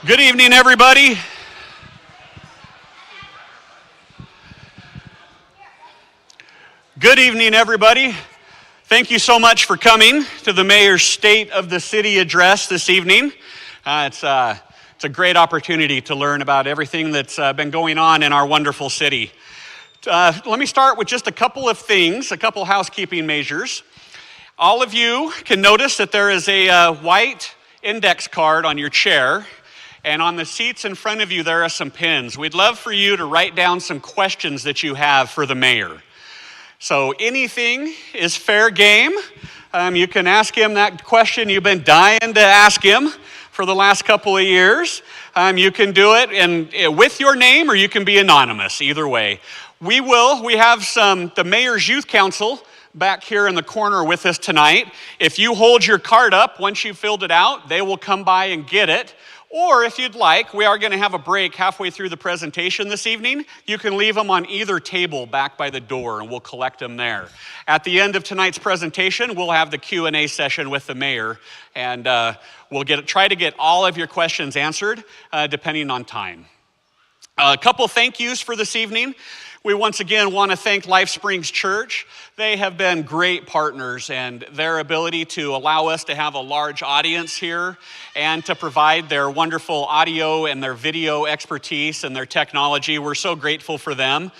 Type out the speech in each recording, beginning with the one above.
Good evening, everybody. Good evening, everybody. Thank you so much for coming to the Mayor's State of the City address this evening. It's a great opportunity to learn about everything that's been going on in our wonderful city. Let me start with just a couple of things, a couple housekeeping measures. All of you can notice that there is a white index card on your chair, and on the seats in front of you there are some pens. We'd love for you to write down some questions that you have for the mayor. So anything is fair game. You can ask him that question you've been dying to ask him for the last couple of years. You can do it with your name, or you can be anonymous, either way. We have the Mayor's Youth Council back here in the corner with us tonight. If you hold your card up, once you've filled it out, they will come by and get it. Or if you'd like, we are going to have a break halfway through the presentation this evening. You can leave them on either table back by the door, and we'll collect them there. At the end of tonight's presentation, we'll have the Q&A session with the mayor, and we'll try to get all of your questions answered, depending on time. A couple thank yous for this evening. We once again want to thank Life Springs Church. They have been great partners, and their ability to allow us to have a large audience here and to provide their wonderful audio and their video expertise and their technology. We're so grateful for them.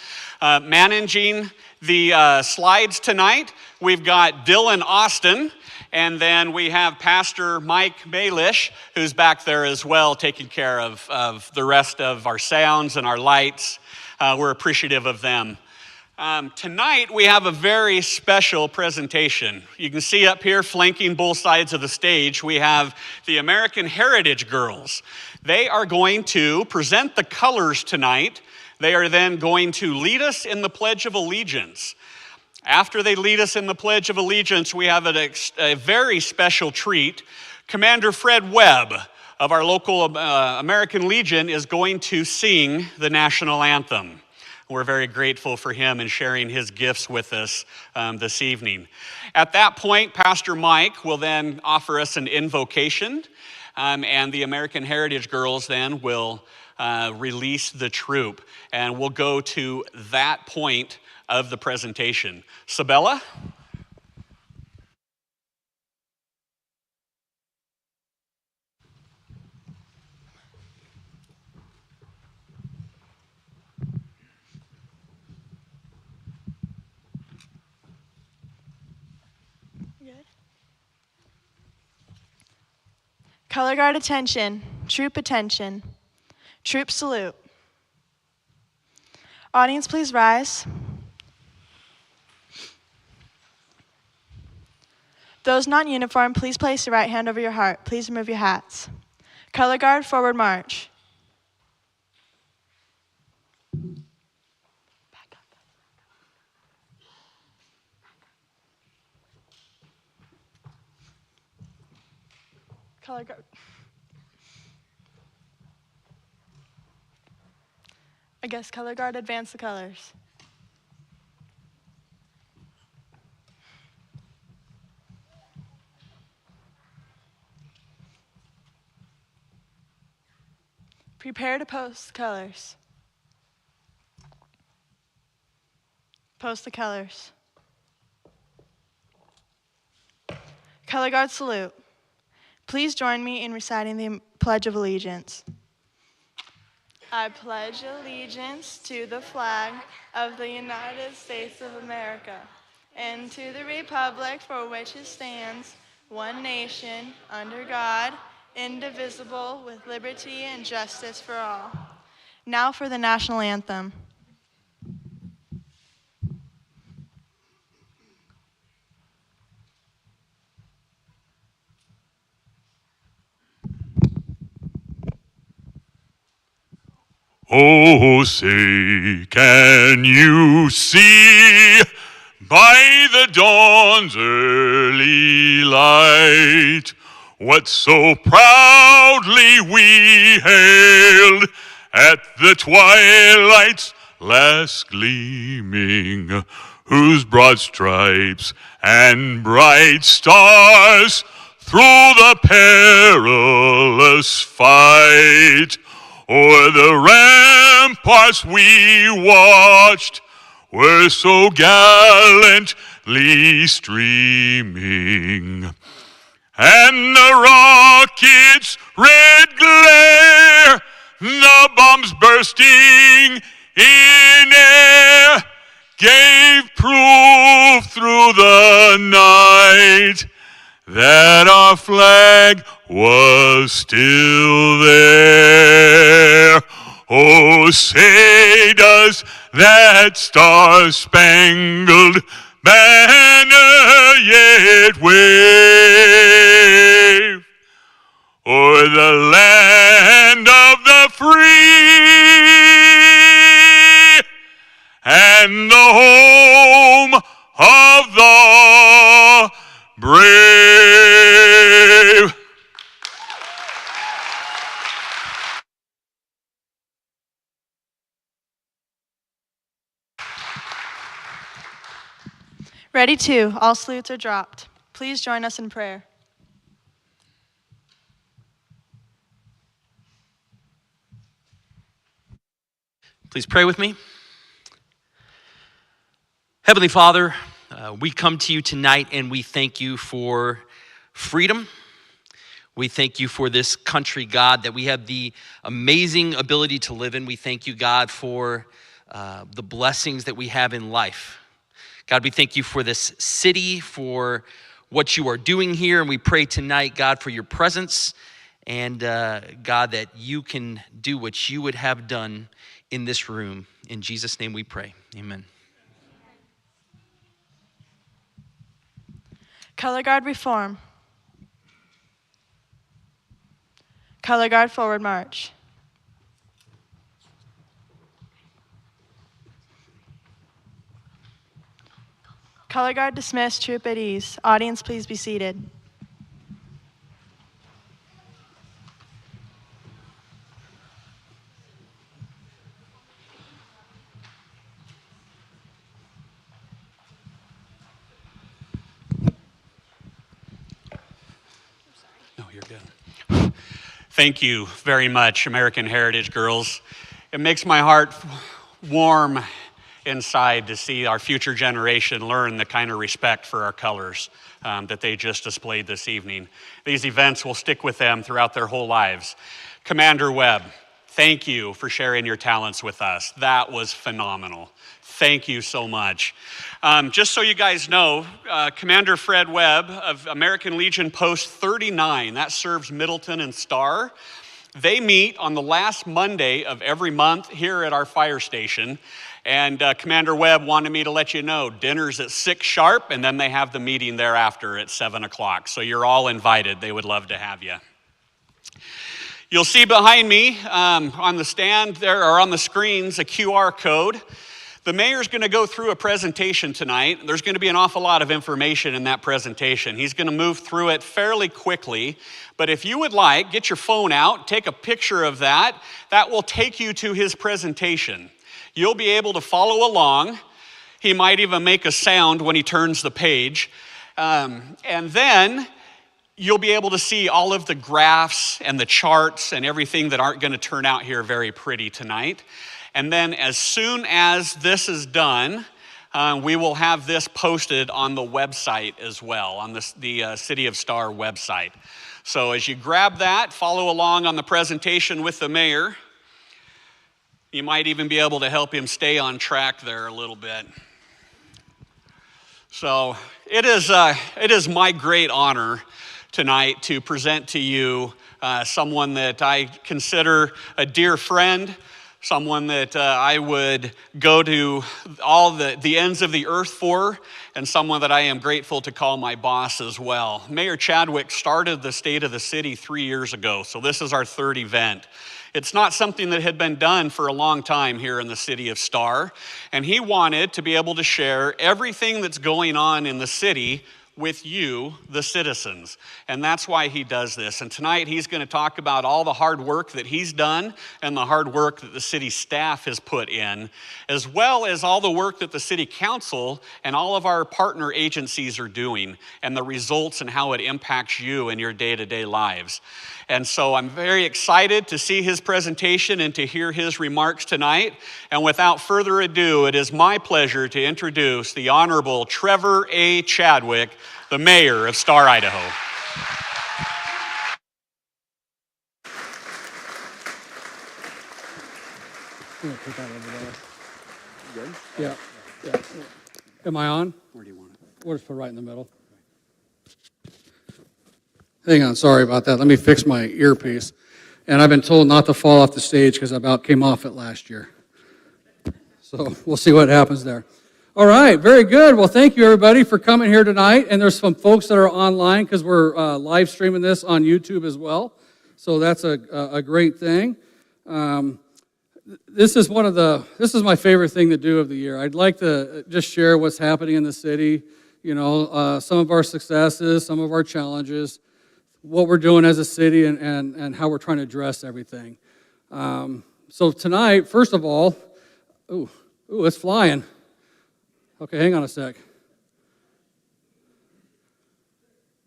Managing the slides tonight, we've got Dylan Austin, and then we have Pastor Mike Baelish, who's back there as well, taking care of the rest of our sounds and our lights. We're appreciative of them. Tonight, we have a very special presentation. You can see up here, flanking both sides of the stage, we have the American Heritage Girls. They are going to present the colors tonight. They are then going to lead us in the Pledge of Allegiance. After they lead us in the Pledge of Allegiance, we have a very special treat. Commander Fred Webb of our local American Legion is going to sing the national anthem. We're very grateful for him and sharing his gifts with us this evening. At that point, Pastor Mike will then offer us an invocation, and the American Heritage Girls then will release the troop, and we'll go to that point of the presentation. Sabella? Color guard attention, troop attention, troop salute. Audience, please rise. Those not in uniform, please place your right hand over your heart. Please remove your hats. Color guard, forward march. Color guard. I guess color guard, advance the colors. Prepare to post colors. Post the colors. Color guard salute. Please join me in reciting the Pledge of Allegiance. I pledge allegiance to the flag of the United States of America and to the republic for which it stands, one nation, under God, indivisible, with liberty and justice for all. Now for the national anthem. Oh, say, can you see by the dawn's early light what so proudly we hailed at the twilight's last gleaming, whose broad stripes and bright stars through the perilous fight. O'er the ramparts we watched were so gallantly streaming, and the rocket's red glare, the bombs bursting in air, gave proof through the night that our flag was still there. Oh, say does that star-spangled banner yet wave o'er the land of the free and the home of the brave? Ready two, all salutes are dropped. Please join us in prayer. Please pray with me. Heavenly Father, we come to you tonight and we thank you for freedom. We thank you for this country, God, that we have the amazing ability to live in. We thank you, God, for the blessings that we have in life. God, we thank you for this city, for what you are doing here. And we pray tonight, God, for your presence and God, that you can do what you would have done in this room. In Jesus' name we pray. Amen. Color guard reform. Color guard forward march. Color guard dismissed, troop at ease. Audience, please be seated. No, you're good. Thank you very much, American Heritage girls. It makes my heart warm inside to see our future generation learn the kind of respect for our colors that they just displayed this evening. These events will stick with them throughout their whole lives. Commander Webb, thank you for sharing your talents with us. That was phenomenal. Thank you so much. Just so you guys know, Commander Fred Webb of American Legion Post 39, that serves Middleton and Star. They meet on the last Monday of every month here at our fire station. And Commander Webb wanted me to let you know, dinner's at 6 sharp, and then they have the meeting thereafter at 7 o'clock. So you're all invited. They would love to have you. You'll see behind me on the stand there, or on the screens, a QR code. The mayor's going to go through a presentation tonight. There's going to be an awful lot of information in that presentation. He's going to move through it fairly quickly. But if you would like, get your phone out, take a picture of that. That will take you to his presentation. You'll be able to follow along. He might even make a sound when he turns the page. And then you'll be able to see all of the graphs and the charts and everything that aren't going to turn out here very pretty tonight. And then as soon as this is done, we will have this posted on the website as well, on the City of Star website. So as you grab that, follow along on the presentation with the mayor. You might even be able to help him stay on track there a little bit. So it is my great honor tonight to present to you someone that I consider a dear friend, someone that I would go to all the ends of the earth for, and someone that I am grateful to call my boss as well. Mayor Chadwick started the State of the City 3 years ago, so this is our third event. It's not something that had been done for a long time here in the City of Star, and he wanted to be able to share everything that's going on in the city with you, the citizens. And that's why he does this. And tonight he's going to talk about all the hard work that he's done and the hard work that the city staff has put in, as well as all the work that the city council and all of our partner agencies are doing and the results and how it impacts you in your day-to-day lives. And so I'm very excited to see his presentation and to hear his remarks tonight. And without further ado, it is my pleasure to introduce the Honorable Trevor A. Chadwick, the Mayor of Star, Idaho. Put that over there. Good? Yeah. Yeah. Am I on? Where do you want it? We'll just put it right in the middle. Hang on, sorry about that. Let me fix my earpiece. And I've been told not to fall off the stage because I about came off it last year. So we'll see what happens there. All right, very good. Well, thank you, everybody, for coming here tonight. And there's some folks that are online because we're live streaming this on YouTube as well. So that's a great thing. This is my favorite thing to do of the year. I'd like to just share what's happening in the city, some of our successes, some of our challenges, what we're doing as a city, and how we're trying to address everything. So tonight, first of all, it's flying. Okay, hang on a sec.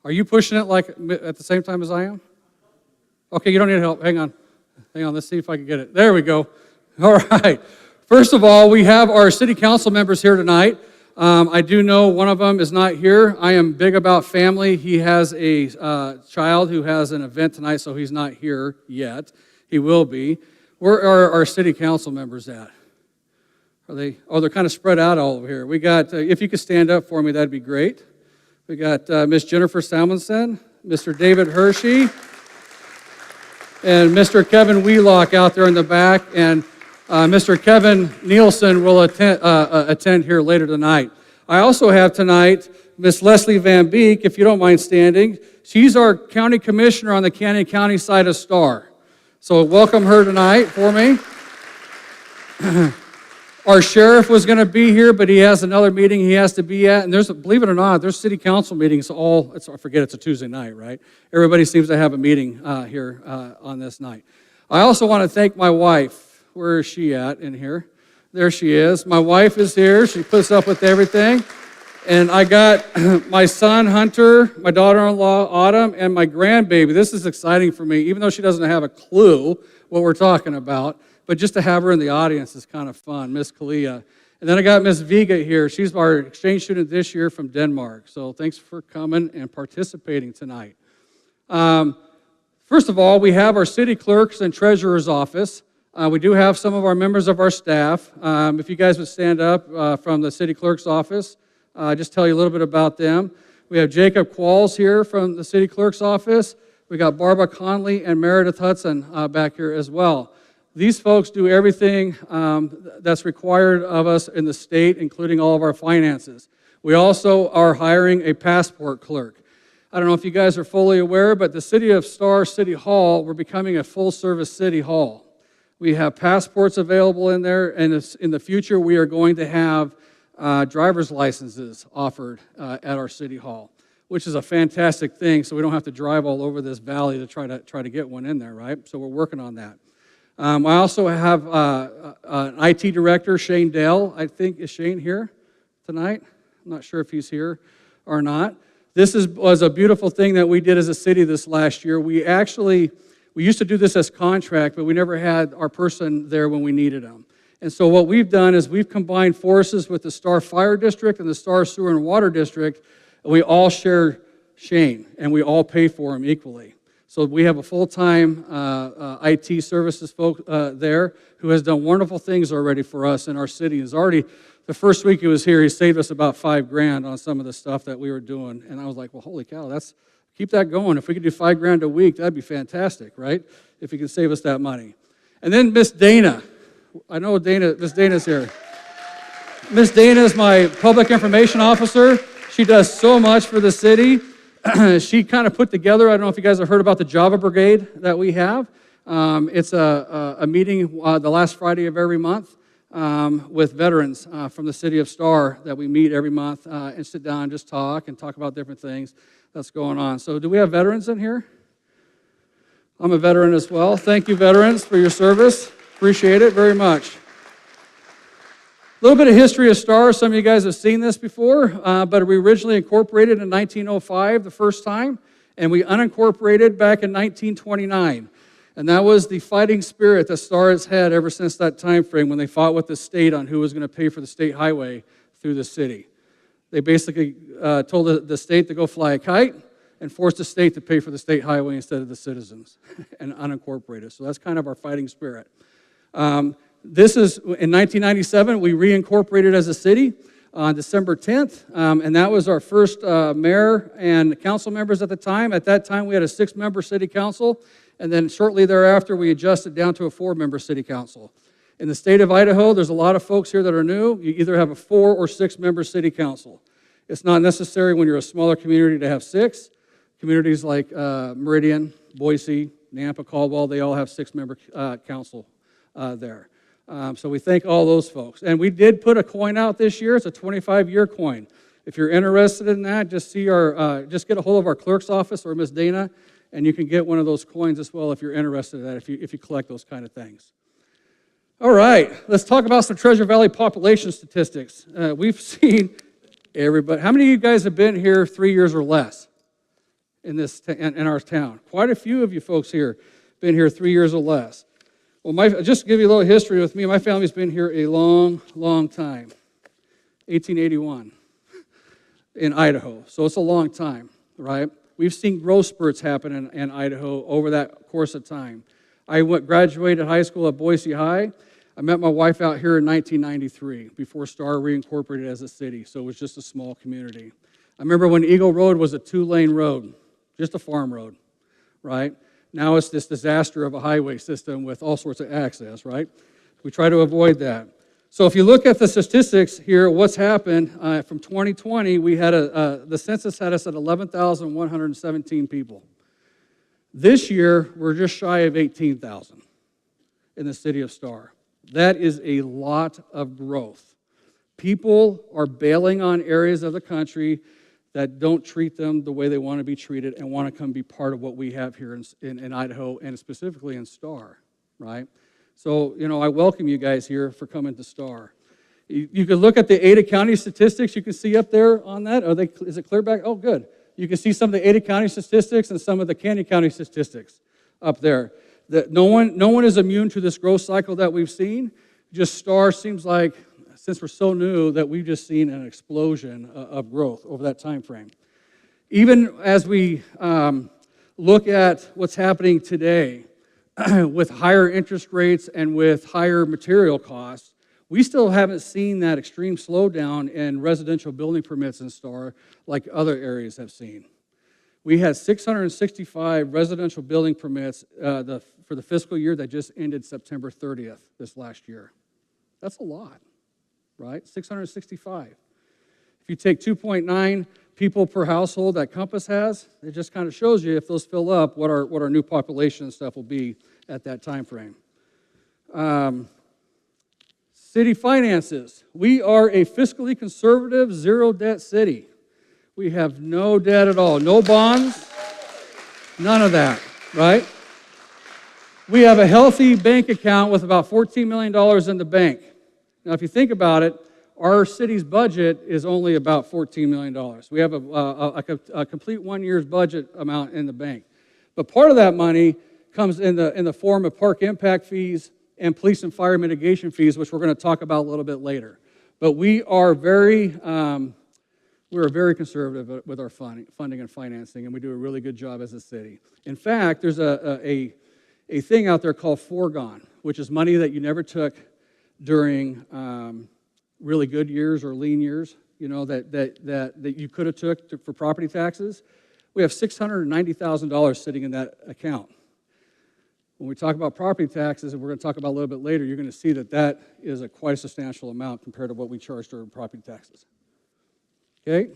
Are you pushing it like at the same time as I am? Okay, you don't need help. Hang on, let's see if I can get it. There we go. All right. First of all, we have our city council members here tonight. I do know one of them is not here. I am big about family. He has a child who has an event tonight, so he's not here yet. He will be. Where are our city council members at? Are they? Oh, they're kind of spread out all over here. We got, if you could stand up for me, that'd be great. We got Miss Jennifer Salmonson, Mr. David Hershey, and Mr. Kevin Wheelock out there in the back, and Mr. Kevin Nielsen will attend here later tonight. I also have tonight Miss Leslie Van Beek, if you don't mind standing. She's our county commissioner on the Canyon County side of Star. So welcome her tonight for me. Our sheriff was going to be here, but he has another meeting he has to be at. And believe it or not, there's city council meetings I forget it's a Tuesday night, right? Everybody seems to have a meeting here on this night. I also want to thank my wife. Where is she at in here? There she is. My wife is here. She puts up with everything. And I got my son, Hunter, my daughter-in-law, Autumn, and my grandbaby. This is exciting for me, even though she doesn't have a clue what we're talking about. But just to have her in the audience is kind of fun, Miss Kalia. And then I got Miss Viga here. She's our exchange student this year from Denmark. So thanks for coming and participating tonight. First of all, we have our city clerk's and treasurer's office. We do have some of our members of our staff. If you guys would stand up from the city clerk's office, just tell you a little bit about them. We have Jacob Qualls here from the city clerk's office. We got Barbara Conley and Meredith Hudson back here as well. These folks do everything that's required of us in the state, including all of our finances. We also are hiring a passport clerk. I don't know if you guys are fully aware, but the City of Star City Hall, we're becoming a full-service city hall. We have passports available in there, and in the future, we are going to have driver's licenses offered at our city hall, which is a fantastic thing, so we don't have to drive all over this valley to try to get one in there, right? So we're working on that. I also have an IT director, Shane Dell. I think, is Shane here tonight? I'm not sure if he's here or not. This was a beautiful thing that we did as a city this last year. We used to do this as contract, but we never had our person there when we needed them. And so what we've done is we've combined forces with the Star Fire District and the Star Sewer and Water District, and we all share Shane, and we all pay for him equally. So we have a full-time IT services folk there who has done wonderful things already for us in our city. The first week he was here, he saved us about $5,000 on some of the stuff that we were doing. And I was like, well, holy cow, keep that going. If we could do $5,000 a week, that'd be fantastic, right? If he could save us that money. And then Miss Dana. I know Miss Dana's here. Miss Dana is my public information officer. She does so much for the city. She kind of put together, I don't know if you guys have heard about the Java Brigade that we have. It's a meeting the last Friday of every month. with veterans from the city of Star that we meet every month and sit down and just talk about different things that's going on. So do we have veterans in here? I'm a veteran as well. Thank you, veterans, for your service. Appreciate it very much. A little bit of history of Star. Some of you guys have seen this before, but we originally incorporated in 1905 the first time, and we unincorporated back in 1929. And that was the fighting spirit that Star has had ever since that time frame when they fought with the state on who was going to pay for the state highway through the city. They basically told the state to go fly a kite and forced the state to pay for the state highway instead of the citizens and unincorporate it. So that's kind of our fighting spirit. This is, in 1997, we reincorporated as a city on December 10th, and that was our first mayor and council members at the time. At that time, we had a 6-member city council, and then shortly thereafter, we adjusted down to a 4-member city council. In the state of Idaho, there's a lot of folks here that are new. You either have a 4 or 6-member city council. It's not necessary when you're a smaller community to have 6. Communities like Meridian, Boise, Nampa, Caldwell, they all have 6-member council there. So we thank all those folks. And we did put a coin out this year. It's a 25-year coin. If you're interested in that, just get a hold of our clerk's office or Miss Dana, and you can get one of those coins as well if you're interested in that, if you collect those kind of things. All right, let's talk about some Treasure Valley population statistics. We've seen everybody. How many of you guys have been here 3 years or less in our town? Quite a few of you folks here been here 3 years or less. Well, just to give you a little history with me, my family's been here a long, long time. 1881 in Idaho, so it's a long time, right? We've seen growth spurts happen in Idaho over that course of time. I graduated high school at Boise High. I met my wife out here in 1993 before Star reincorporated as a city, so it was just a small community. I remember when Eagle Road was a 2-lane road, just a farm road, right? Now it's this disaster of a highway system with all sorts of access, right? We try to avoid that. So if you look at the statistics here, what's happened from 2020, we had the census had us at 11,117 people. This year, we're just shy of 18,000 in the city of Star. That is a lot of growth. People are bailing on areas of the country that don't treat them the way they want to be treated and want to come be part of what we have here in Idaho and specifically in Star, right? So, I welcome you guys here for coming to Star. You can look at the Ada County statistics. You can see up there on that. Is it clear back? Oh, good. You can see some of the Ada County statistics and some of the Canyon County statistics up there. No one is immune to this growth cycle that we've seen. Just Star seems like, since we're so new, that we've just seen an explosion of growth over that time frame. Even as we look at what's happening today with higher interest rates and with higher material costs, we still haven't seen that extreme slowdown in residential building permits in Star like other areas have seen. We had 665 residential building permits for the fiscal year that just ended September 30th this last year. That's a lot, right? 665. If you take 2.9 people per household that Compass has, it just kind of shows you, if those fill up, what our new population and stuff will be at that time frame. City finances. We are a fiscally conservative, zero-debt city. We have no debt at all. No bonds, none of that, right? We have a healthy bank account with about $14 million in the bank. Now, if you think about it, our city's budget is only about $14 million. We have a complete 1 year's budget amount in the bank. But part of that money comes in the form of park impact fees and police and fire mitigation fees, which we're going to talk about a little bit later. But we are very conservative with our funding and financing, and we do a really good job as a city. In fact, there's a thing out there called foregone, which is money that you never took during really good years or lean years, that you could have took for property taxes. We have $690,000 sitting in that account. When we talk about property taxes, and we're going to talk about a little bit later, you're going to see that is quite a substantial amount compared to what we charge during property taxes. Okay?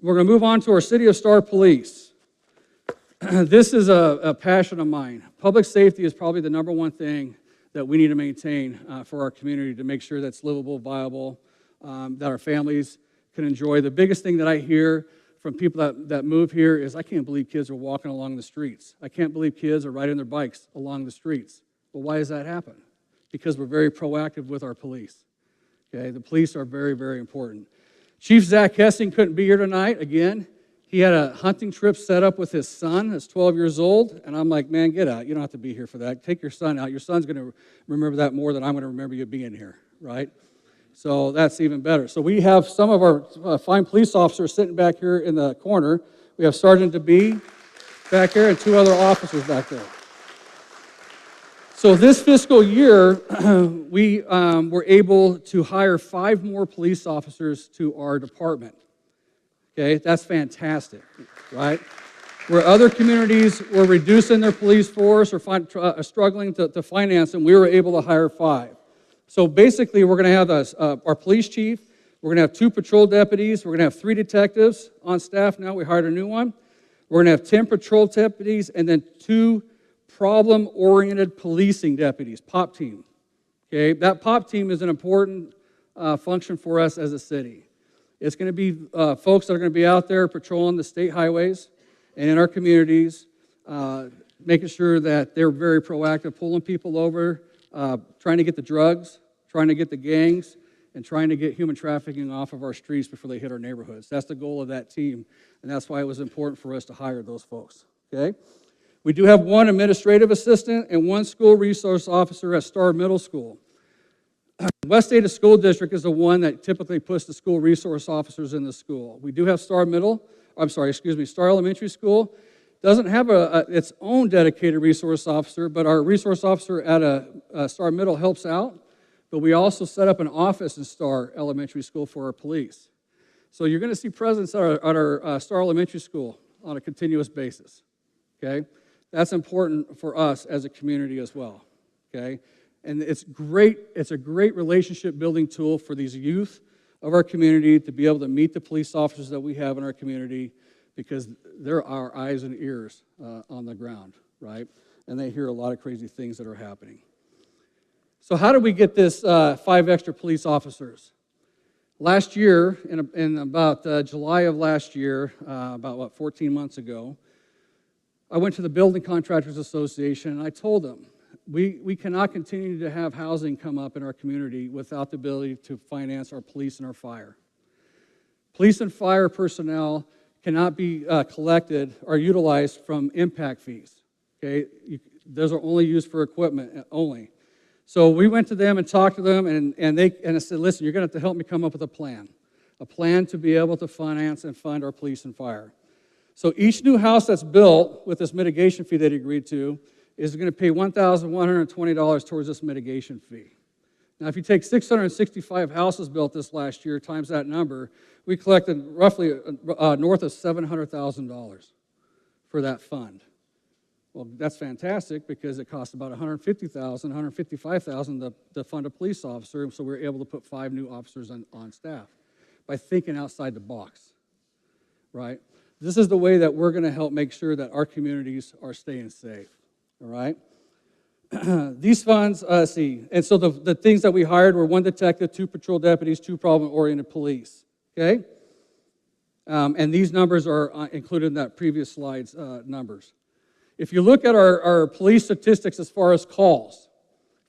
We're going to move on to our City of Star Police. This is a passion of mine. Public safety is probably the number one thing that we need to maintain for our community to make sure that's livable, viable, that our families can enjoy. The biggest thing that I hear from people that move here is, I can't believe kids are walking along the streets. I can't believe kids are riding their bikes along the streets. Well, why does that happen? Because we're very proactive with our police. Okay, the police are very, very important. Chief Zach Hessing couldn't be here tonight. Again, he had a hunting trip set up with his son, who's 12 years old, and I'm like, man, get out. You don't have to be here for that. Take your son out. Your son's going to remember that more than I'm going to remember you being here, right? So that's even better. So we have some of our fine police officers sitting back here in the corner. We have Sergeant DeBee back here and 2 other officers back there. So this fiscal year, we were able to hire 5 more police officers to our department. Okay, that's fantastic, right? Where other communities were reducing their police force or struggling to finance them, we were able to hire 5. So basically, we're going to have our police chief, we're going to have 2 patrol deputies, we're going to have 3 detectives on staff now. We hired a new one. We're going to have 10 patrol deputies and then 2 problem-oriented policing deputies, POP team. Okay, that POP team is an important function for us as a city. It's going to be folks that are going to be out there patrolling the state highways and in our communities, making sure that they're very proactive, pulling people over, trying to get the drugs, trying to get the gangs, and trying to get human trafficking off of our streets before they hit our neighborhoods. That's the goal of that team, and that's why it was important for us to hire those folks. Okay? We do have 1 administrative assistant and 1 school resource officer at Star Middle School. West Ada School District is the one that typically puts the school resource officers in the school. We do have Star Elementary School. Doesn't have its own dedicated resource officer, but our resource officer at Star Middle helps out. But we also set up an office in Star Elementary School for our police. So you're going to see presence at our Star Elementary School on a continuous basis. Okay? That's important for us as a community as well. Okay? And it's a great relationship building tool for these youth of our community to be able to meet the police officers that we have in our community, because they're our eyes and ears on the ground, right? And they hear a lot of crazy things that are happening. So how did we get this 5 extra police officers? Last year, in about July of last year, 14 months ago, I went to the Building Contractors Association and I told them, we cannot continue to have housing come up in our community without the ability to finance our police and our fire. Police and fire personnel cannot be collected or utilized from impact fees. Okay, those are only used for equipment only. So we went to them and talked to them, and I said, listen, you're going to have to help me come up with a plan to be able to finance and fund our police and fire. So each new house that's built with this mitigation fee that he agreed to is going to pay $1,120 towards this mitigation fee. Now, if you take 665 houses built this last year times that number, we collected roughly north of $700,000 for that fund. Well, that's fantastic because it costs about $150,000, $155,000 to fund a police officer, so we were able to put 5 new officers on staff by thinking outside the box, right? This is the way that we're going to help make sure that our communities are staying safe, all right? These funds, and so the things that we hired were 1 detective, 2 patrol deputies, 2 problem-oriented police, okay? And these numbers are included in that previous slide's numbers. If you look at our police statistics as far as calls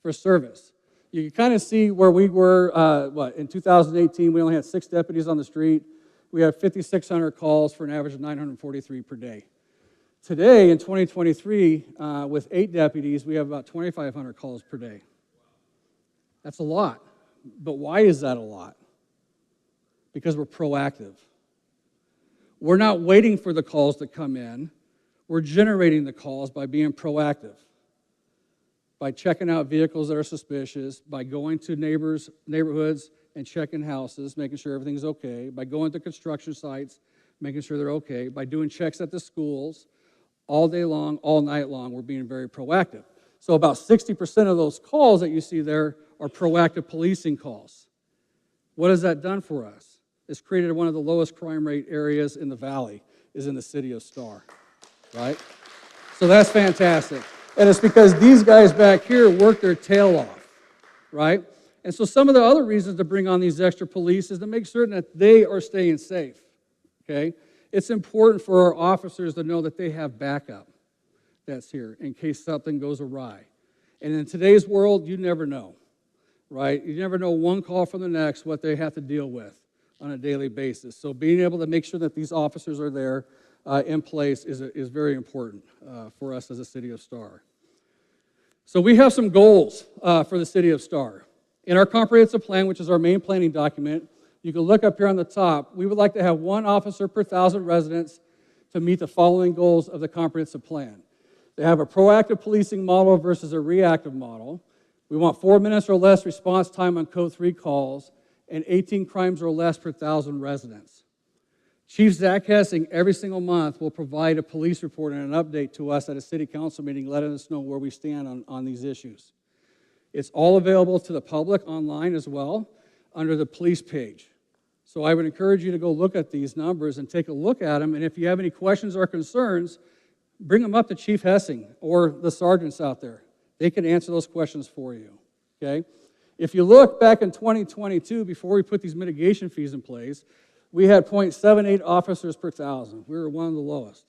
for service, you can kind of see where we were, in 2018, we only had 6 deputies on the street. We had 5,600 calls for an average of 943 per day. Today, in 2023, with 8 deputies, we have about 2,500 calls per day. That's a lot. But why is that a lot? Because we're proactive. We're not waiting for the calls to come in. We're generating the calls by being proactive, by checking out vehicles that are suspicious, by going to neighborhoods and checking houses, making sure everything's okay, by going to construction sites, making sure they're okay, by doing checks at the schools. All day long, all night long, we're being very proactive. So about 60% of those calls that you see there are proactive policing calls. What has that done for us? It's created one of the lowest crime rate areas in the valley, is in the city of Star, right? So that's fantastic. And it's because these guys back here work their tail off, right? And so some of the other reasons to bring on these extra police is to make certain that they are staying safe, okay? It's important for our officers to know that they have backup that's here in case something goes awry. And in today's world, you never know, right? You never know one call from the next what they have to deal with on a daily basis. So being able to make sure that these officers are there in place is very important for us as a City of Star. So we have some goals for the City of Star. In our comprehensive plan, which is our main planning document, you can look up here on the top, we would like to have 1 officer per 1,000 residents to meet the following goals of the comprehensive plan. They have a proactive policing model versus a reactive model. We want 4 minutes or less response time on code 3 calls and 18 crimes or less per 1,000 residents. Chief Zach Hessing every single month will provide a police report and an update to us at a city council meeting letting us know where we stand on these issues. It's all available to the public online as well under the police page. So I would encourage you to go look at these numbers and take a look at them, and if you have any questions or concerns, bring them up to Chief Hessing or the sergeants out there. They can answer those questions for you, okay? If you look back in 2022, before we put these mitigation fees in place, we had 0.78 officers per 1,000. We were one of the lowest.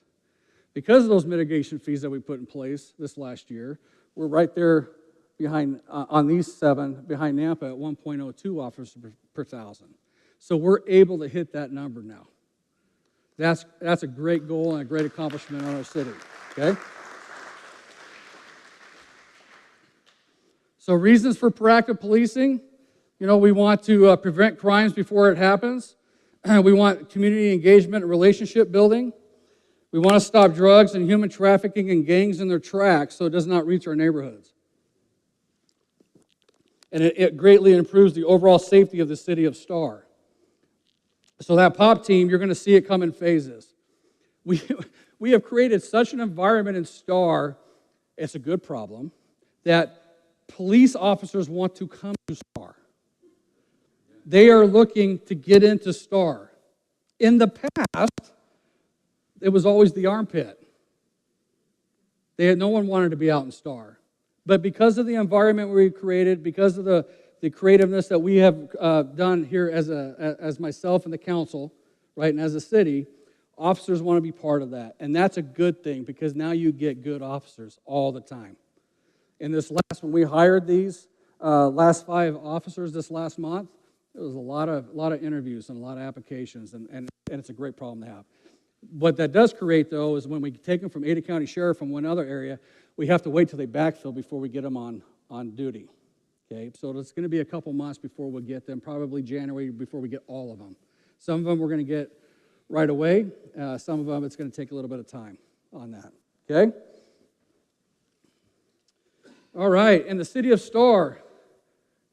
Because of those mitigation fees that we put in place this last year, we're right there behind, on these 7, behind Nampa at 1.02 officers per 1,000. So we're able to hit that number now. That's a great goal and a great accomplishment on our city, okay? So reasons for proactive policing, we want to prevent crimes before it happens. We want community engagement and relationship building. We want to stop drugs and human trafficking and gangs in their tracks so it does not reach our neighborhoods. And it greatly improves the overall safety of the city of Star. So that POP team, you're going to see it come in phases. We have created such an environment in Star, it's a good problem, that police officers want to come to Star. They are looking to get into Star. In the past, it was always the armpit. No one wanted to be out in Star. But because of the environment we created, because of the creativeness that we have done here as myself and the council, right, and as a city, officers want to be part of that. And that's a good thing because now you get good officers all the time. In this when we hired these last 5 officers this last month, there was a lot of interviews and a lot of applications, and it's a great problem to have. What that does create, though, is when we take them from Ada County Sheriff from one other area, we have to wait till they backfill before we get them on duty. Okay, so it's going to be a couple months before we get them, probably January before we get all of them. Some of them we're going to get right away. Some of them it's going to take a little bit of time on that. Okay? All right, and the city of Star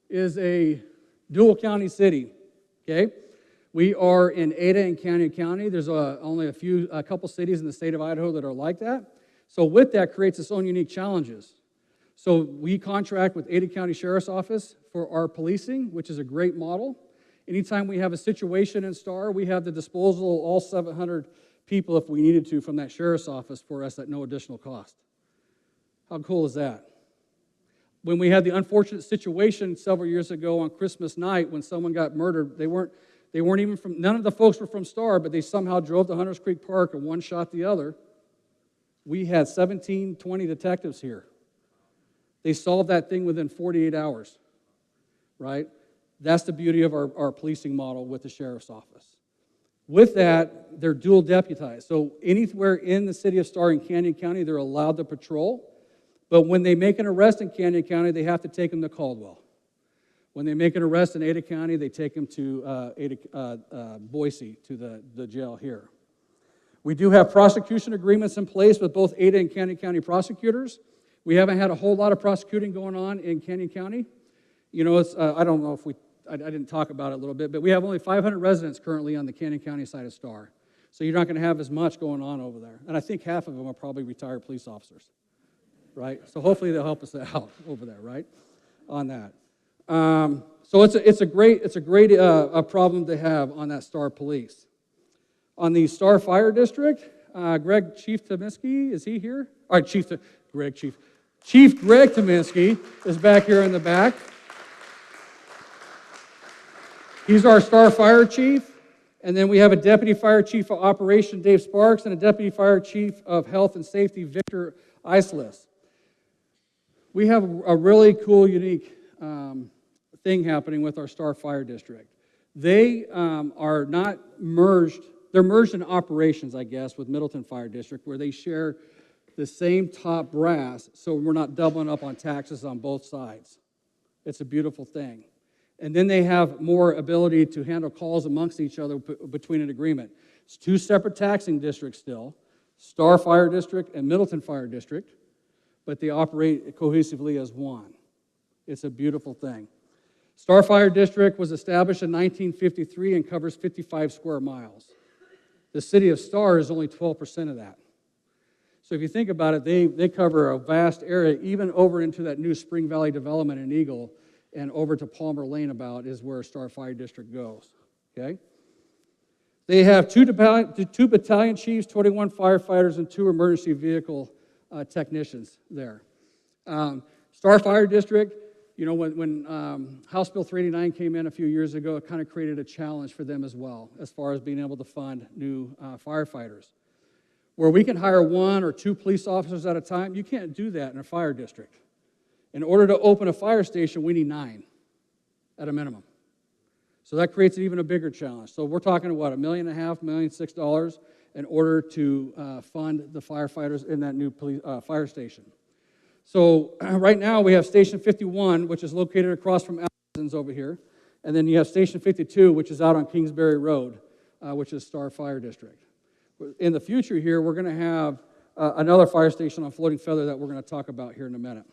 is a dual county city. Okay? We are in Ada and Canyon County. There's only a couple cities in the state of Idaho that are like that. So with that creates its own unique challenges. So we contract with Ada County Sheriff's Office for our policing, which is a great model. Anytime we have a situation in Star, we have the disposal of all 700 people if we needed to from that Sheriff's Office for us at no additional cost. How cool is that? When we had the unfortunate situation several years ago on Christmas night when someone got murdered, they weren't even from, none of the folks were from Star, but they somehow drove to Hunters Creek Park and one shot the other. We had 17, 20 detectives here. They solved that thing within 48 hours, right? That's the beauty of our policing model with the Sheriff's Office. With that, they're dual deputized. So anywhere in the city of Star and Canyon County, they're allowed to patrol. But when they make an arrest in Canyon County, they have to take them to Caldwell. When they make an arrest in Ada County, they take them to Boise, to the jail here. We do have prosecution agreements in place with both Ada and Canyon County prosecutors. We haven't had a whole lot of prosecuting going on in Canyon County. It's I don't know if I didn't talk about it a little bit, but we have only 500 residents currently on the Canyon County side of Star. So you're not going to have as much going on over there. And I think half of them are probably retired police officers, right? So hopefully they'll help us out over there, right, on that. So it's a great problem to have on that Star Police. On the Star Fire District, Chief Tomiski, is he here? All right, Chief. Chief Greg Tominski is back here in the back. He's our Star Fire Chief. And then we have a Deputy Fire Chief of Operation, Dave Sparks, and a Deputy Fire Chief of Health and Safety, Victor Isles. We have a really cool, unique thing happening with our Star Fire District. They are not merged, they're merged in operations, I guess, with Middleton Fire District, where they share the same top brass, so we're not doubling up on taxes on both sides. It's a beautiful thing. And then they have more ability to handle calls amongst each other between an agreement. It's two separate taxing districts still, Star Fire District and Middleton Fire District, but they operate cohesively as one. It's a beautiful thing. Star Fire District was established in 1953 and covers 55 square miles. The city of Star is only 12% of that. So if you think about it, they cover a vast area, even over into that new Spring Valley development in Eagle, and over to Palmer Lane about is where Star Fire District goes, okay? They have two battalion chiefs, 21 firefighters, and 2 emergency vehicle technicians there. Star Fire District, you know, when House Bill 389 came in a few years ago, it kind of created a challenge for them as well, as far as being able to fund new firefighters. Where we can hire 1 or 2 police officers at a time, you can't do that in a fire district. In order to open a fire station, we need 9 at a minimum. So that creates even a bigger challenge. So we're talking, what, $1.5 million, $1.6 million in order to fund the firefighters in that new fire station. So right now we have Station 51, which is located across from Allison's over here. And then you have Station 52, which is out on Kingsbury Road, which is Star Fire District. In the future here, we're going to have another fire station on Floating Feather that we're going to talk about here in a minute.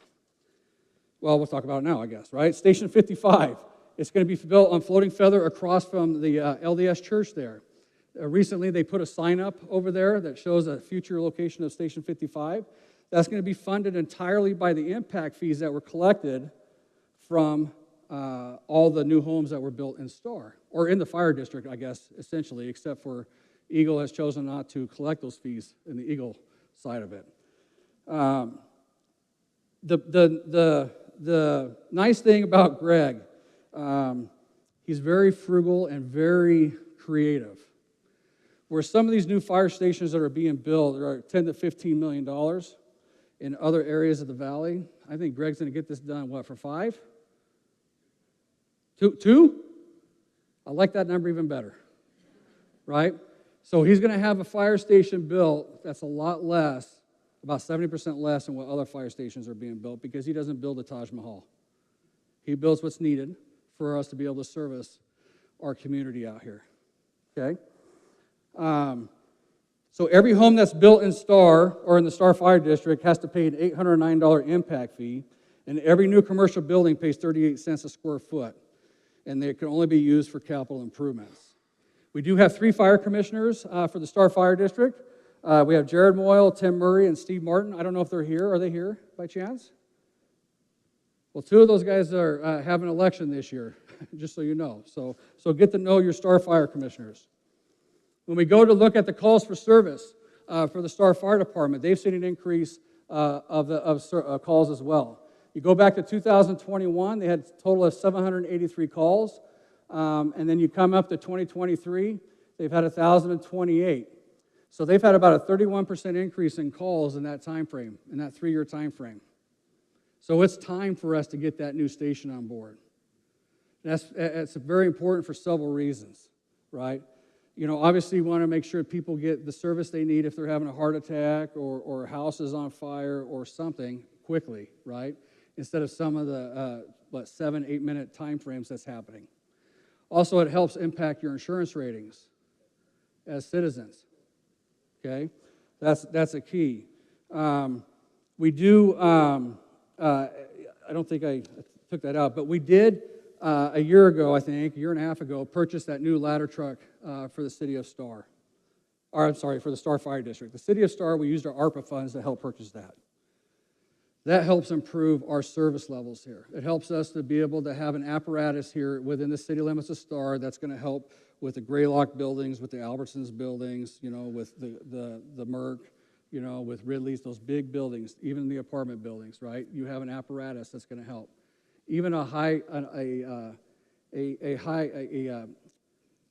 Well, we'll talk about it now, I guess, right? Station 55. It's going to be built on Floating Feather across from the LDS Church there. Recently, they put a sign up over there that shows a future location of Station 55. That's going to be funded entirely by the impact fees that were collected from all the new homes that were built in Star, or in the fire district, I guess, essentially, except for Eagle has chosen not to collect those fees in the Eagle side of it. The nice thing about Greg, he's very frugal and very creative. Where some of these new fire stations that are being built are $10 to $15 million in other areas of the valley, I think Greg's going to get this done, what, for 5? 2? I like that number even better, right? So he's going to have a fire station built that's a lot less, about 70% less than what other fire stations are being built, because he doesn't build a Taj Mahal. He builds what's needed for us to be able to service our community out here, okay? So every home that's built in Star, or in the Star Fire District, has to pay an $809 impact fee, and every new commercial building pays 38 cents a square foot, and they can only be used for capital improvements. We do have 3 fire commissioners for the Star Fire District. We have Jared Moyle, Tim Murray, and Steve Martin. I don't know if they're here. Are they here by chance? Well, 2 of those guys are have an election this year, just so you know. So get to know your Star Fire commissioners. When we go to look at the calls for service for the Star Fire Department, they've seen an increase of calls as well. You go back to 2021, they had a total of 783 calls. And then you come up to 2023, they've had 1,028. So they've had about a 31% increase in calls in that time frame, in that 3-year time frame. So it's time for us to get that new station on board. It's very important for several reasons, right? You know, obviously, you want to make sure people get the service they need if they're having a heart attack or a house is on fire or something quickly, right? Instead of some of the, 7-8 minute time frames that's happening. Also, it helps impact your insurance ratings as citizens, okay? That's a key. We do, I don't think I took that out, but we did, a year ago, I think, a year and a half ago, purchase that new ladder truck for the city of Star. Or, I'm sorry, for the Star Fire District. The city of Star, we used our ARPA funds to help purchase that. That helps improve our service levels here. It helps us to be able to have an apparatus here within the city limits of Star that's going to help with the Greylock buildings, with the Albertsons buildings, you know, with the Merck, with Ridley's, those big buildings, even the apartment buildings, right? You have an apparatus that's going to help. Even a high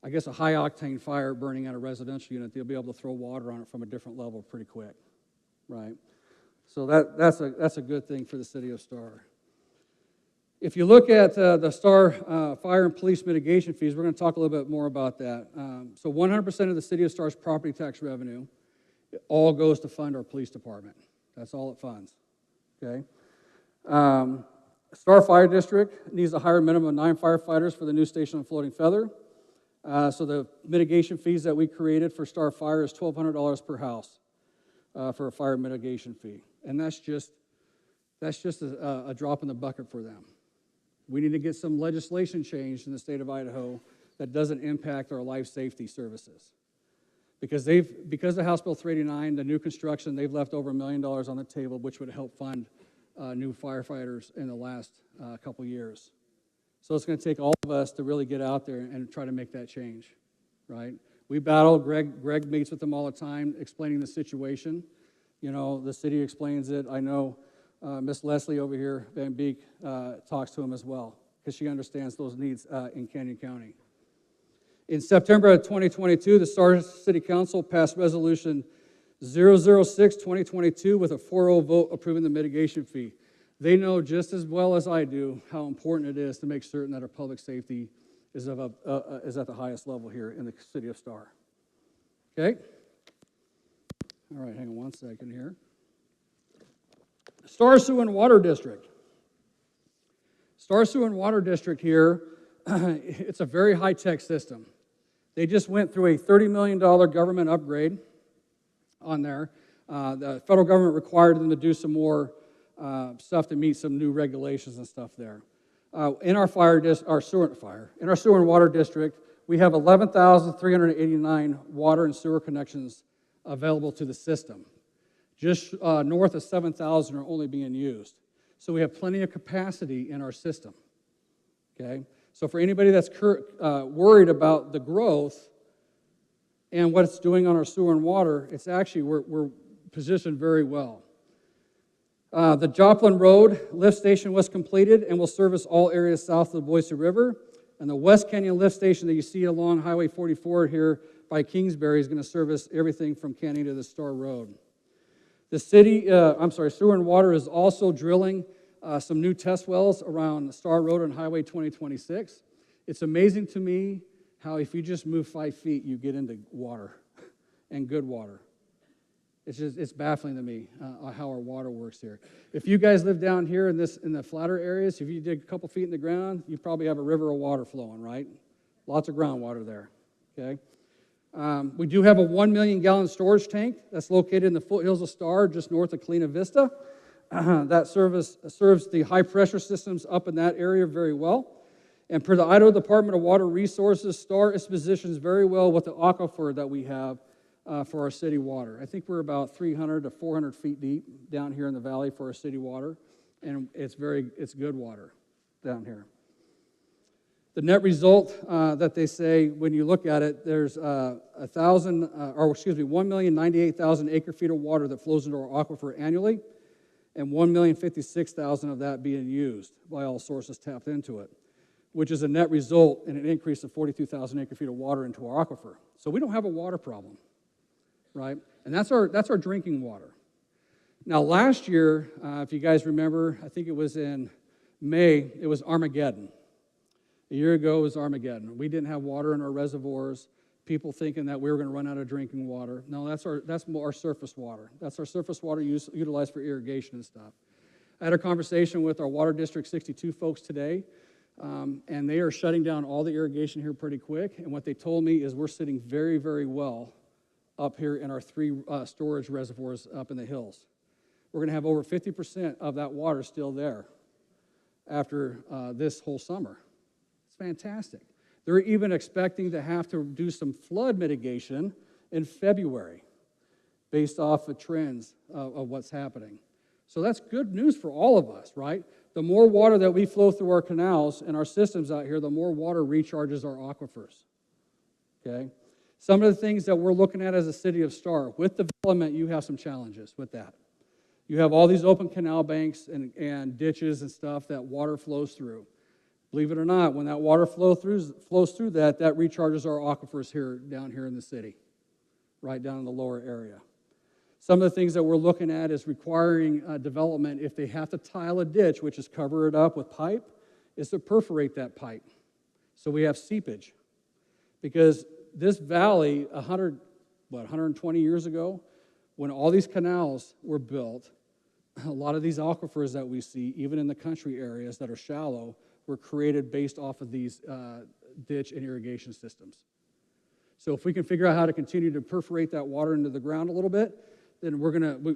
octane fire burning at a residential unit, they'll be able to throw water on it from a different level pretty quick, right? So that's a good thing for the city of Star. If you look at the Star fire and police mitigation fees, we're going to talk a little bit more about that. So 100% of the city of Star's property tax revenue, it all goes to fund our police department. That's all it funds, okay? Star Fire District needs to hire a minimum of 9 firefighters for the new station on Floating Feather. So the mitigation fees that we created for Star Fire is $1,200 per house for a fire mitigation fee. And that's just a drop in the bucket for them. We need to get some legislation changed in the state of Idaho that doesn't impact our life safety services. Because of House Bill 389, the new construction, they've left over $1 million on the table, which would help fund new firefighters in the last couple years. So it's going to take all of us to really get out there and try to make that change, right? We battle. Greg meets with them all the time, explaining the situation. The city explains it. I know Miss Leslie over here, Van Beek, talks to him as well, because she understands those needs in Canyon County. In September of 2022, the Star City Council passed Resolution 006-2022 with a 4-0 vote approving the mitigation fee. They know just as well as I do how important it is to make certain that our public safety is at the highest level here in the city of Star. Okay? All right, hang on one second here. Star Sewer and Water District. Star Sewer and Water District here, it's a very high-tech system. They just went through a $30 million government upgrade on there. The federal government required them to do some more stuff to meet some new regulations and stuff there. In our sewer and water district, we have 11,389 water and sewer connections available to the system. Just north of 7,000 are only being used. So we have plenty of capacity in our system, okay? So for anybody that's worried about the growth and what it's doing on our sewer and water, it's actually, we're positioned very well. The Joplin Road lift station was completed and will service all areas south of the Boise River. And the West Canyon lift station that you see along Highway 44 here by Kingsbury is going to service everything from Canyon to the Star Road. The Sewer and Water is also drilling some new test wells around Star Road and Highway 2026. It's amazing to me how if you just move 5 feet, you get into water, and good water. It's baffling to me how our water works here. If you guys live down here in the flatter areas, if you dig a couple feet in the ground, you probably have a river of water flowing, right? Lots of groundwater there, okay? We do have a 1 million gallon storage tank that's located in the foothills of Star, just north of Kalina Vista. That serves the high pressure systems up in that area very well. And per the Idaho Department of Water Resources, Star is positioned very well with the aquifer that we have for our city water. I think we're about 300 to 400 feet deep down here in the valley for our city water, and it's good water down here. The net result that they say, when you look at it, there's 1,098,000 acre feet of water that flows into our aquifer annually, and 1,056,000 of that being used by all sources tapped into it, which is a net result in an increase of 42,000 acre feet of water into our aquifer. So we don't have a water problem, right? And that's our drinking water. Now last year, if you guys remember, I think it was in May, it was Armageddon. A year ago, it was Armageddon. We didn't have water in our reservoirs. People thinking that we were going to run out of drinking water. No, that's our surface water. That's our surface water utilized for irrigation and stuff. I had a conversation with our Water District 62 folks today, and they are shutting down all the irrigation here pretty quick. And what they told me is we're sitting very, very well up here in our 3 storage reservoirs up in the hills. We're going to have over 50% of that water still there after this whole summer. Fantastic. They're even expecting to have to do some flood mitigation in February based off the trends of what's happening. So that's good news for all of us, right? The more water that we flow through our canals and our systems out here, the more water recharges our aquifers, okay? Some of the things that we're looking at as a city of Star, with development, you have some challenges with that. You have all these open canal banks and ditches and stuff that water flows through. Believe it or not, when that water flows through that recharges our aquifers down here in the city, right down in the lower area. Some of the things that we're looking at is requiring development, if they have to tile a ditch, which is cover it up with pipe, is to perforate that pipe. So we have seepage. Because this valley, 120 years ago, when all these canals were built, a lot of these aquifers that we see, even in the country areas that are shallow, were created based off of these ditch and irrigation systems. So if we can figure out how to continue to perforate that water into the ground a little bit, then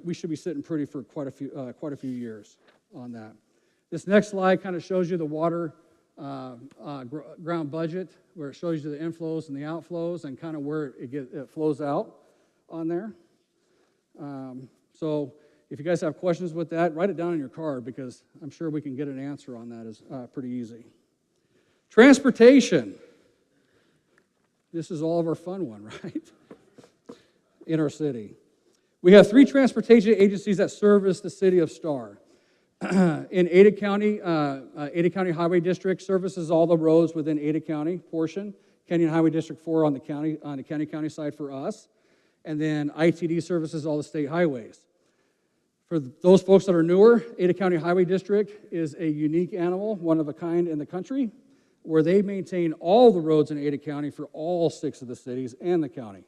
we should be sitting pretty for quite a few years on that. This next slide kind of shows you the water ground budget, where it shows you the inflows and the outflows and kind of where it flows out on there. So if you guys have questions with that, write it down on your card, because I'm sure we can get an answer on that. Is pretty easy. Transportation. This is all of our fun one, right? In our city. We have 3 transportation agencies that service the city of Star. In Ada County, Ada County Highway District services all the roads within Ada County portion. Kenyon Highway District 4 on the county side for us. And then ITD services all the state highways. For those folks that are newer, Ada County Highway District is a unique animal, one of a kind in the country, where they maintain all the roads in Ada County for all 6 of the cities and the county.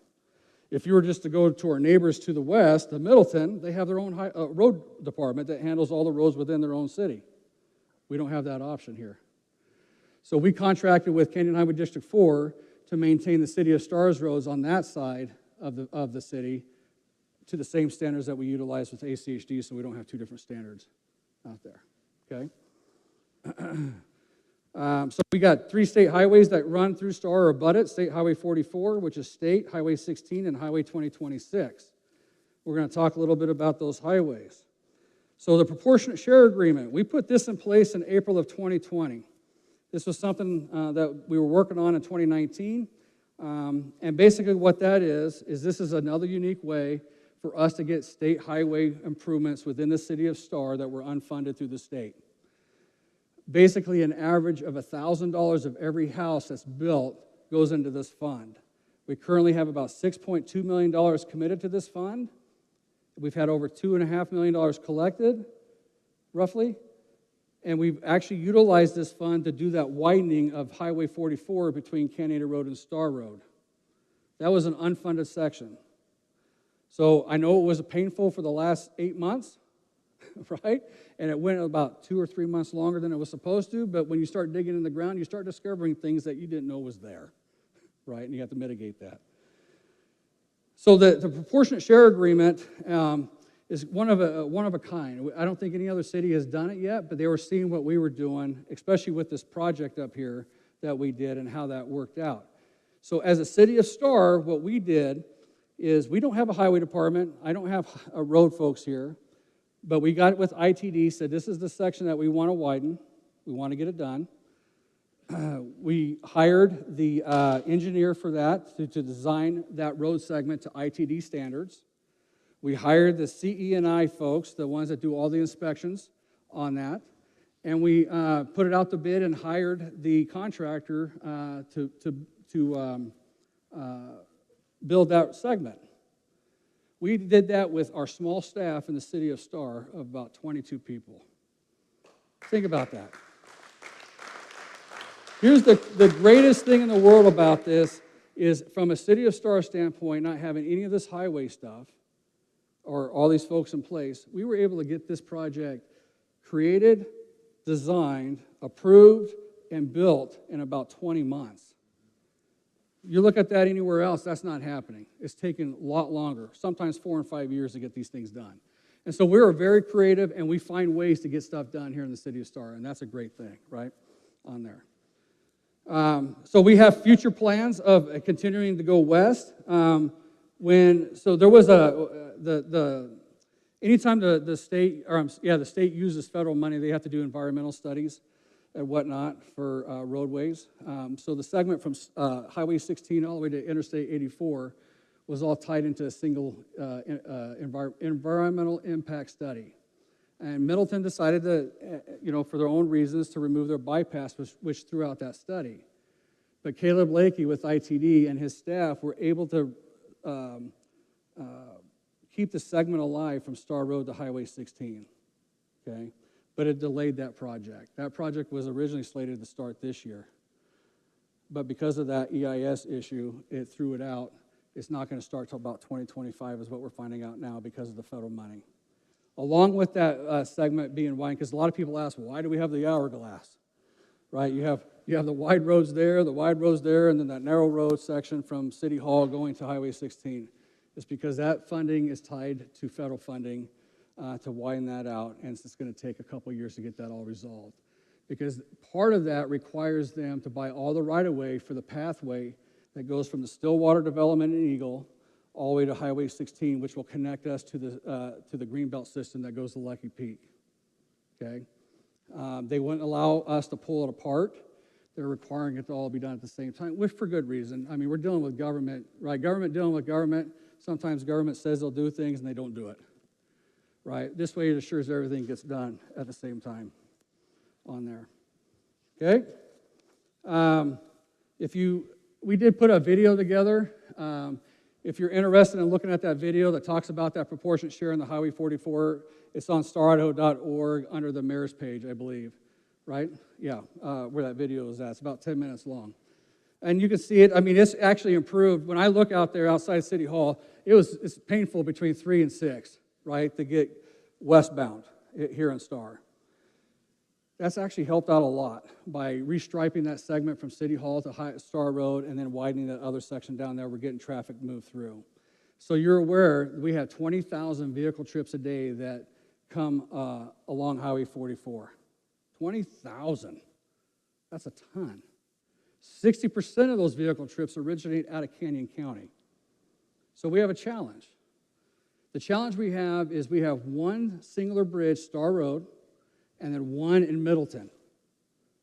If you were just to go to our neighbors to the west, the Middleton, they have their own road department that handles all the roads within their own city. We don't have that option here. So we contracted with Kenyon Highway District 4 to maintain the City of Star's roads on that side of the city to the same standards that we utilize with ACHD, so we don't have 2 different standards out there, okay? So we got 3 state highways that run through Star or abut it: State Highway 44, which is state, Highway 16, and Highway 2026. We're going to talk a little bit about those highways. So the proportionate share agreement, we put this in place in April of 2020. This was something that we were working on in 2019. And basically what that is this is another unique way for us to get state highway improvements within the city of Star that were unfunded through the state. Basically, an average of $1,000 of every house that's built goes into this fund. We currently have about $6.2 million committed to this fund. We've had over $2.5 million collected, roughly. And we've actually utilized this fund to do that widening of Highway 44 between Canada Road and Star Road. That was an unfunded section. So I know it was painful for the last 8 months, right? And it went about 2 or 3 months longer than it was supposed to, but when you start digging in the ground, you start discovering things that you didn't know was there, right? And you have to mitigate that. So the proportionate share agreement is one of a kind. I don't think any other city has done it yet, but they were seeing what we were doing, especially with this project up here that we did and how that worked out. So as a city of Star, what we did is we don't have a highway department. I don't have road folks here. But we got it with ITD, said this is the section that we want to widen. We want to get it done. We hired the engineer for that to design that road segment to ITD standards. We hired the CE&I folks, the ones that do all the inspections on that. And we put it out to bid and hired the contractor to build that segment. We did that with our small staff in the city of Star of about 22 people. Think about that. Here's the greatest thing in the world about this is, from a city of Star standpoint, not having any of this highway stuff or all these folks in place, we were able to get this project created, designed, approved, and built in about 20 months. You look at that anywhere else, that's not happening. It's taken a lot longer, sometimes 4 and 5 years to get these things done. And so we're very creative, and we find ways to get stuff done here in the city of Star, and that's a great thing, right, on there. So we have future plans of continuing to go west. So there was anytime the state uses federal money, they have to do environmental studies. and whatnot for roadways. So the segment from Highway 16 all the way to Interstate 84 was all tied into a single environmental impact study. And Middleton decided to, for their own reasons, to remove their bypass, which threw out that study. But Caleb Lakey with ITD and his staff were able to keep the segment alive from Star Road to Highway 16, okay? But it delayed that project. That project was originally slated to start this year. But because of that EIS issue, it threw it out. It's not going to start till about 2025 is what we're finding out now because of the federal money. Along with that segment being widened, because a lot of people ask, why do we have the hourglass? Right, you have the wide roads there, and then that narrow road section from City Hall going to Highway 16. It's because that funding is tied to federal funding to widen that out, and it's just going to take a couple years to get that all resolved. Because part of that requires them to buy all the right-of-way for the pathway that goes from the Stillwater development in Eagle all the way to Highway 16, which will connect us to the Greenbelt system that goes to Lucky Peak. Okay, they wouldn't allow us to pull it apart. They're requiring it to all be done at the same time, which for good reason. I mean, we're dealing with government, right? Government dealing with government. Sometimes government says they'll do things and they don't do it, right? This way it assures everything gets done at the same time on there. Okay? We did put a video together. If you're interested in looking at that video that talks about that proportionate share in the Highway 44, it's on staridaho.org under the mayor's page, I believe, right? Yeah, where that video is at. It's about 10 minutes long. And you can see it. I mean, it's actually improved. When I look out there outside City Hall, it's painful between 3 and 6, right, to get westbound here in Star. That's actually helped out a lot by restriping that segment from City Hall to Star Road and then widening that other section down there. We're getting traffic moved through. So you're aware we have 20,000 vehicle trips a day that come along Highway 44. 20,000. That's a ton. 60% of those vehicle trips originate out of Canyon County. So we have a challenge. The challenge we have is we have one singular bridge, Star Road, and then one in Middleton,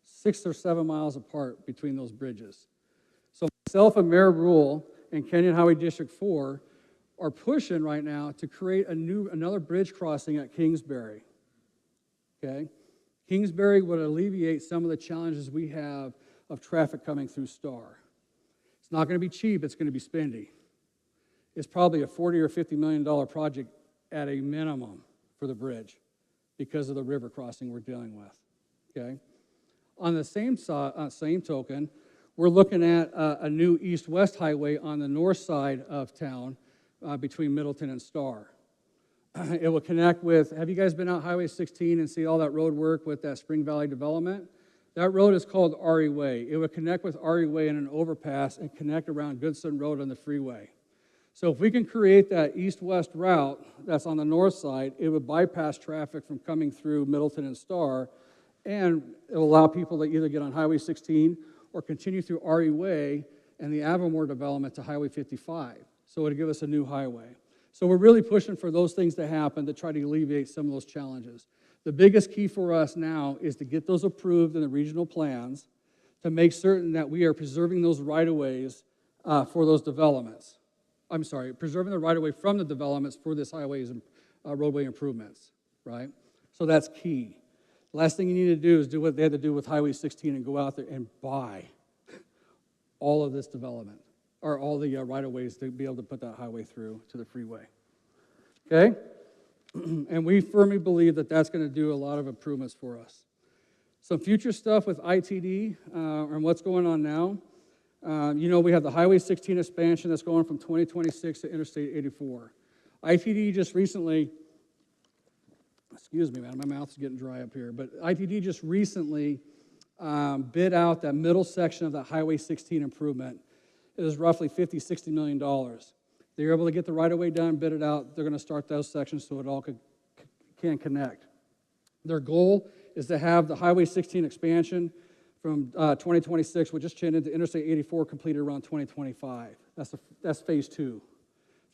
6 or 7 miles apart between those bridges. So myself and Mayor Rule and Canyon Highway District 4 are pushing right now to create another bridge crossing at Kingsbury. Okay? Kingsbury would alleviate some of the challenges we have of traffic coming through Star. It's not going to be cheap, it's going to be spendy. It's probably a $40 or $50 million project at a minimum for the bridge because of the river crossing we're dealing with, okay? On the same token, we're looking at a new east-west highway on the north side of town between Middleton and Star. It will connect with, have you guys been out Highway 16 and see all that road work with that Spring Valley development? That road is called RE Way. It would connect with RE Way in an overpass and connect around Goodson Road on the freeway. So if we can create that east-west route that's on the north side, it would bypass traffic from coming through Middleton and Star, and it will allow people to either get on Highway 16 or continue through RE Way and the Avamore development to Highway 55. So it would give us a new highway. So we're really pushing for those things to happen to try to alleviate some of those challenges. The biggest key for us now is to get those approved in the regional plans to make certain that we are preserving those right-of-ways for those developments. I'm sorry, preserving the right-of-way from the developments for this highways and roadway improvements, right? So that's key. The last thing you need to do is do what they had to do with Highway 16 and go out there and buy all of this development, or all the right-of-ways to be able to put that highway through to the freeway, okay? And we firmly believe that that's going to do a lot of improvements for us. Some future stuff with ITD and what's going on now. We have the Highway 16 expansion that's going from 2026 to Interstate 84. ITD just recently, excuse me, man, my mouth's getting dry up here, but ITD just recently bid out that middle section of that Highway 16 improvement. It was roughly $50-60 million. They were able to get the right-of-way done, bid it out. They're going to start those sections so it all can connect. Their goal is to have the Highway 16 expansion from 2026, which just changed into Interstate 84, completed around 2025. That's phase 2.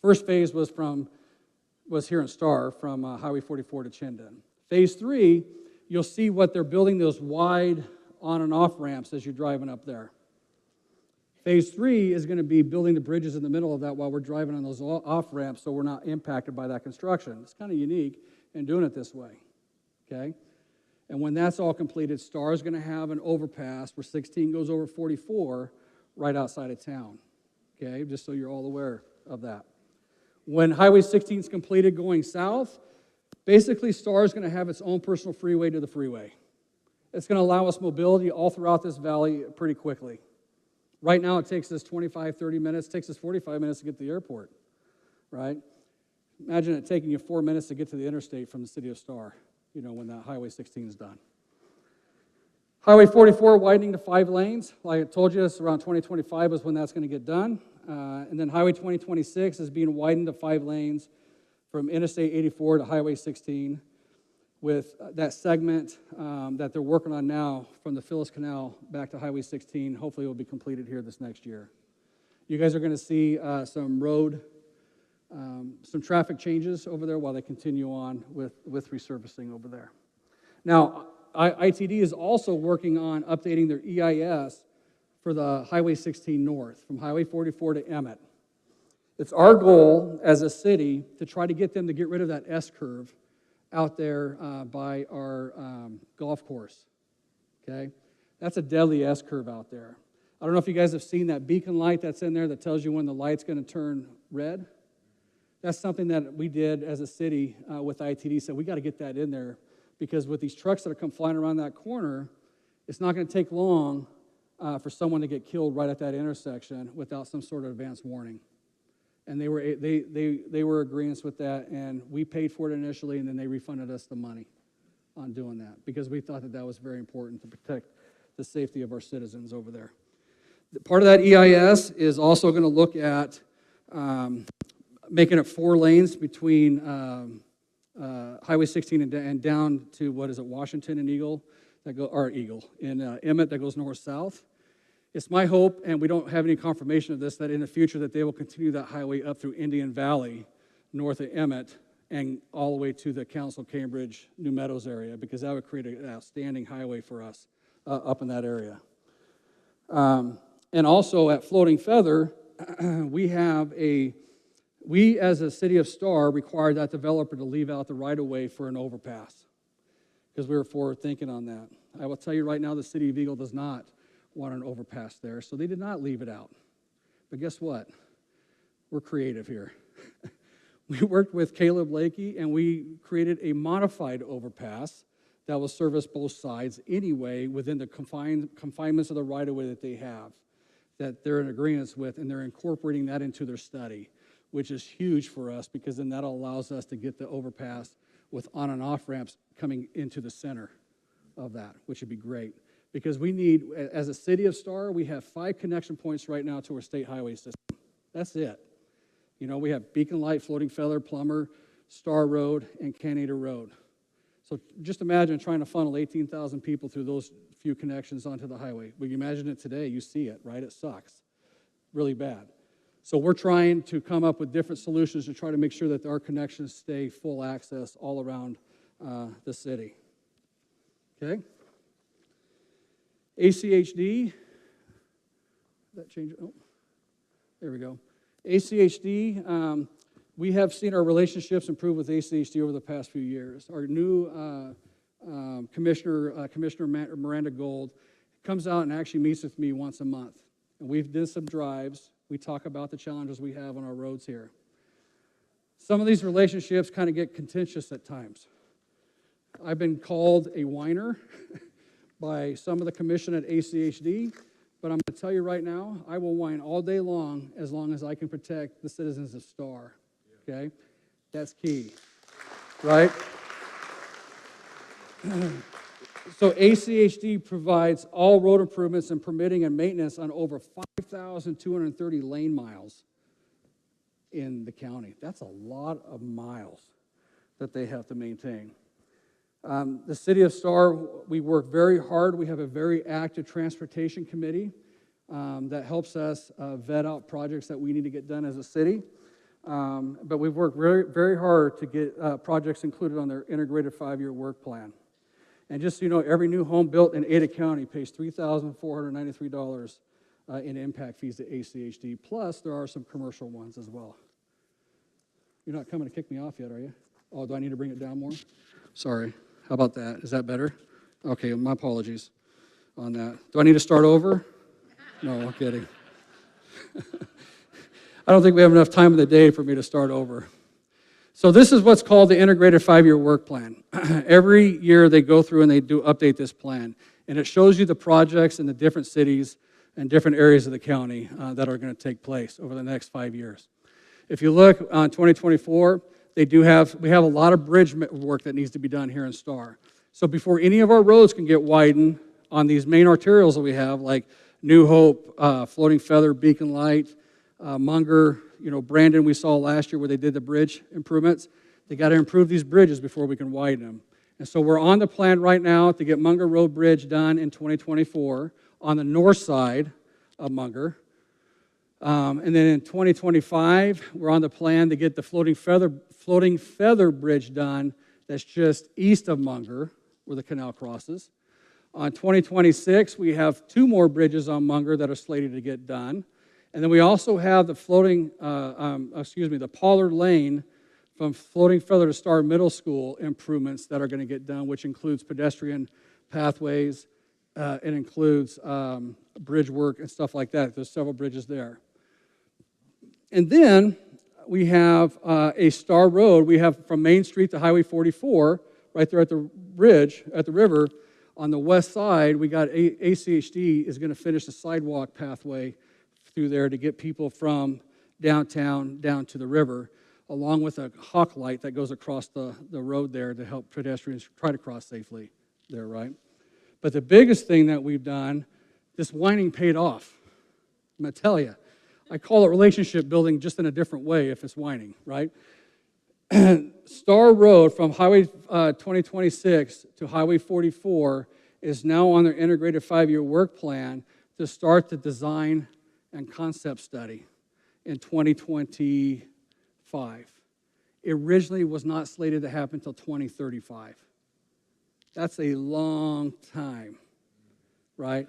First phase was here in Star, from Highway 44 to Chinden. Phase 3, you'll see what they're building, those wide on and off ramps as you're driving up there. Phase 3 is going to be building the bridges in the middle of that while we're driving on those off ramps so we're not impacted by that construction. It's kind of unique in doing it this way, okay? And when that's all completed, Star is going to have an overpass where 16 goes over 44 right outside of town, okay? Just so you're all aware of that. When Highway 16 is completed going south, basically Star is going to have its own personal freeway to the freeway. It's going to allow us mobility all throughout this valley pretty quickly. Right now, it takes us 25, 30 minutes. It takes us 45 minutes to get to the airport, right? Imagine it taking you 4 minutes to get to the interstate from the city of Star, when that Highway 16 is done. Highway 44 widening to 5 lanes. Like I told you, it's around 2025 is when that's going to get done. And then Highway 2026 is being widened to 5 lanes from Interstate 84 to Highway 16, with that segment that they're working on now from the Phyllis Canal back to Highway 16. Hopefully it will be completed here this next year. You guys are going to see some traffic changes over there while they continue on with resurfacing over there. Now, ITD is also working on updating their EIS for the Highway 16 North, from Highway 44 to Emmett. It's our goal as a city to try to get them to get rid of that S-curve out there by our golf course, okay? That's a deadly S-curve out there. I don't know if you guys have seen that beacon light that's in there that tells you when the light's going to turn red. That's something that we did as a city with ITD, said we got to get that in there, because with these trucks that are come flying around that corner, it's not going to take long for someone to get killed right at that intersection without some sort of advance warning. And they were agreeant with that, and we paid for it initially, and then they refunded us the money on doing that, because we thought that that was very important to protect the safety of our citizens over there. Part of that EIS is also going to look at making it 4 lanes between Highway 16 and down to, Washington and Emmett that goes north-south. It's my hope, and we don't have any confirmation of this, that in the future that they will continue that highway up through Indian Valley, north of Emmett, and all the way to the Council, Cambridge, New Meadows area, because that would create an outstanding highway for us up in that area. And also at Floating Feather, we as a city of Star required that developer to leave out the right-of-way for an overpass, because we were forward thinking on that. I will tell you right now, the city of Eagle does not want an overpass there, so they did not leave it out. But guess what? We're creative here. We worked with Caleb Lakey, and we created a modified overpass that will service both sides anyway within the confinements of the right-of-way that they have, that they're in agreement with, and they're incorporating that into their study, which is huge for us, because then that allows us to get the overpass with on and off ramps coming into the center of that, which would be great. Because we need, as a city of Star, we have 5 connection points right now to our state highway system. That's it. We have Beacon Light, Floating Feather, Plummer, Star Road, and Canada Road. So just imagine trying to funnel 18,000 people through those few connections onto the highway. When you imagine it today, you see it, right? It sucks really bad. So we're trying to come up with different solutions to try to make sure that our connections stay full access all around the city. Okay? ACHD, that change, oh, there we go. ACHD, we have seen our relationships improve with ACHD over the past few years. Our new Commissioner Miranda Gold, comes out and actually meets with me once a month. And we've did some drives. We talk about the challenges we have on our roads here. Some of these relationships kind of get contentious at times. I've been called a whiner by some of the commission at ACHD, but I'm going to tell you right now, I will whine all day long as I can protect the citizens of Star, okay? That's key, right? So ACHD provides all road improvements and permitting and maintenance on over 5,230 lane miles in the county. That's a lot of miles that they have to maintain. The City of Star, we work very hard. We have a very active transportation committee that helps us vet out projects that we need to get done as a city. But we've worked very, very hard to get projects included on their integrated 5-year work plan. And just so you know, every new home built in Ada County pays $3,493 in impact fees to ACHD, plus there are some commercial ones as well. You're not coming to kick me off yet, are you? Oh, do I need to bring it down more? Sorry. How about that? Is that better? Okay, my apologies on that. Do I need to start over? No, I'm kidding. I don't think we have enough time in the day for me to start over. So this is what's called the Integrated 5-Year Work Plan. Every year they go through and they do update this plan. And it shows you the projects in the different cities and different areas of the county that are going to take place over the next 5 years. If you look on 2024, we have a lot of bridge work that needs to be done here in Star. So before any of our roads can get widened on these main arterials that we have, like New Hope, Floating Feather, Beacon Light, Munger, Brandon we saw last year where they did the bridge improvements. They got to improve these bridges before we can widen them. And so we're on the plan right now to get Munger Road Bridge done in 2024 on the north side of Munger. And then in 2025, we're on the plan to get the Floating Feather Bridge done that's just east of Munger, where the canal crosses. On 2026, we have 2 more bridges on Munger that are slated to get done. And then we also have the the Pollard Lane from Floating Feather to Star Middle School improvements that are going to get done, which includes pedestrian pathways. It includes bridge work and stuff like that. There's several bridges there. And then we have a Star Road. We have from Main Street to Highway 44, right there at the bridge, at the river. On the west side, we got ACHD is going to finish the sidewalk pathway through there to get people from downtown down to the river, along with a hawk light that goes across the road there to help pedestrians try to cross safely there, right? But the biggest thing that we've done, this whining paid off. I'm going to tell you. I call it relationship building just in a different way if it's whining, right? Star Road from Highway 2026 to Highway 44 is now on their integrated 5-year work plan to start the design and concept study in 2025. It originally was not slated to happen until 2035. That's a long time, right?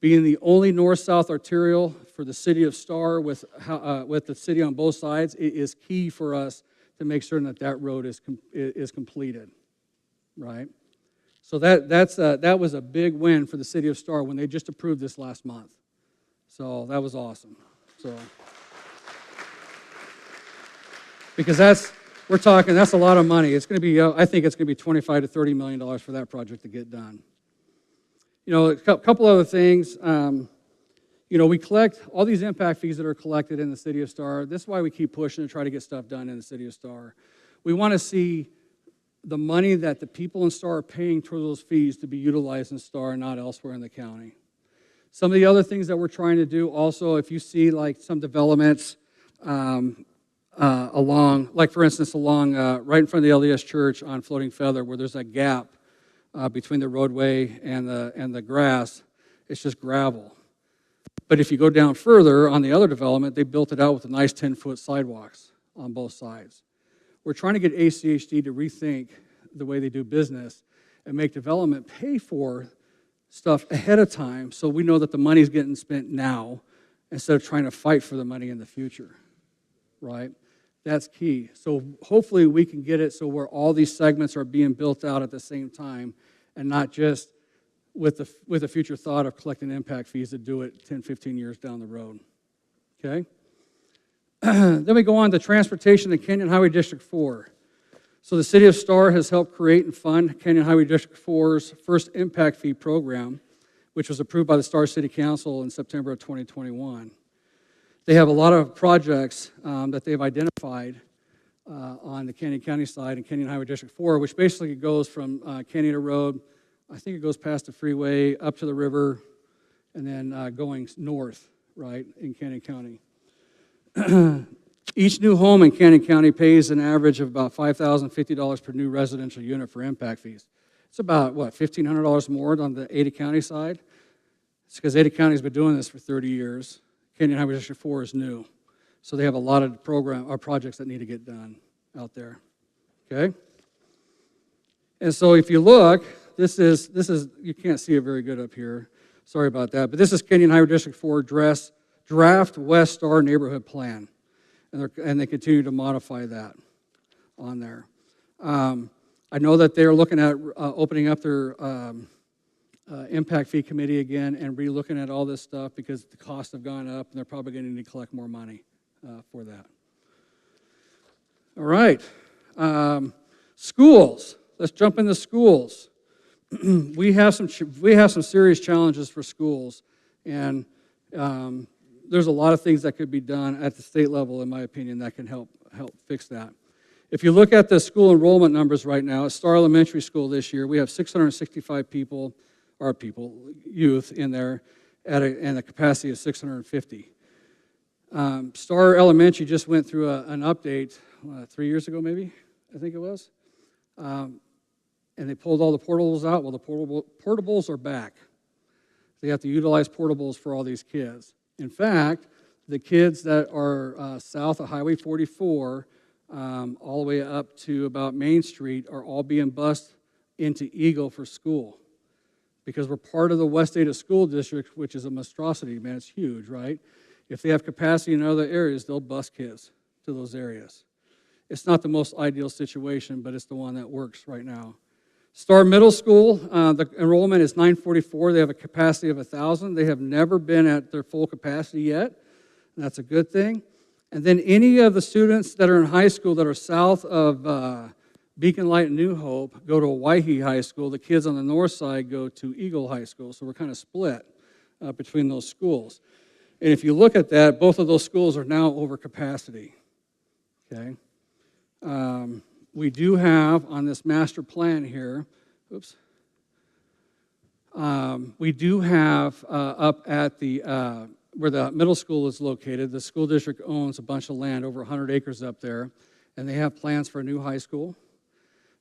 Being the only north-south arterial for the city of Star with the city on both sides, it is key for us to make certain that road is completed, right? So that was a big win for the city of Star when they just approved this last month. So that was awesome. So because that's a lot of money. It's going to be I think it's going to be $25 to $30 million for that project to get done. A couple other things. We collect all these impact fees that are collected in the city of Star. This is why we keep pushing to try to get stuff done in the city of Star. We want to see the money that the people in Star are paying toward those fees to be utilized in Star and not elsewhere in the county. Some of the other things that we're trying to do also, if you see like some developments along, like for instance, along right in front of the LDS Church on Floating Feather, where there's a gap between the roadway and the grass, it's just gravel. But if you go down further on the other development, they built it out with a nice 10-foot sidewalks on both sides. We're trying to get ACHD to rethink the way they do business and make development pay for stuff ahead of time so we know that the money's getting spent now instead of trying to fight for the money in the future, right? That's key. So hopefully we can get it so where all these segments are being built out at the same time and not just with the future thought of collecting impact fees to do it 10, 15 years down the road. Okay? Then we go on to transportation in Canyon Highway District 4. So the City of Star has helped create and fund Canyon Highway District 4's first impact fee program, which was approved by the Star City Council in September of 2021. They have a lot of projects that they've identified on the Canyon County side and Canyon Highway District 4, which basically goes from Canyon Road, I think it goes past the freeway, up to the river, and then going north, right, in Canyon County. Each new home in Canyon County pays an average of about $5,050 per new residential unit for impact fees. It's about, $1,500 more on the Ada County side? It's because Ada County's been doing this for 30 years. Canyon Highway District 4 is new. So they have a lot of projects that need to get done out there. Okay? And so if you look, this is, you can't see it very good up here. Sorry about that. But this is Kenyon Highway District 4 Draft West Star Neighborhood Plan. And they continue to modify that on there. I know that they're looking at opening up their impact fee committee again and re-looking at all this stuff because the costs have gone up and they're probably going to need to collect more money for that. All right. Schools. Let's jump into schools. we have some serious challenges for schools, and there's a lot of things that could be done at the state level, in my opinion, that can help fix that. If you look at the school enrollment numbers right now, at Star Elementary School this year, we have 665 youth in there, and a capacity of 650. Star Elementary just went through an update 3 years ago, maybe, I think it was. And they pulled all the portables out. Well, the portables are back. They have to utilize portables for all these kids. In fact, the kids that are south of Highway 44, all the way up to about Main Street, are all being bused into Eagle for school. Because we're part of the West Ada School District, which is a monstrosity, man, it's huge, right? If they have capacity in other areas, they'll bus kids to those areas. It's not the most ideal situation, but it's the one that works right now. Star Middle School, the enrollment is 944. They have a capacity of 1,000. They have never been at their full capacity yet, and that's a good thing. And then any of the students that are in high school that are south of Beacon Light and New Hope go to Waihe High School. The kids on the north side go to Eagle High School, so we're kind of split between those schools. And if you look at that, both of those schools are now over capacity, okay? We do have on this master plan here, we do have up at the, where the middle school is located, the school district owns a bunch of land, over 100 acres up there, and they have plans for a new high school.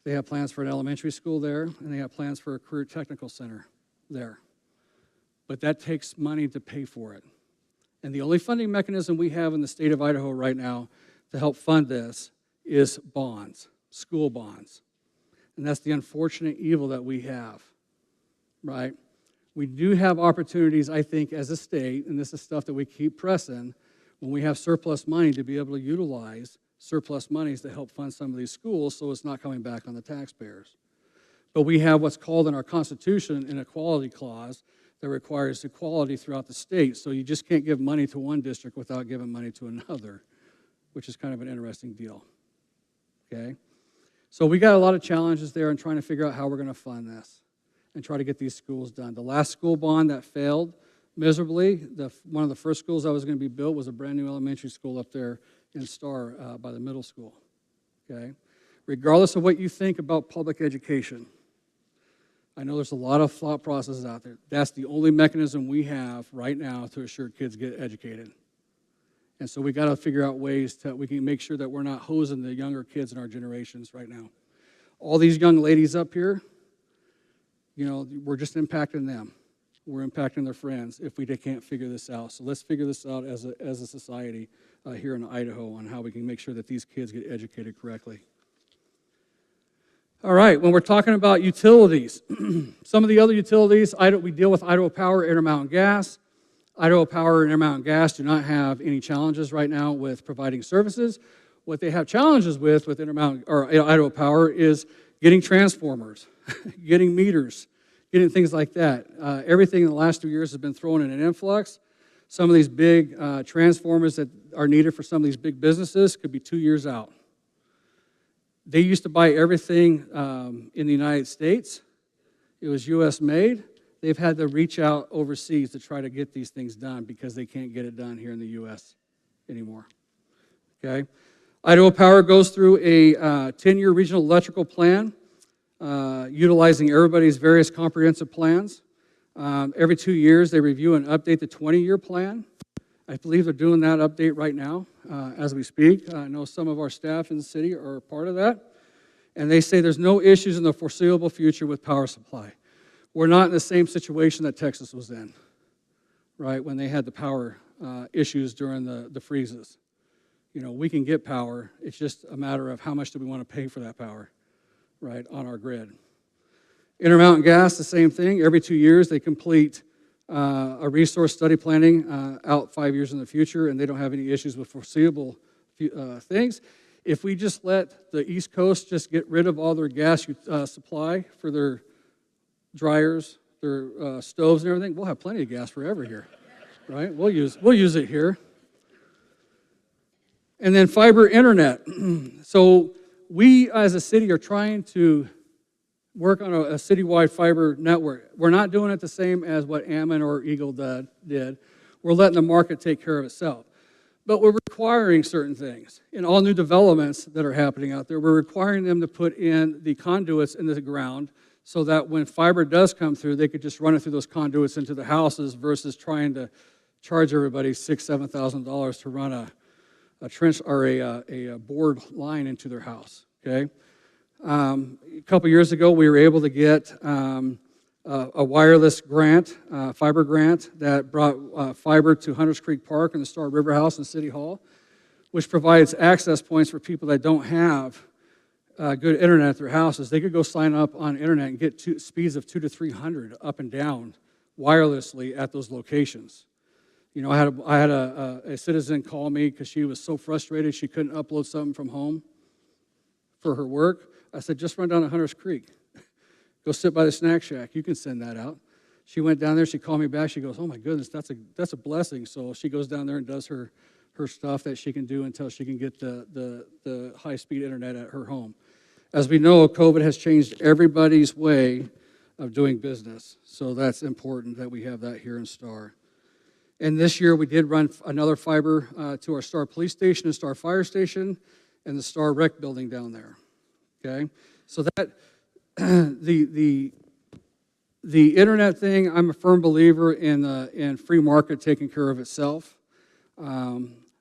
They have plans for an elementary school there, and they have plans for a career technical center there. But that takes money to pay for it. And the only funding mechanism we have in the state of Idaho right now to help fund this is bonds, school bonds. And that's the unfortunate evil that we have, right? We do have opportunities, I think, as a state, and this is stuff that we keep pressing, when we have surplus money to be able to utilize surplus monies to help fund some of these schools so it's not coming back on the taxpayers. But we have what's called in our Constitution an equality clause that requires equality throughout the state. So you just can't give money to one district without giving money to another, which is kind of an interesting deal, okay? So we got a lot of challenges there in trying to figure out how we're going to fund this and try to get these schools done. The last school bond that failed miserably, one of the first schools that was going to be built was a brand new elementary school up there in Star by the middle school, okay? Regardless of what you think about public education, I know there's a lot of thought processes out there. That's the only mechanism we have right now to assure kids get educated. And so we got to figure out ways that we can make sure that we're not hosing the younger kids in our generations right now. All these young ladies up here, you know, we're just impacting them. We're impacting their friends if we can't figure this out. So let's figure this out as a society here in Idaho on how we can make sure that these kids get educated correctly. All right, when we're talking about utilities, some of the other utilities, we deal with Idaho Power, Intermountain Gas. Idaho Power and Intermountain Gas do not have any challenges right now with providing services. What they have challenges with Idaho Power is getting transformers, getting meters, getting things like that. Everything in the last 2 years has been thrown in an influx. Some of these big transformers that are needed for some of these big businesses could be 2 years out. They used to buy everything in the United States. It was U.S. made. They've had to reach out overseas to try to get these things done because they can't get it done here in the U.S. anymore. Okay? Idaho Power goes through a 10-year regional electrical plan, utilizing everybody's various comprehensive plans. Every 2 years, they review and update the 20-year plan. I believe they're doing that update right now as we speak. I know some of our staff in the city are part of that. And they say there's no issues in the foreseeable future with power supply. We're not in the same situation that Texas was in, right, when they had the power issues during the freezes. You know, we can get power. It's just a matter of how much do we want to pay for that power, right, on our grid. Intermountain Gas, the same thing. Every 2 years, they complete a resource study planning out 5 years in the future, and they don't have any issues with foreseeable things. If we just let the East Coast just get rid of all their gas supply for their dryers, their stoves and everything, we'll have plenty of gas forever here, right? We'll use it here. And then fiber internet. So we as a city are trying to work on a citywide fiber network. We're not doing it the same as what Ammon or Eagle did. We're letting the market take care of itself. But we're requiring certain things. In all new developments that are happening out there, we're requiring them to put in the conduits into the ground so that when fiber does come through, they could just run it through those conduits into the houses versus trying to charge everybody $6,000, $7,000 to run a trench or a board line into their house. Okay. A couple years ago, we were able to get a wireless grant, fiber grant, that brought fiber to Hunters Creek Park and the Star River House and City Hall, which provides access points for people that don't have good internet at their houses. They could go sign up on internet and get speeds of 200 to 300 up and down wirelessly at those locations. You know, I had a citizen call me because she was so frustrated she couldn't upload something from home for her work. I said, just run down to Hunters Creek. Go sit by the snack shack. You can send that out. She went down there. She called me back. She goes, oh, my goodness, that's a blessing. So she goes down there and does her stuff that she can do until she can get the high-speed internet at her home. As we know, COVID has changed everybody's way of doing business. So that's important that we have that here in Star. And this year, we did run another fiber to our Star Police Station and Star Fire Station and the Star Rec building down there. Okay, so that the internet thing, I'm a firm believer in free market taking care of itself.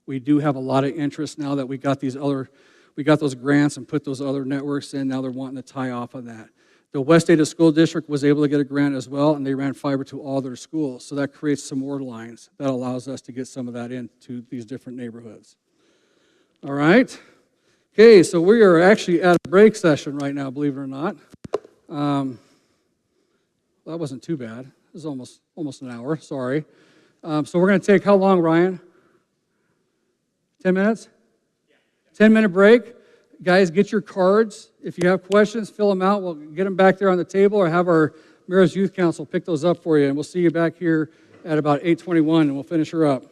We do have a lot of interest now that we got those grants and put those other networks in. Now they're wanting to tie off on that. The West Ada School District was able to get a grant as well, and they ran fiber to all their schools. So that creates some more lines. That allows us to get some of that into these different neighborhoods. All right. Okay, so we are actually at a break session right now, believe it or not. That wasn't too bad. It was almost an hour, sorry. So we're going to take how long, Ryan? 10 minutes? 10-minute break. Guys, get your cards. If you have questions, fill them out. We'll get them back there on the table or have our Mayor's Youth Council pick those up for you. And we'll see you back here at about 8:21, and we'll finish her up.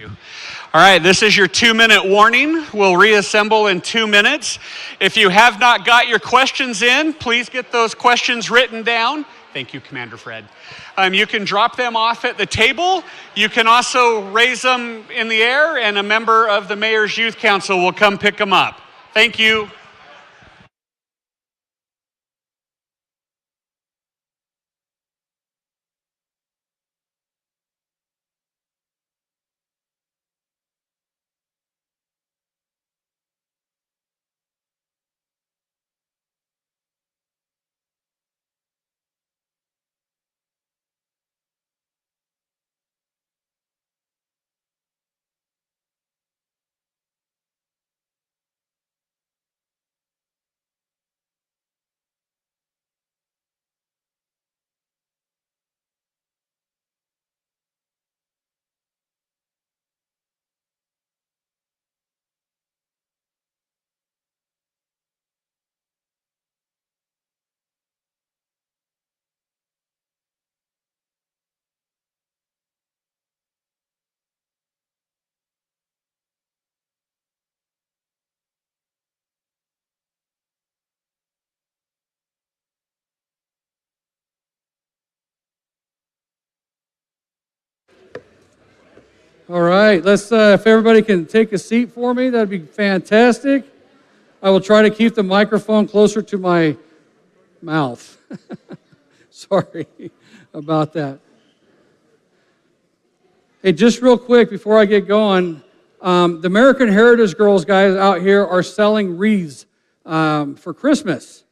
All right, this is your 2-minute warning. We'll reassemble in 2 minutes. If you have not got your questions in, please get those questions written down. Thank you, Commander Fred. You can drop them off at the table. You can also raise them in the air, and a member of the Mayor's Youth Council will come pick them up. Thank you. All right, let's, if everybody can take a seat for me, that'd be fantastic. I will try to keep the microphone closer to my mouth. Sorry about that. Hey, just real quick before I get going, the American Heritage Girls guys out here are selling wreaths for Christmas.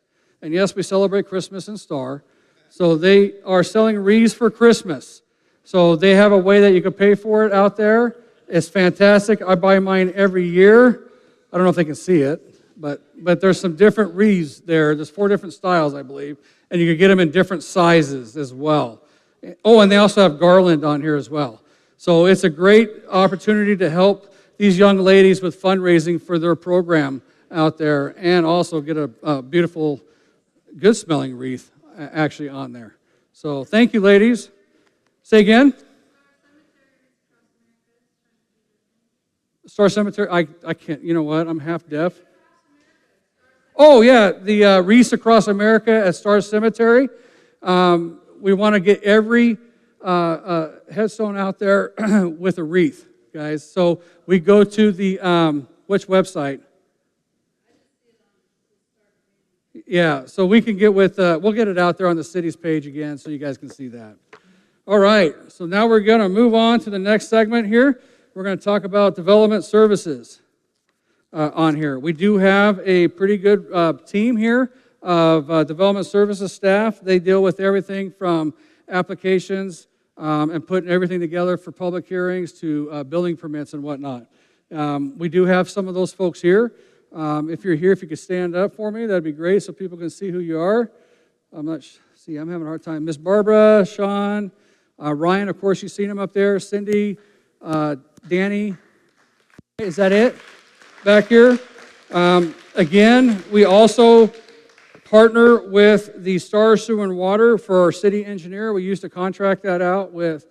And yes, we celebrate Christmas in Star. So they are selling wreaths for Christmas. So they have a way that you can pay for it out there. It's fantastic. I buy mine every year. I don't know if they can see it, but there's some different wreaths there. There's 4 different styles, I believe, and you can get them in different sizes as well. Oh, and they also have garland on here as well. So it's a great opportunity to help these young ladies with fundraising for their program out there, and also get a beautiful, good-smelling wreath actually on there. So thank you, ladies. Say again? Star Cemetery, I can't, you know what, I'm half deaf. Oh, yeah, the wreaths across America at Star Cemetery. We want to get every headstone out there with a wreath, guys. So we go to the, which website? Yeah, so we can get with, we'll get it out there on the city's page again so you guys can see that. All right, so now we're going to move on to the next segment here. We're going to talk about development services on here. We do have a pretty good team here of development services staff. They deal with everything from applications and putting everything together for public hearings to building permits and whatnot. We do have some of those folks here. If you're here, if you could stand up for me, that'd be great so people can see who you are. I'm having a hard time. Miss Barbara, Sean, Ryan, of course, you've seen him up there. Cindy, Danny, is that it? Back here. Again, we also partner with the Star Sewer and Water for our city engineer. We used to contract that out with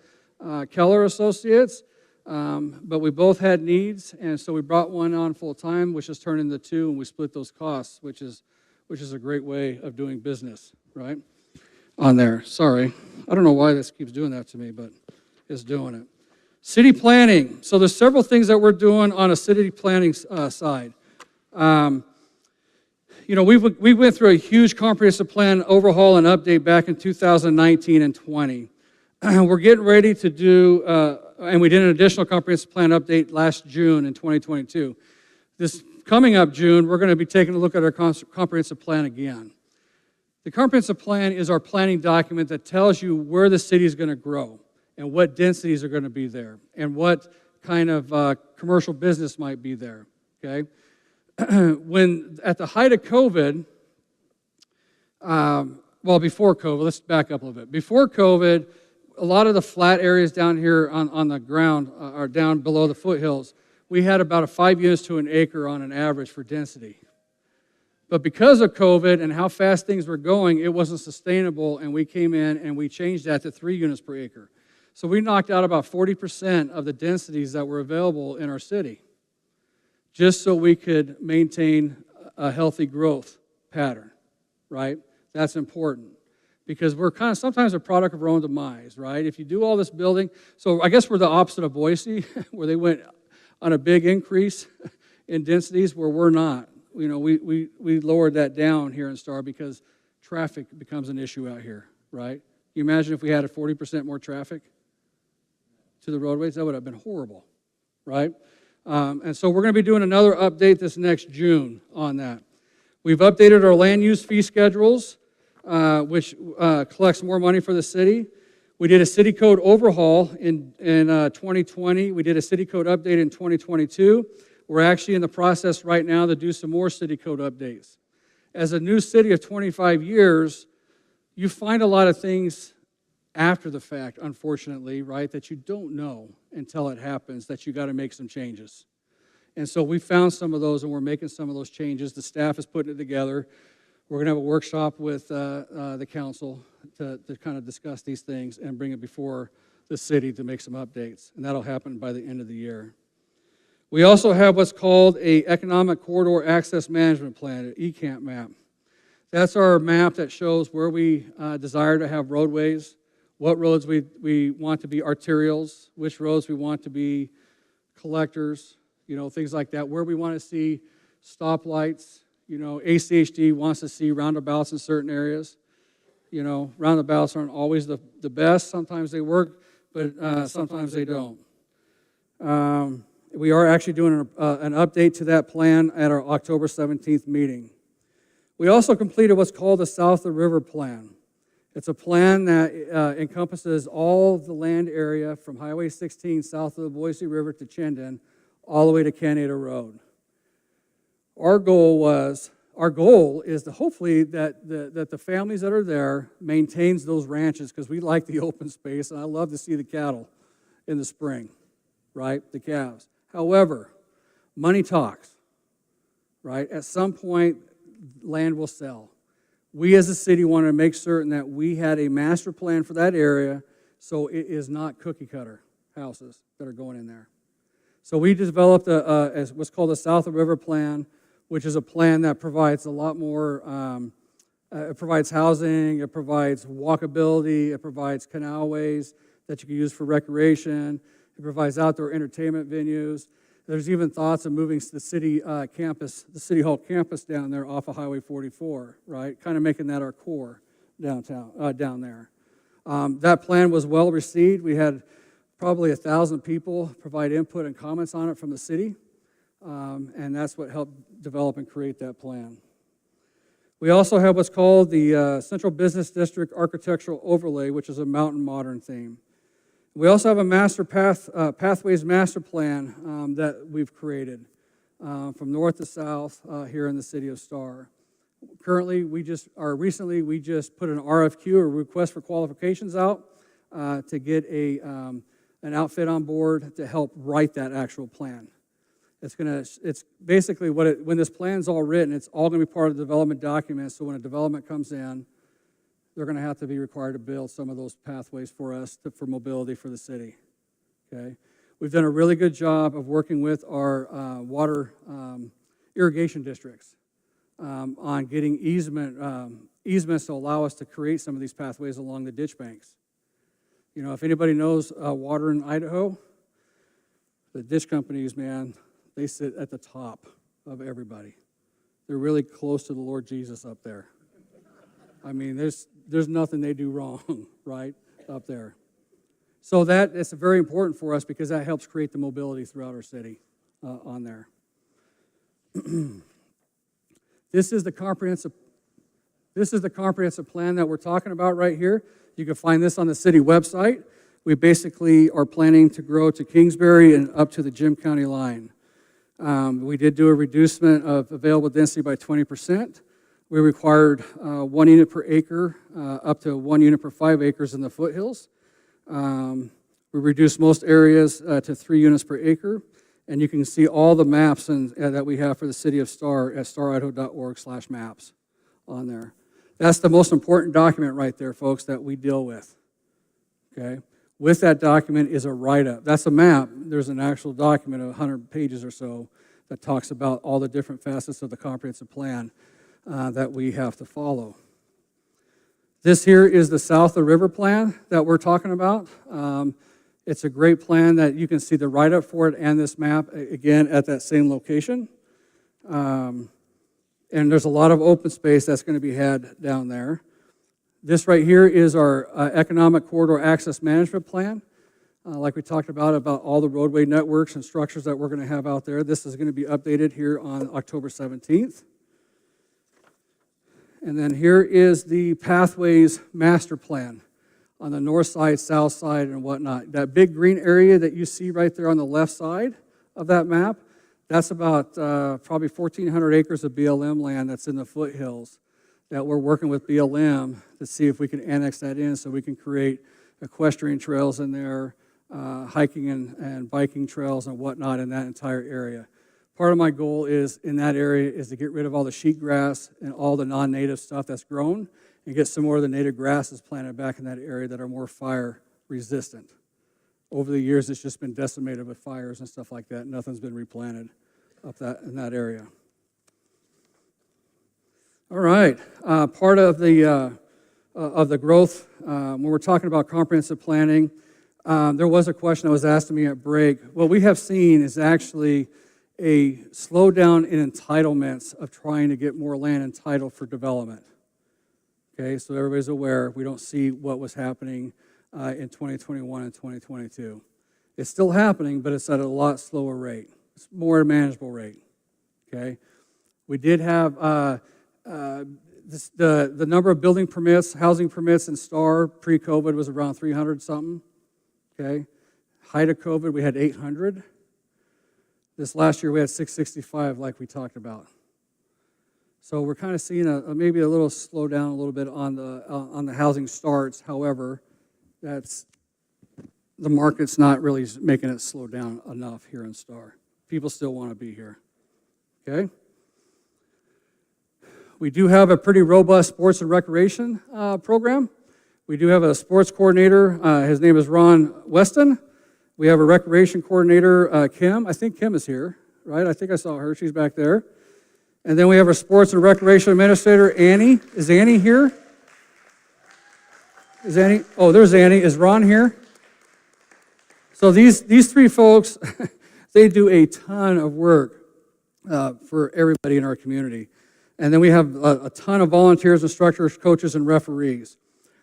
Keller Associates, but we both had needs, and so we brought one on full time, which has turned into 2, and we split those costs, which is a great way of doing business, right? On there. Sorry. I don't know why this keeps doing that to me, but it's doing it. City planning. So there's several things that we're doing on a city planning side. We went through a huge comprehensive plan overhaul and update back in 2019 and 20. We're getting ready to do, and we did an additional comprehensive plan update last June in 2022. This coming up June, we're going to be taking a look at our comprehensive plan again. The comprehensive plan is our planning document that tells you where the city is going to grow and what densities are going to be there and what kind of commercial business might be there, okay? When at the height of COVID, before COVID, let's back up a little bit. Before COVID, a lot of the flat areas down here on the ground are down below the foothills. We had about 5 units to an acre on an average for density. But because of COVID and how fast things were going, it wasn't sustainable, and we came in and we changed that to 3 units per acre. So we knocked out about 40% of the densities that were available in our city, just so we could maintain a healthy growth pattern, right? That's important, because we're kind of sometimes a product of our own demise, right? If you do all this building, so I guess we're the opposite of Boise, where they went on a big increase in densities, where we're not. You know, we lowered that down here in Star because traffic becomes an issue out here, right? Can you imagine if we had a 40% more traffic to the roadways? That would have been horrible, right? And so we're going to be doing another update this next June on that. We've updated our land use fee schedules, which collects more money for the city. We did a city code overhaul in 2020. We did a city code update in 2022. We're actually in the process right now to do some more city code updates. As a new city of 25 years, you find a lot of things after the fact, unfortunately, right, that you don't know until it happens, that you got to make some changes. And so we found some of those, and we're making some of those changes. The staff is putting it together. We're going to have a workshop with the council to kind of discuss these things and bring it before the city to make some updates, and that'll happen by the end of the year. We also have what's called an Economic Corridor Access Management Plan, an ECAMP map. That's our map that shows where we desire to have roadways, what roads we want to be arterials, which roads we want to be collectors, you know, things like that, where we want to see stoplights. You know, ACHD wants to see roundabouts in certain areas. You know, roundabouts aren't always the best. Sometimes they work, but sometimes they don't. We are actually doing an update to that plan at our October 17th meeting. We also completed what's called the South of the River Plan. It's a plan that encompasses all the land area from Highway 16 south of the Boise River to Chinden, all the way to Canada Road. Our goal is to hopefully that the families that are there maintains those ranches, because we like the open space, and I love to see the cattle in the spring, right, the calves. However, money talks, right? At some point, land will sell. We as a city wanted to make certain that we had a master plan for that area, so it is not cookie cutter houses that are going in there. So we developed what's called a South of River Plan, which is a plan that provides a lot more, it provides housing, it provides walkability, it provides canalways that you can use for recreation, it provides outdoor entertainment venues. There's even thoughts of moving the city campus, the City Hall campus down there off of Highway 44, right? Kind of making that our core downtown, down there. That plan was well received. We had probably 1,000 people provide input and comments on it from the city, and that's what helped develop and create that plan. We also have what's called the Central Business District Architectural Overlay, which is a mountain modern theme. We also have a Pathways Master Plan that we've created from north to south here in the city of Star. Recently, we just put an RFQ, a request for qualifications out, to get an outfit on board to help write that actual plan. It's basically when this plan's all written, it's all going to be part of the development document. So when a development comes in, they're going to have to be required to build some of those pathways for us for mobility for the city. Okay, we've done a really good job of working with our water irrigation districts on getting easements to allow us to create some of these pathways along the ditch banks. You know, if anybody knows water in Idaho, the ditch companies, man, they sit at the top of everybody. They're really close to the Lord Jesus up there. I mean, there's nothing they do wrong, right, up there. So it's very important for us because that helps create the mobility throughout our city on there. This is the comprehensive plan that we're talking about right here. You can find this on the city website. We basically are planning to grow to Kingsbury and up to the Jim County line. We did do a reducement of available density by 20%. We required 1 unit per acre, up to 1 unit per 5 acres in the foothills. We reduced most areas to 3 units per acre. And you can see all the maps that we have for the city of Star at staridaho.org/maps on there. That's the most important document right there, folks, that we deal with. Okay? With that document is a write-up. That's a map. There's an actual document of 100 pages or so that talks about all the different facets of the comprehensive plan that we have to follow. This here is the South of the River plan that we're talking about. It's a great plan that you can see the write-up for it and this map, again, at that same location. And there's a lot of open space that's going to be had down there. This right here is our economic corridor access management plan. Like we talked about all the roadway networks and structures that we're going to have out there. This is going to be updated here on October 17th. And then here is the Pathways Master Plan on the north side, south side, and whatnot. That big green area that you see right there on the left side of that map, that's about probably 1,400 acres of BLM land that's in the foothills that we're working with BLM to see if we can annex that in so we can create equestrian trails in there, hiking and biking trails and whatnot in that entire area. Part of my goal is in that area is to get rid of all the sheetgrass and all the non-native stuff that's grown and get some more of the native grasses planted back in that area that are more fire resistant. Over the years, it's just been decimated with fires and stuff like that. Nothing's been replanted up in that area. All right, part of the growth, when we're talking about comprehensive planning, there was a question that was asked of me at break. What we have seen is actually a slowdown in entitlements of trying to get more land entitled for development. Okay, so everybody's aware, we don't see what was happening in 2021 and 2022. It's still happening, but it's at a lot slower rate. It's more manageable rate, okay? We did have the number of building permits, housing permits in STAR pre-COVID was around 300 something, okay? Height of COVID, we had 800. This last year we had 665 like we talked about. So we're kind of seeing maybe a little slowdown a little bit on the housing starts. However, the market's not really making it slow down enough here in STAR. People still want to be here, okay? We do have a pretty robust sports and recreation program. We do have a sports coordinator. His name is Ron Weston. We have a recreation coordinator, Kim. I think Kim is here, right? I think I saw her. She's back there. And then we have our sports and recreation administrator, Annie. Is Annie here? Is Annie? Oh, there's Annie. Is Ron here? So these three folks, they do a ton of work for everybody in our community. And then we have a ton of volunteers, instructors, coaches, and referees.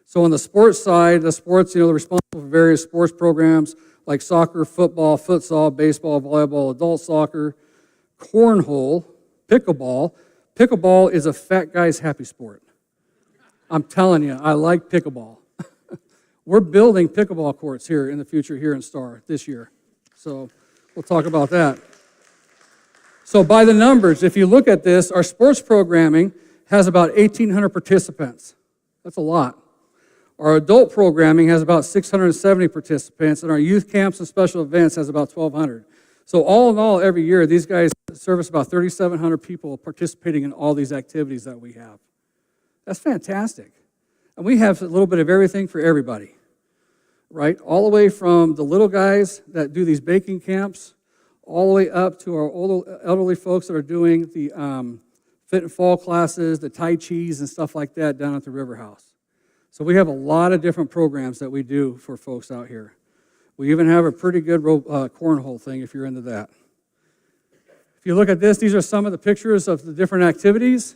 So on the sports side, the sports, they're responsible for various sports programs like soccer, football, futsal, baseball, volleyball, adult soccer, cornhole, pickleball. Pickleball is a fat guy's happy sport. I'm telling you, I like pickleball. We're building pickleball courts here in the future here in STAR this year. So we'll talk about that. So by the numbers, if you look at this, our sports programming has about 1,800 participants. That's a lot. Our adult programming has about 670 participants, and our youth camps and special events has about 1,200. So all in all, every year, these guys service about 3,700 people participating in all these activities that we have. That's fantastic. And we have a little bit of everything for everybody, right? All the way from the little guys that do these baking camps, all the way up to our elderly folks that are doing the fit and fall classes, the Tai Chis and stuff like that down at the River House. So we have a lot of different programs that we do for folks out here. We even have a pretty good cornhole thing if you're into that. If you look at this, these are some of the pictures of the different activities.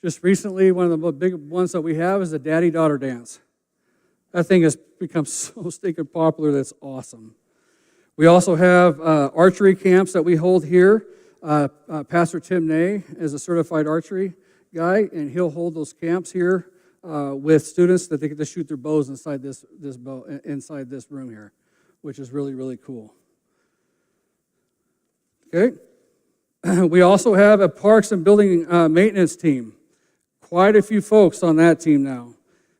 Just recently, one of the big ones that we have is the daddy-daughter dance. That thing has become so stinking popular, that's awesome. We also have archery camps that we hold here. Pastor Tim Ney is a certified archery guy, and he'll hold those camps here with students that they get to shoot their bows inside this room here, which is really, really cool. Okay. We also have a parks and building maintenance team. Quite a few folks on that team now.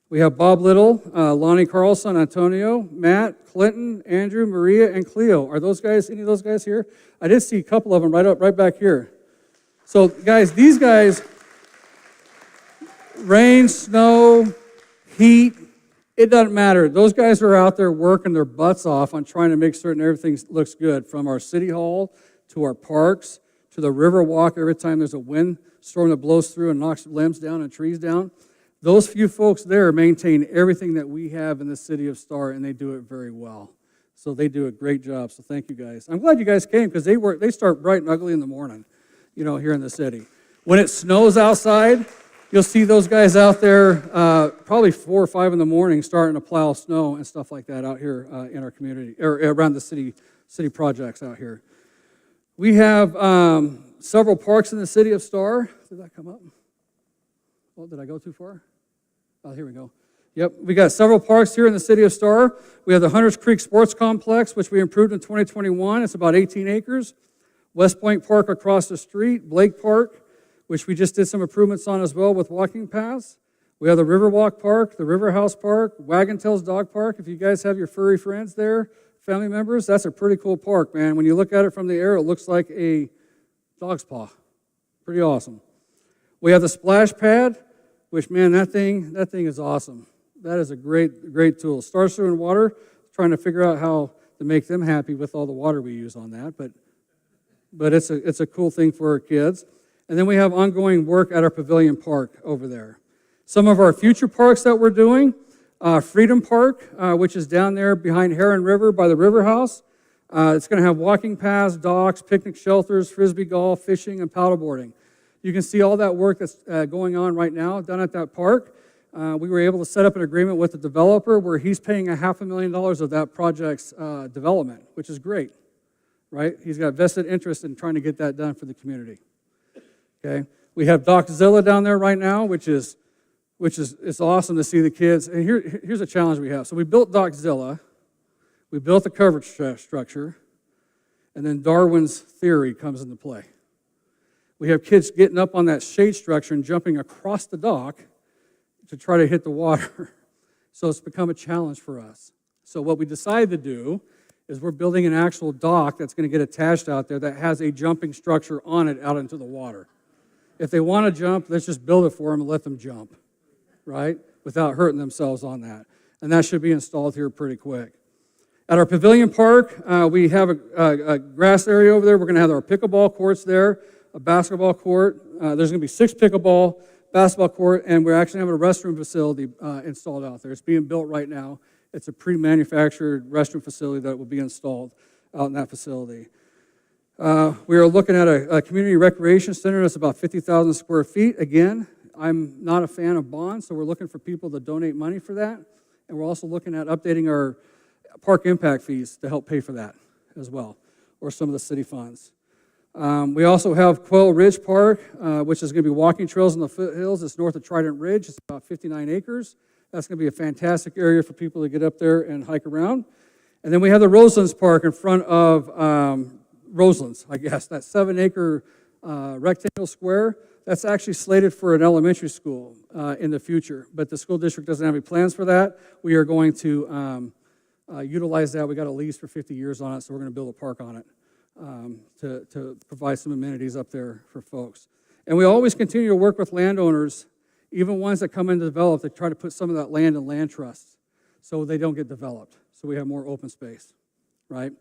We have Bob Little, Lonnie Carlson, Antonio, Matt, Clinton, Andrew, Maria, and Cleo. Are those guys, any of those guys here? I did see a couple of them right back here. So guys, these guys, rain, snow, heat, It doesn't matter. Those guys are out there working their butts off on trying to make certain everything looks good, from our city hall to our parks to the river walk every time there's a wind storm that blows through and knocks limbs down and trees down. Those few folks there maintain everything that we have in the city of Star, and they do it very well. So they do a great job, so thank you guys. I'm glad you guys came, because they start bright and ugly in the morning, here in the city. When it snows outside, you'll see those guys out there probably 4 or 5 in the morning starting to plow snow and stuff like that out here in our community, or around the city projects out here. We have several parks in the city of Star. Did that come up? Oh, did I go too far? Oh, here we go. Yep, we got several parks here in the city of Star. We have the Hunters Creek Sports Complex, which we improved in 2021. It's about 18 acres. West Point Park across the street, Blake Park, which we just did some improvements on as well with walking paths. We have the Riverwalk Park, the River House Park, Wagon Tails Dog Park. If you guys have your furry friends there, family members, that's a pretty cool park, man. When you look at it from the air, it looks like a dog's paw. Pretty awesome. We have the splash pad, which, man, that thing is awesome. That is a great tool. Star Sewer and Water, trying to figure out how to make them happy with all the water we use on that, but it's a cool thing for our kids. And then we have ongoing work at our Pavilion Park over there. Some of our future parks that we're doing, Freedom Park, which is down there behind Heron River by the River House. It's going to have walking paths, docks, picnic shelters, frisbee golf, fishing, and paddleboarding. You can see all that work that's going on right now down at that park. We were able to set up an agreement with the developer where he's paying $500,000 of that project's development, which is great, right? He's got vested interest in trying to get that done for the community. Okay, we have Dockzilla down there right now, which is it's awesome to see the kids. And here's a challenge we have. So we built Dockzilla, we built the coverage structure, and then Darwin's theory comes into play. We have kids getting up on that shade structure and jumping across the dock to try to hit the water. So it's become a challenge for us. So what we decided to do is we're building an actual dock that's going to get attached out there that has a jumping structure on it out into the water. If they want to jump, let's just build it for them and let them jump, right? Without hurting themselves on that. And that should be installed here pretty quick. At our Pavilion Park, we have a grass area over there. We're going to have our pickleball courts there, a basketball court. There's going to be 6 pickleball, basketball court, and we're actually having a restroom facility installed out there. It's being built right now. It's a pre-manufactured restroom facility that will be installed out in that facility. We are looking at a community recreation center that's about 50,000 square feet. Again, I'm not a fan of bonds, so we're looking for people to donate money for that. And we're also looking at updating our park impact fees to help pay for that as well, or some of the city funds. We also have Quail Ridge Park, which is going to be walking trails in the foothills. It's north of Trident Ridge. It's about 59 acres. That's going to be a fantastic area for people to get up there and hike around. And then we have the Roselands Park in front of Roselands, I guess. That 7-acre rectangle square, that's actually slated for an elementary school in the future. But the school district doesn't have any plans for that. We are going to utilize that. We got a lease for 50 years on it, so we're going to build a park on it to provide some amenities up there for folks. And we always continue to work with landowners, even ones that come in to develop, to try to put some of that land in land trusts so they don't get developed, so we have more open space, right?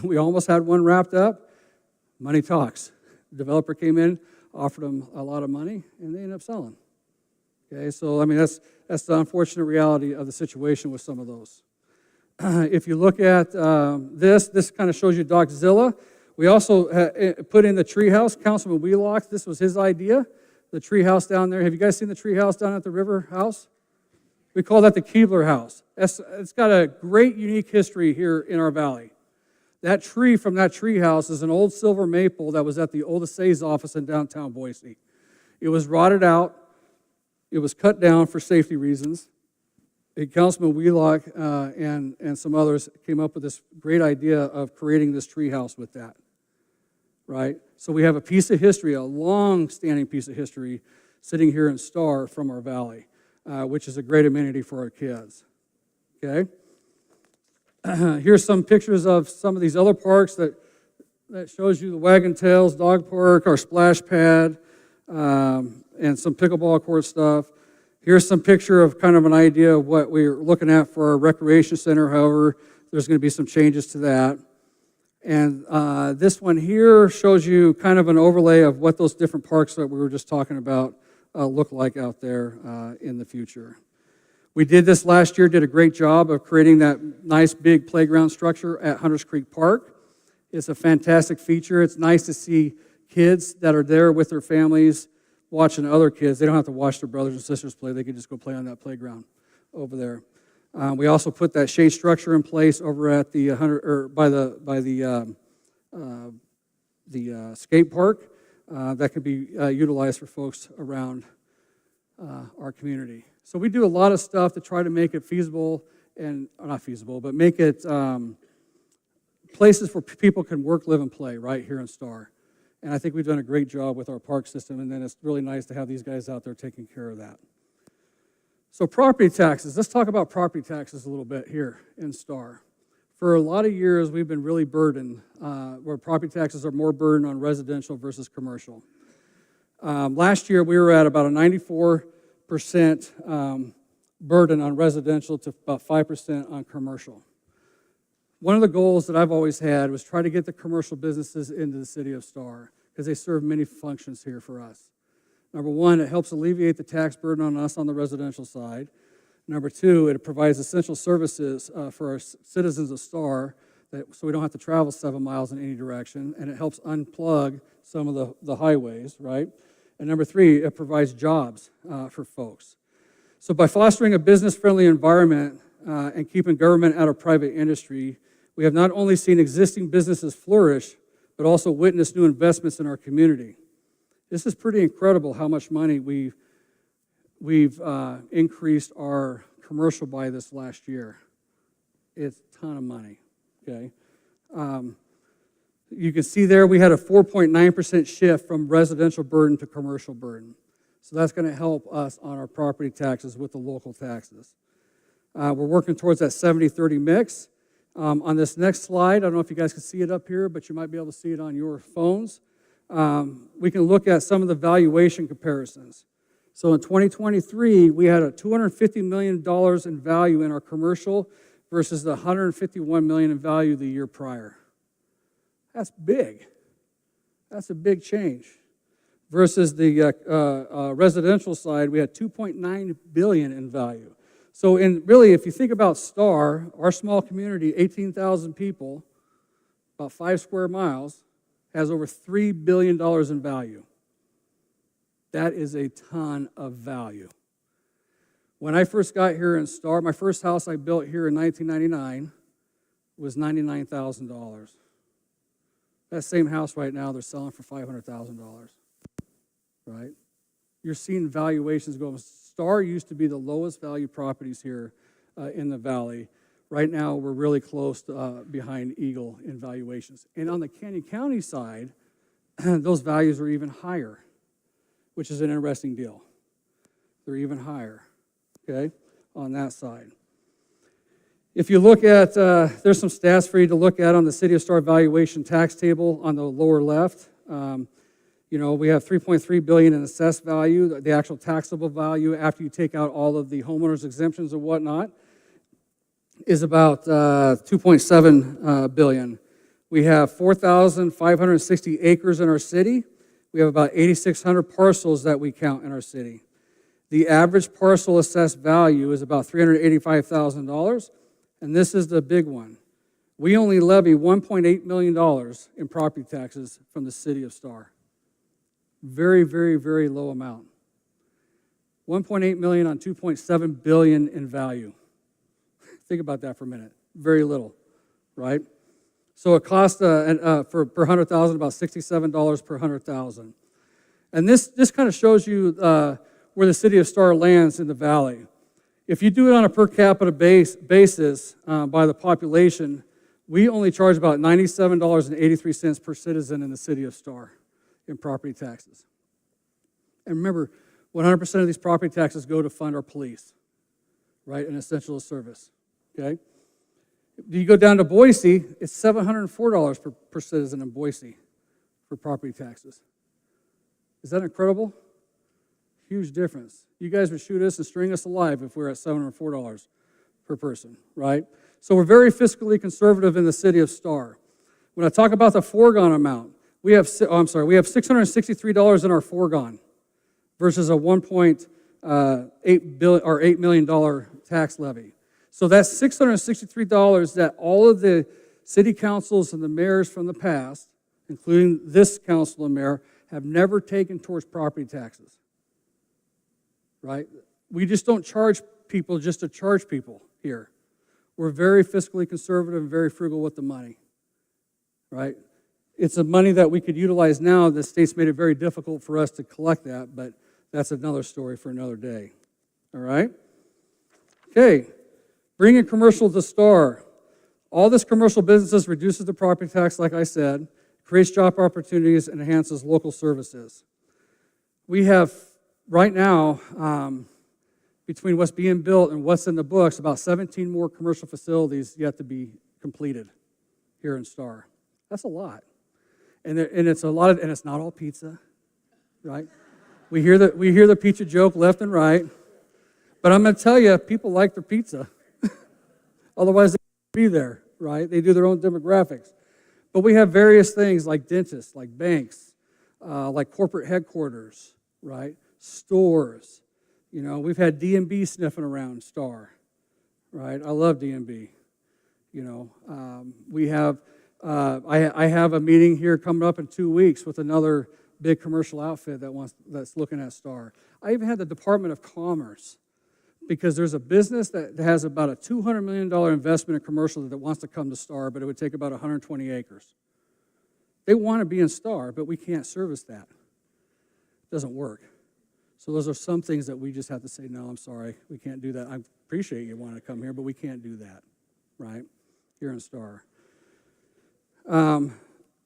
We almost had one wrapped up. Money talks. The developer came in, offered them a lot of money, and they ended up selling. Okay, so I mean that's the unfortunate reality of the situation with some of those. If you look at this kind of shows you Dockzilla. We also put in the treehouse. Councilman Wheelock, this was his idea. The treehouse down there. Have you guys seen the treehouse down at the River House? We call that the Keebler House. It's got a great, unique history here in our valley. That tree from that treehouse is an old silver maple that was at the old Assay's office in downtown Boise. It was rotted out. It was cut down for safety reasons. Councilman Wheelock and some others came up with this great idea of creating this treehouse with that, right? So we have a piece of history, a long-standing piece of history, sitting here in Star from our valley, which is a great amenity for our kids, okay? Here's some pictures of some of these other parks that shows you the Wagon Tails Dog Park, our splash pad, and some pickleball court stuff. Here's some picture of kind of an idea of what we're looking at for our recreation center. However, there's going to be some changes to that. And this one here shows you kind of an overlay of what those different parks that we were just talking about look like out there in the future. We did this last year, did a great job of creating that nice big playground structure at Hunters Creek Park. It's a fantastic feature. It's nice to see kids that are there with their families watching other kids. They don't have to watch their brothers and sisters play. They can just go play on that playground over there. We also put that shade structure in place over at the skate park that could be utilized for folks around our community. So we do a lot of stuff to try to make it feasible, and not feasible, but make it places where people can work, live, and play right here in Star. And I think we've done a great job with our park system, and then it's really nice to have these guys out there taking care of that. So property taxes, let's talk about property taxes a little bit here in Star. For a lot of years, we've been really burdened, where property taxes are more burdened on residential versus commercial. Last year, we were at about a 94% burden on residential to about 5% on commercial. One of the goals that I've always had was try to get the commercial businesses into the city of Star because they serve many functions here for us. Number one, it helps alleviate the tax burden on us on the residential side. Number two, it provides essential services for our citizens of Star so we don't have to travel 7 miles in any direction, and it helps unplug some of the highways, right? And number three, it provides jobs for folks. So by fostering a business-friendly environment and keeping government out of private industry, we have not only seen existing businesses flourish, but also witnessed new investments in our community. This is pretty incredible how much money we've increased our commercial by this last year. It's a ton of money, okay? You can see there we had a 4.9% shift from residential burden to commercial burden. So that's going to help us on our property taxes with the local taxes. We're working towards that 70-30 mix. On this next slide, I don't know if you guys can see it up here, but you might be able to see it on your phones. We can look at some of the valuation comparisons. So in 2023, we had a $250 million in value in our commercial versus the $151 million in value the year prior. That's big. That's a big change. Versus the residential side, we had $2.9 billion in value. So really, if you think about Star, our small community, 18,000 people, about 5 square miles, has over $3 billion in value. That is a ton of value. When I first got here in Star, my first house I built here in 1999 was $99,000. That same house right now, they're selling for $500,000, right? You're seeing valuations go. Star used to be the lowest value properties here in the valley. Right now, we're really close to, behind Eagle in valuations. And on the Canyon County side, those values are even higher, which is an interesting deal. They're even higher, okay, on that side. If you look at, there's some stats for you to look at on the City of Star valuation tax table on the lower left. We have $3.3 billion in assessed value, the actual taxable value after you take out all of the homeowners exemptions and whatnot is about $2.7 billion. We have 4,560 acres in our city. We have about 8,600 parcels that we count in our city. The average parcel assessed value is about $385,000, and this is the big one. We only levy $1.8 million in property taxes from the City of Star. Very, very, very low amount. 1.8 million on 2.7 billion in value. Think about that for a minute. Very little, right? So it costs per 100,000 about $67 per 100,000. And this kind of shows you where the City of Star lands in the valley. If you do it on a per capita basis by the population, we only charge about $97.83 per citizen in the City of Star in property taxes. And remember, 100% of these property taxes go to fund our police, right, an essential service, okay? You go down to Boise, it's $704 per citizen in Boise for property taxes. Is that incredible? Huge difference. You guys would shoot us and string us alive if we were at $704 per person, right? So we're very fiscally conservative in the city of Star. When I talk about the foregone amount, we have $663 in our foregone versus a $8 million tax levy. So that's $663 that all of the city councils and the mayors from the past, including this council and mayor, have never taken towards property taxes, right? We just don't charge people just to charge people here. We're very fiscally conservative and very frugal with the money, right? It's a money that we could utilize now. The state's made it very difficult for us to collect that, but that's another story for another day, all right? Okay, bringing commercial to Star. All this commercial businesses reduces the property tax, like I said, creates job opportunities, and enhances local services. We have, right now, between what's being built and what's in the books, about 17 more commercial facilities yet to be completed here in Star. That's a lot. And it's a lot of, and it's not all pizza, right? We hear the pizza joke left and right, but I'm going to tell you, people like their pizza. Otherwise, they wouldn't be there, right? They do their own demographics. But we have various things like dentists, like banks, like corporate headquarters, right? Stores. You know, we've had D&B sniffing around Star, right? I love D&B. You know, we have, I have a meeting here coming up in 2 weeks with another big commercial outfit that's looking at Star. I even had the Department of Commerce, because there's a business that has about a $200 million investment in commercial that wants to come to Star, but it would take about 120 acres. They want to be in Star, but we can't service that. It doesn't work. So those are some things that we just have to say, no, I'm sorry, we can't do that. I appreciate you wanting to come here, but we can't do that, right, here in Star.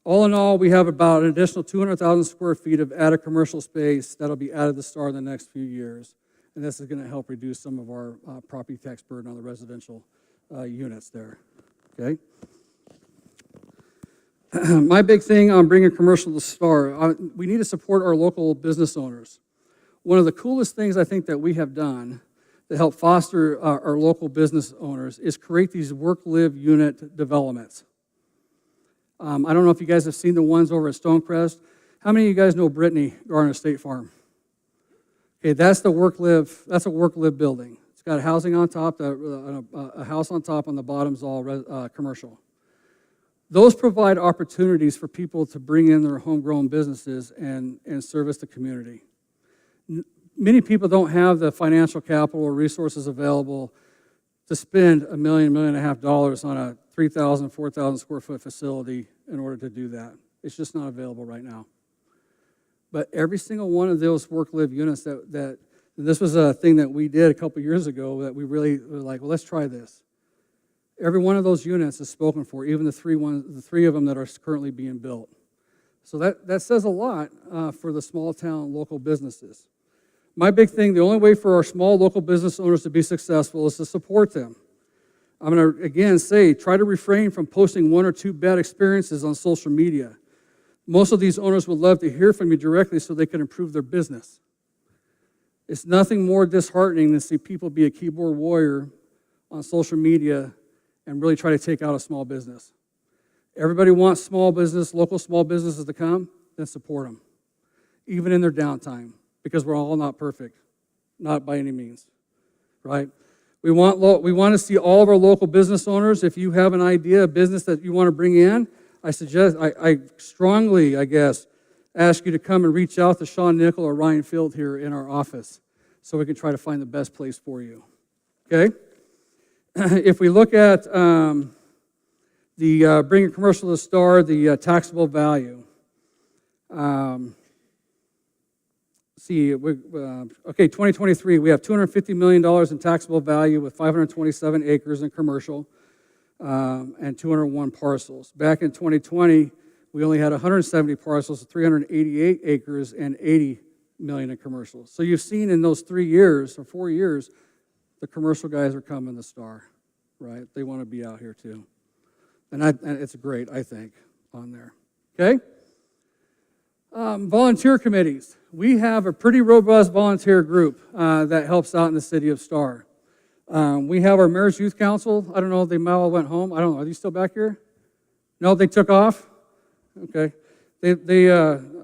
All in all, we have about an additional 200,000 square feet of added commercial space that'll be added to Star in the next few years. And this is going to help reduce some of our property tax burden on the residential units there, okay? My big thing on bringing commercial to Star, we need to support our local business owners. One of the coolest things I think that we have done to help foster our local business owners is create these work-live unit developments. I don't know if you guys have seen the ones over at Stonecrest. How many of you guys know Brittany Garner State Farm? Okay, that's a work-live building. It's got housing on top, a house on top, on the bottom's all commercial. Those provide opportunities for people to bring in their homegrown businesses and service the community. Many people don't have the financial capital or resources available to spend $1 million, $1.5 million on a 3,000, 4,000 square foot facility in order to do that. It's just not available right now. But every single one of those work-live units that this was a thing that we did a couple years ago that we really were like, well, let's try this. Every one of those units is spoken for, even the three of them that are currently being built. So that says a lot for the small town local businesses. My big thing, the only way for our small local business owners to be successful is to support them. I'm going to, again, say, try to refrain from posting 1 or 2 bad experiences on social media. Most of these owners would love to hear from you directly so they can improve their business. It's nothing more disheartening than to see people be a keyboard warrior on social media and really try to take out a small business. Everybody wants small business, local small businesses to come, then support them, even in their downtime, because we're all not perfect, not by any means, right? We want to see all of our local business owners. If you have an idea, a business that you want to bring in, I strongly, ask you to come and reach out to Sean Nickel or Ryan Field here in our office so we can try to find the best place for you, okay? If we look at the bringing commercial to Star, the taxable value. Okay, 2023, we have $250 million in taxable value with 527 acres in commercial and 201 parcels. Back in 2020, we only had 170 parcels, 388 acres, and 80 million in commercials. So you've seen in those 3 years or 4 years, the commercial guys are coming to Star, right? They want to be out here too. And it's great, I think, on there. Okay? Volunteer committees. We have a pretty robust volunteer group that helps out in the city of Star. We have our Mayor's Youth Council. I don't know if they all went home. I don't know. Are they still back here? No, they took off? Okay. They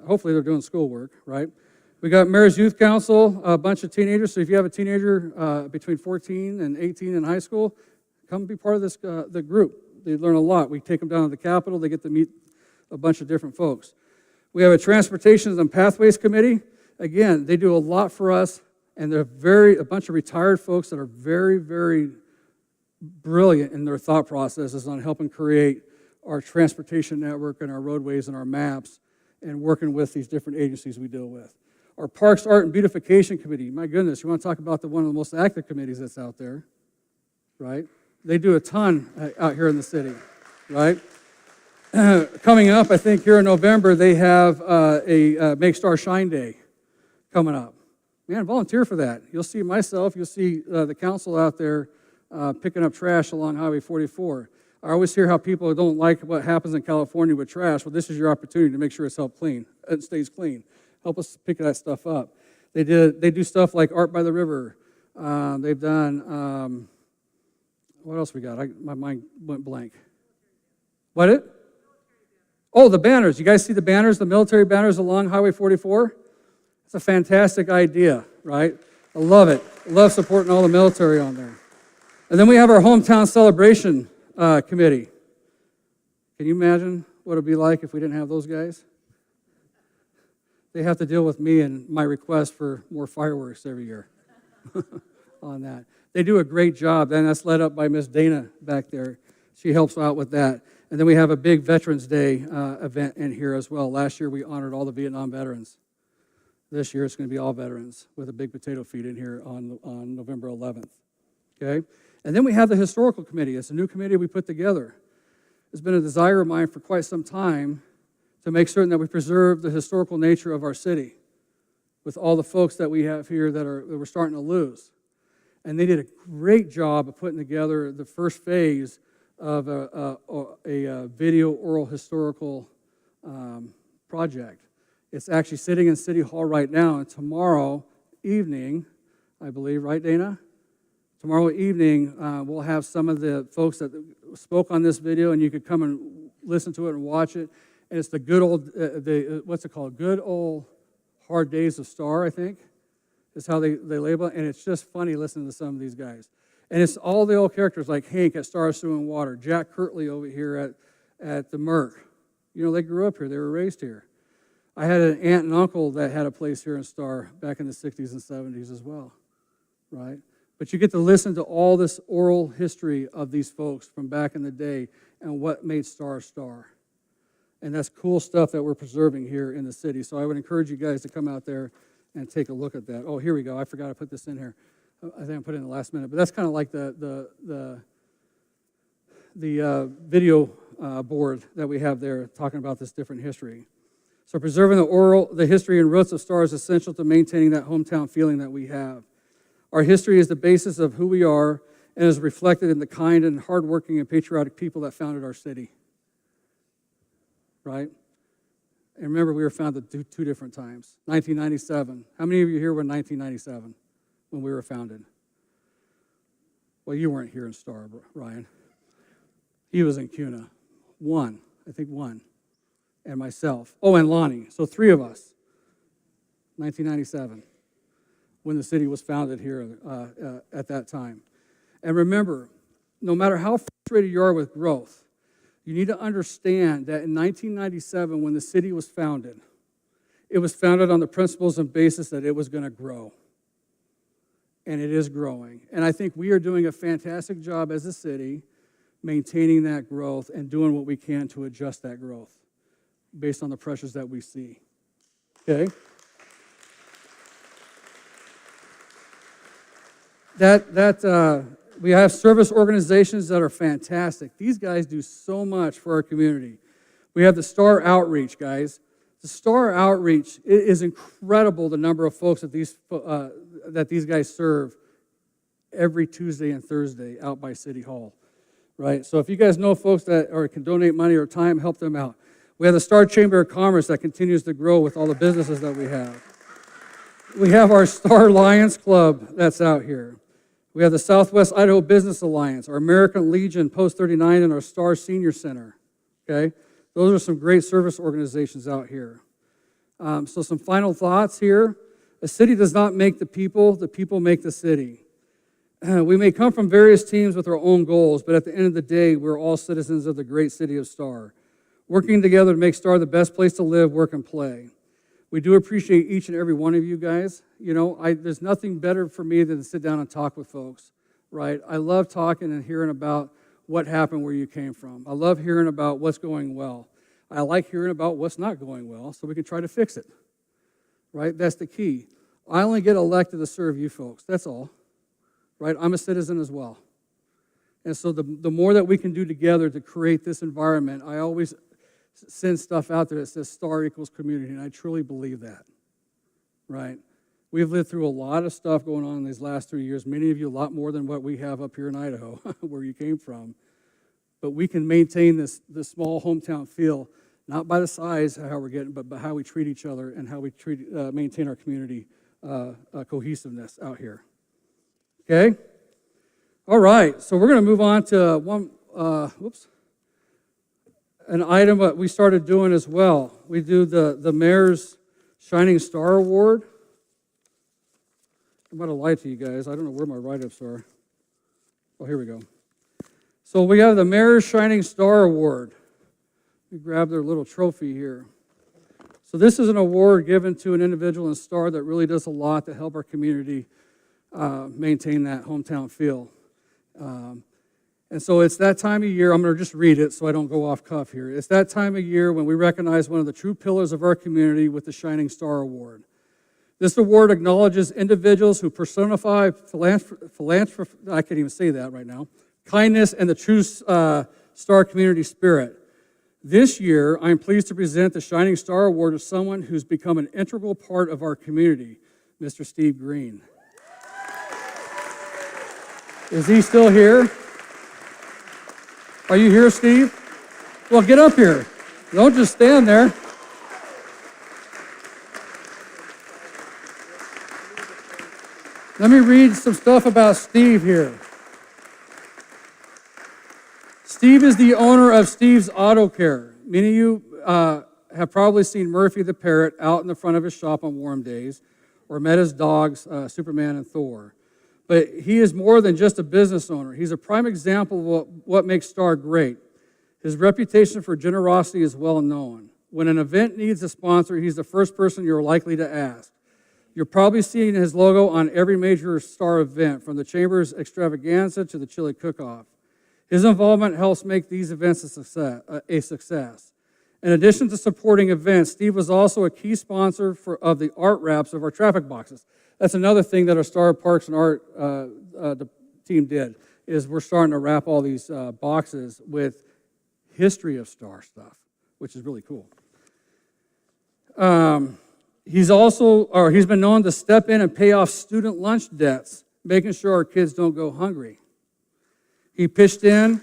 hopefully they're doing schoolwork, right? We got Mayor's Youth Council, a bunch of teenagers. So if you have a teenager between 14 and 18 in high school, come be part of this the group. They learn a lot. We take them down to the Capitol. They get to meet a bunch of different folks. We have a Transportation and Pathways Committee. Again, they do a lot for us, and they're a bunch of retired folks that are very, very brilliant in their thought processes on helping create our transportation network and our roadways and our maps and working with these different agencies we deal with. Our Parks, Art, and Beautification Committee, my goodness, you want to talk about one of the most active committees that's out there, right? They do a ton out here in the city, right? Coming up, I think here in November, they have a Make Star Shine Day coming up. Man, volunteer for that. You'll see myself, you'll see the council out there picking up trash along Highway 44. I always hear how people don't like what happens in California with trash. Well, this is your opportunity to make sure it stays clean. Help us pick that stuff up. They do stuff like Art by the River. They've done, what else we got? My mind went blank. What? Oh, the banners. You guys see the banners, the military banners along Highway 44? It's a fantastic idea, right? I love it. I love supporting all the military on there. And then we have our hometown celebration committee. Can you imagine what it would be like if we didn't have those guys? They have to deal with me and my request for more fireworks every year on that. They do a great job, and that's led up by Miss Dana back there. She helps out with that. And then we have a big Veterans Day event in here as well. Last year we honored all the Vietnam veterans. This year it's going to be all veterans with a big potato feed in here on November 11th. Okay? And then we have the Historical Committee. It's a new committee we put together. It's been a desire of mine for quite some time to make certain that we preserve the historical nature of our city with all the folks that we have here that we're starting to lose. And they did a great job of putting together the first phase of a video oral historical project. It's actually sitting in City Hall right now, and tomorrow evening, I believe, right, Dana? Tomorrow evening, we'll have some of the folks that spoke on this video, and you could come and listen to it and watch it. And it's the good old, what's it called? Good old hard days of Star, I think, is how they label it. And it's just funny listening to some of these guys. And it's all the old characters like Hank at Star, Sewer, and Water, Jack Kirtley over here at the Merc. You know, they grew up here. They were raised here. I had an aunt and uncle that had a place here in Star back in the 60s and 70s as well, right? But you get to listen to all this oral history of these folks from back in the day and what made Star Star. And that's cool stuff that we're preserving here in the city. So I would encourage you guys to come out there and take a look at that. Oh, here we go. I forgot to put this in here. I think I put it in the last minute. But that's kind of like the video board that we have there talking about this different history. So preserving the history and roots of Star is essential to maintaining that hometown feeling that we have. Our history is the basis of who we are and is reflected in the kind and hardworking and patriotic people that founded our city. Right? And remember, we were founded two different times. 1997. How many of you here were in 1997 when we were founded? Well, you weren't here in Star, Ryan. He was in CUNA. One. And myself. Oh, and Lonnie. So 3 of us. 1997. When the city was founded here at that time. And remember, no matter how frustrated you are with growth, you need to understand that in 1997, when the city was founded, it was founded on the principles and basis that it was going to grow. And it is growing. And I think we are doing a fantastic job as a city maintaining that growth and doing what we can to adjust that growth based on the pressures that we see. Okay? We have service organizations that are fantastic. These guys do so much for our community. We have the Star Outreach, guys. The Star Outreach, it is incredible the number of folks that these guys serve every Tuesday and Thursday out by City Hall, right? So if you guys know folks that can donate money or time, help them out. We have the Star Chamber of Commerce that continues to grow with all the businesses that we have. We have our Star Lions Club that's out here. We have the Southwest Idaho Business Alliance, our American Legion Post 39, and our Star Senior Center. Okay? Those are some great service organizations out here. So some final thoughts here. A city does not make the people make the city. We may come from various teams with our own goals, but at the end of the day, we're all citizens of the great city of Star, working together to make Star the best place to live, work, and play. We do appreciate each and every one of you guys. You know, there's nothing better for me than to sit down and talk with folks, right? I love talking and hearing about what happened where you came from. I love hearing about what's going well. I like hearing about what's not going well so we can try to fix it, right? That's the key. I only get elected to serve you folks, that's all. Right? I'm a citizen as well. And so the more that we can do together to create this environment, I always send stuff out there that says Star equals community, and I truly believe that. Right? We've lived through a lot of stuff going on in these last 3 years, many of you a lot more than what we have up here in Idaho, where you came from. But we can maintain this small hometown feel, not by the size, how we're getting, but by how we treat each other and how we maintain our community cohesiveness out here. Okay? All right, so we're going to move on to an item that we started doing as well. We do the Mayor's Shining Star Award. I'm going to lie to you guys. I don't know where my write-ups are. Oh, here we go. So we have the Mayor's Shining Star Award. We grab their little trophy here. So this is an award given to an individual in Star that really does a lot to help our community maintain that hometown feel. And so it's that time of year, I'm going to just read it so I don't go off cuff here. It's that time of year when we recognize one of the true pillars of our community with the Shining Star Award. This award acknowledges individuals who personify philanthropy, I can't even say that right now, kindness and the true Star community spirit. This year, I'm pleased to present the Shining Star Award to someone who's become an integral part of our community, Mr. Steve Green. Is he still here? Are you here, Steve? Well, get up here. Don't just stand there. Let me read some stuff about Steve here. Steve is the owner of Steve's Auto Care. Many of you have probably seen Murphy the parrot out in the front of his shop on warm days, or met his dogs, Superman and Thor. But he is more than just a business owner. He's a prime example of what makes Star great. His reputation for generosity is well known. When an event needs a sponsor, he's the first person you're likely to ask. You're probably seeing his logo on every major Star event, from the Chamber's extravaganza to the chili cook-off. His involvement helps make these events a success. In addition to supporting events, Steve was also a key sponsor of the art wraps of our traffic boxes. That's another thing that our Star Parks and Art the team did, is we're starting to wrap all these boxes with history of Star stuff, which is really cool. He's been known to step in and pay off student lunch debts, making sure our kids don't go hungry. He pitched in,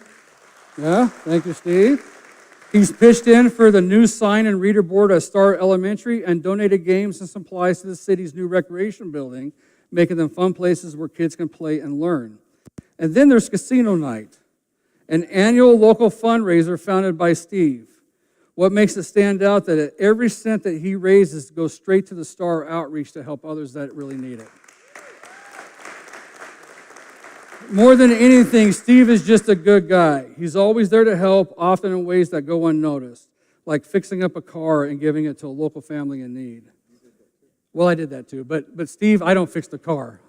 thank you, Steve. He's pitched in for the new sign and reader board at Star Elementary and donated games and supplies to the city's new recreation building, making them fun places where kids can play and learn. And then there's Casino Night, an annual local fundraiser founded by Steve. What makes it stand out that every cent that he raises goes straight to the Star outreach to help others that really need it. More than anything, Steve is just a good guy. He's always there to help, often in ways that go unnoticed, like fixing up a car and giving it to a local family in need. Well, I did that too, but Steve, I don't fix the car.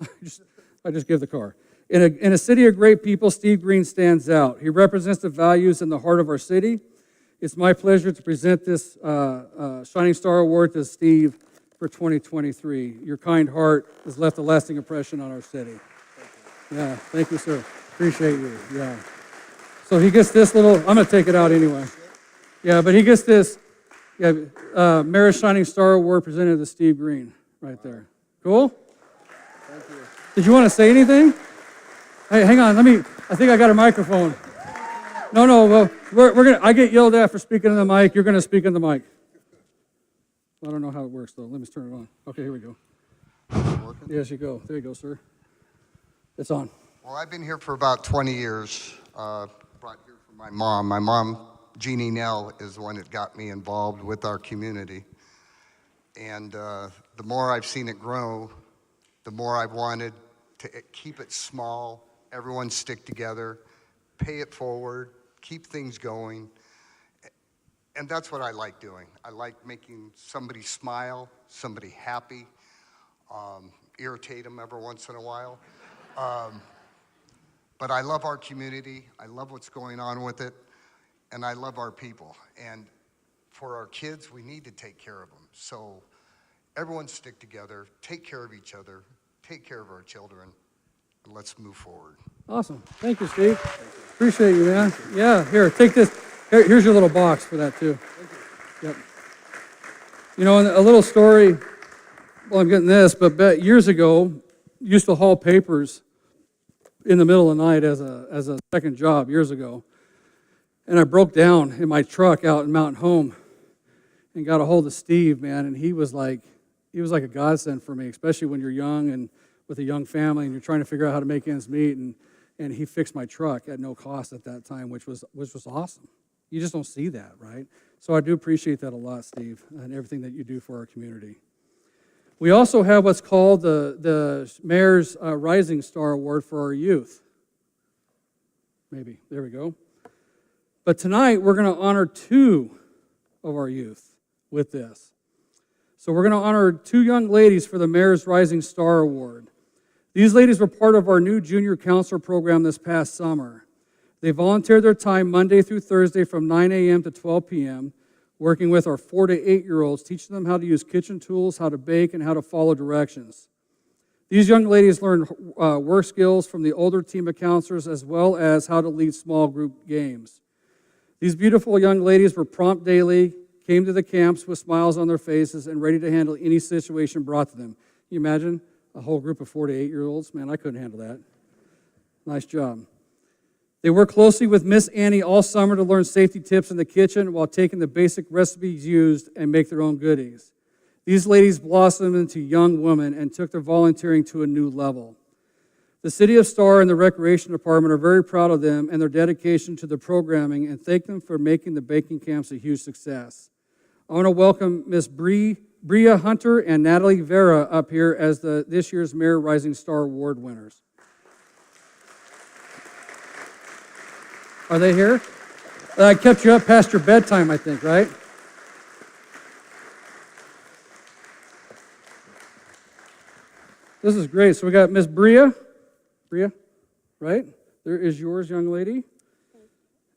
I just give the car. In a city of great people, Steve Green stands out. He represents the values in the heart of our city. It's my pleasure to present this Shining Star Award to Steve for 2023. Your kind heart has left a lasting impression on our city. Yeah, thank you, sir. Appreciate you. Yeah. So he gets this little, I'm going to take it out anyway. Yeah, but he gets this Mayor's Shining Star Award presented to Steve Green right there. Cool? Thank you. Did you want to say anything? Hey, hang on. I think I got a microphone. No, well, we're gonna, I get yelled at for speaking in the mic. You're gonna speak in the mic. I don't know how it works though. Let me turn it on. Okay, here we go. Yes, you go. There you go, sir. It's on. Well, I've been here for about 20 years. Brought here from my mom. My mom, Jeannie Nell, is the one that got me involved with our community. And the more I've seen it grow, the more I've wanted to keep it small, everyone stick together, pay it forward, keep things going. And that's what I like doing. I like making somebody smile, somebody happy, irritate them every once in a while. But I love our community. I love what's going on with it. And I love our people. And for our kids, we need to take care of them. So everyone stick together, take care of each other, take care of our children, and let's move forward. Awesome. Thank you, Steve. Appreciate you, man. Yeah, here, take this. Here's your little box for that, too. Yep. You know, a little story, well, I'm getting this, but years ago, used to haul papers in the middle of the night as a second job years ago. And I broke down in my truck out in Mountain Home and got a hold of Steve, man, and he was like a godsend for me, especially when you're young and with a young family and you're trying to figure out how to make ends meet, and he fixed my truck at no cost at that time, which was awesome. You just don't see that, right? So I do appreciate that a lot, Steve, and everything that you do for our community. We also have what's called the Mayor's Rising Star Award for our youth. Maybe, there we go. But tonight, we're going to honor 2 of our youth with this. So we're going to honor 2 young ladies for the Mayor's Rising Star Award. These ladies were part of our new junior counselor program this past summer. They volunteered their time Monday through Thursday from 9 a.m. to 12 p.m., working with our 4 to 8-year-olds, teaching them how to use kitchen tools, how to bake, and how to follow directions. These young ladies learned work skills from the older team of counselors as well as how to lead small group games. These beautiful young ladies were prompt daily, came to the camps with smiles on their faces and ready to handle any situation brought to them. Can you imagine a whole group of 4 to 8-year-olds? Man, I couldn't handle that. Nice job. They worked closely with Miss Annie all summer to learn safety tips in the kitchen while taking the basic recipes used and make their own goodies. These ladies blossomed into young women and took their volunteering to a new level. The City of Star and the Recreation Department are very proud of them and their dedication to the programming and thank them for making the baking camps a huge success. I want to welcome Miss Bria Hunter and Natalie Vera up here as this year's Mayor Rising Star Award winners. Are they here? I kept you up past your bedtime, I think, right? This is great. So we got Miss Bria, right? There is yours, young lady.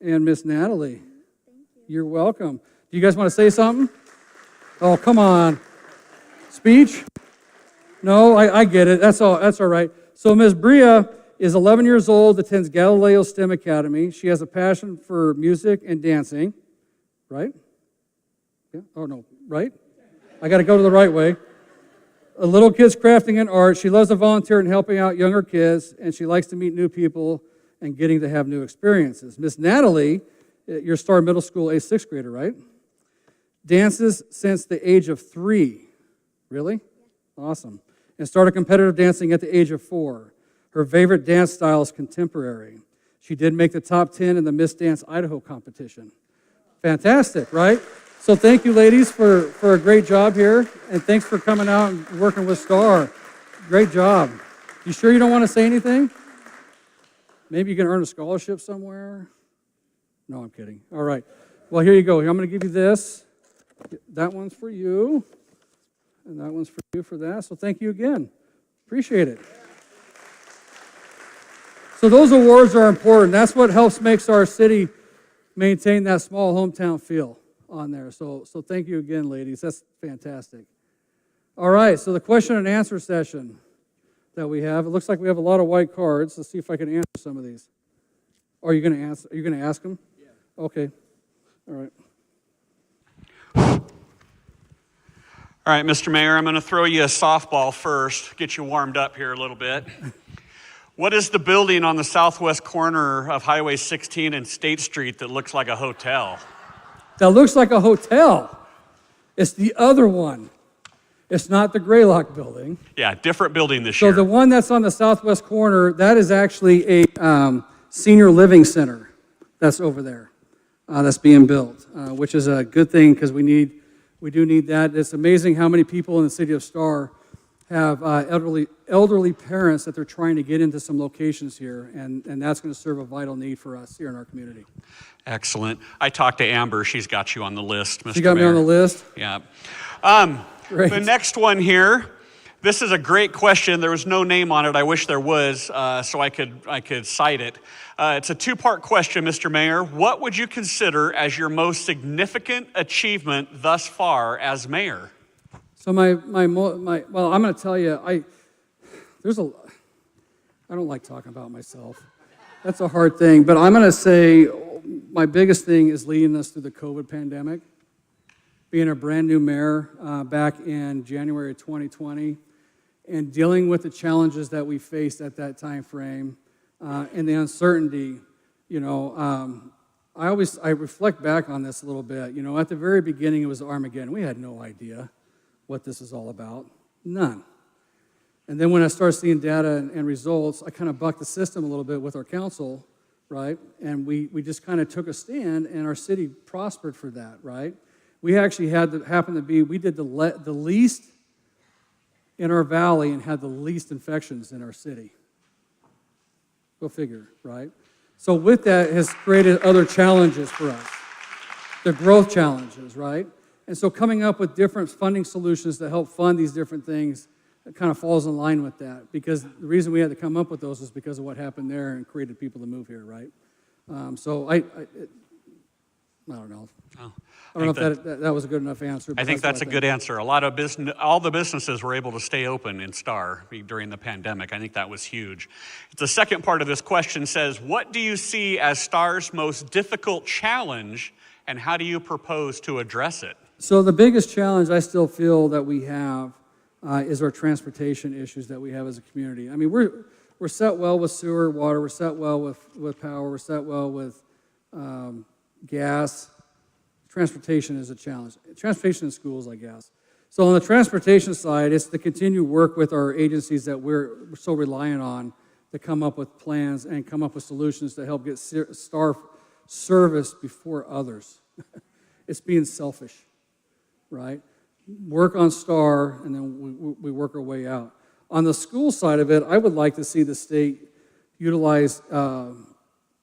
And Miss Natalie. Thank you. You're welcome. Do you guys want to say something? Oh, come on. Speech? No, I get it. That's all right. So Miss Bria is 11 years old, attends Galileo STEM Academy. She has a passion for music and dancing, right? Yeah? Oh, no, right? I got to go to the right way. A little kid's crafting and art. She loves to volunteer and helping out younger kids, and she likes to meet new people and getting to have new experiences. Miss Natalie, your Star Middle School, a 6th grader, right? Dances since the age of 3. Really? Awesome. And started competitive dancing at the age of 4. Her favorite dance style is contemporary. She did make the top 10 in the Miss Dance Idaho competition. Fantastic, right? So thank you, ladies, for a great job here, and thanks for coming out and working with Star. Great job. You sure you don't want to say anything? Maybe you can earn a scholarship somewhere? No, I'm kidding. All right. Well, here you go. I'm going to give you this. That one's for you, and that one's for you for that. So thank you again. Appreciate it. So those awards are important. That's what helps makes our city maintain that small hometown feel on there. So thank you again, ladies. That's fantastic. All right, so the question and answer session that we have, it looks like we have a lot of white cards. Let's see if I can answer some of these. Are you going to answer? Are you going to ask them? Yeah. Okay. All right. All right, Mr. Mayor, I'm going to throw you a softball first, get you warmed up here a little bit. What is the building on the southwest corner of Highway 16 and State Street that looks like a hotel? That looks like a hotel. It's the other one. It's not the Greylock building. Yeah, different building this So year. the one that's on the southwest corner, that is actually a senior living center that's over there, that's being built, which is a good thing because we do need that. It's amazing how many people in the city of Star have elderly parents that they're trying to get into some locations here, and that's going to serve a vital need for us here in our community. Excellent. I talked to Amber. She's got you on the list, Mr. Mayor. She got me on the list? Yeah. Great. The next one here, this is a great question. There was no name on it. I wish there was, so I could cite it. It's a two-part question, Mr. Mayor. What would you consider as your most significant achievement thus far as mayor? So well, I'm going to tell you, I don't like talking about myself. That's a hard thing, but I'm going to say my biggest thing is leading us through the COVID pandemic. Being a brand new mayor back in January of 2020 and dealing with the challenges that we faced at that time frame and the uncertainty, I reflect back on this a little bit. At the very beginning, it was Armageddon. We had no idea what this is all about. None. And then when I started seeing data and results, I kind of bucked the system a little bit with our council, right? And we just kind of took a stand, and our city prospered for that, right? We actually we did the least in our valley and had the least infections in our city. Go figure, right? So with that has created other challenges for us, the growth challenges, right? And so coming up with different funding solutions to help fund these different things, it kind of falls in line with that, because the reason we had to come up with those is because of what happened there and created people to move here, right? So I don't know. Oh, I don't know if that was a good enough answer. I think that's a good answer. All the businesses were able to stay open in Star during the pandemic. I think that was huge. The second part of this question says, what do you see as Star's most difficult challenge, and how do you propose to address it? So the biggest challenge I still feel that we have is our transportation issues that we have as a community. I mean, we're set well with sewer, water, we're set well with power, we're set well with gas. Transportation is a challenge. Transportation in schools, I guess. So on the transportation side, it's to continue work with our agencies that we're so reliant on to come up with plans and come up with solutions to help get Star service before others. It's being selfish, right? Work on Star, and then we work our way out. On the school side of it, I would like to see the state utilize,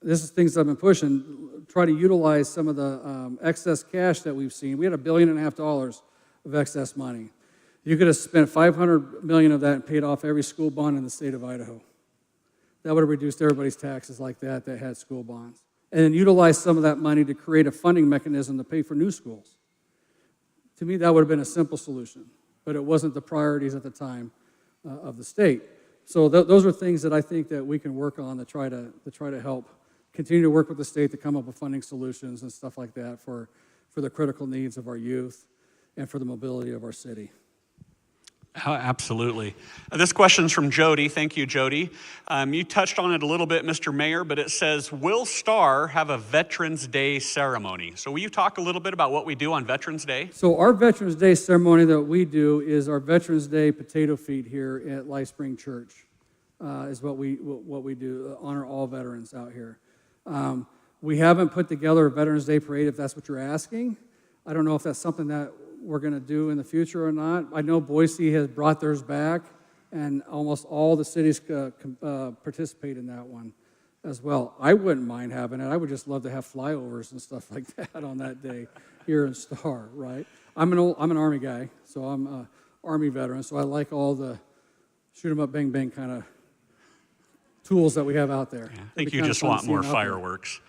this is things I've been pushing, try to utilize some of the excess cash that we've seen. We had $1.5 billion of excess money. You could have spent $500 million of that and paid off every school bond in the state of Idaho. That would have reduced everybody's taxes like that had school bonds. And then utilize some of that money to create a funding mechanism to pay for new schools. To me, that would have been a simple solution, but it wasn't the priorities at the time of the state. So those are things that I think that we can work on to try to help continue to work with the state to come up with funding solutions and stuff like that for the critical needs of our youth and for the mobility of our city. Oh, absolutely. This question's from Jody. Thank you, Jody. You touched on it a little bit, Mr. Mayor, but it says, will Star have a Veterans Day ceremony? So will you talk a little bit about what we do on Veterans Day? So our Veterans Day ceremony that we do is our Veterans Day potato feed here at Life Spring Church, is what we do, honor all veterans out here. We haven't put together a Veterans Day parade, if that's what you're asking. I don't know if that's something that we're going to do in the future or not. I know Boise has brought theirs back, and almost all the cities participate in that one as well. I wouldn't mind having it. I would just love to have flyovers and stuff like that on that day here in Star, right? I'm an Army guy, so I'm an Army veteran, so I like all the shoot 'em up, bang, bang kind of tools that we have out there. Yeah, I think you just want more fireworks.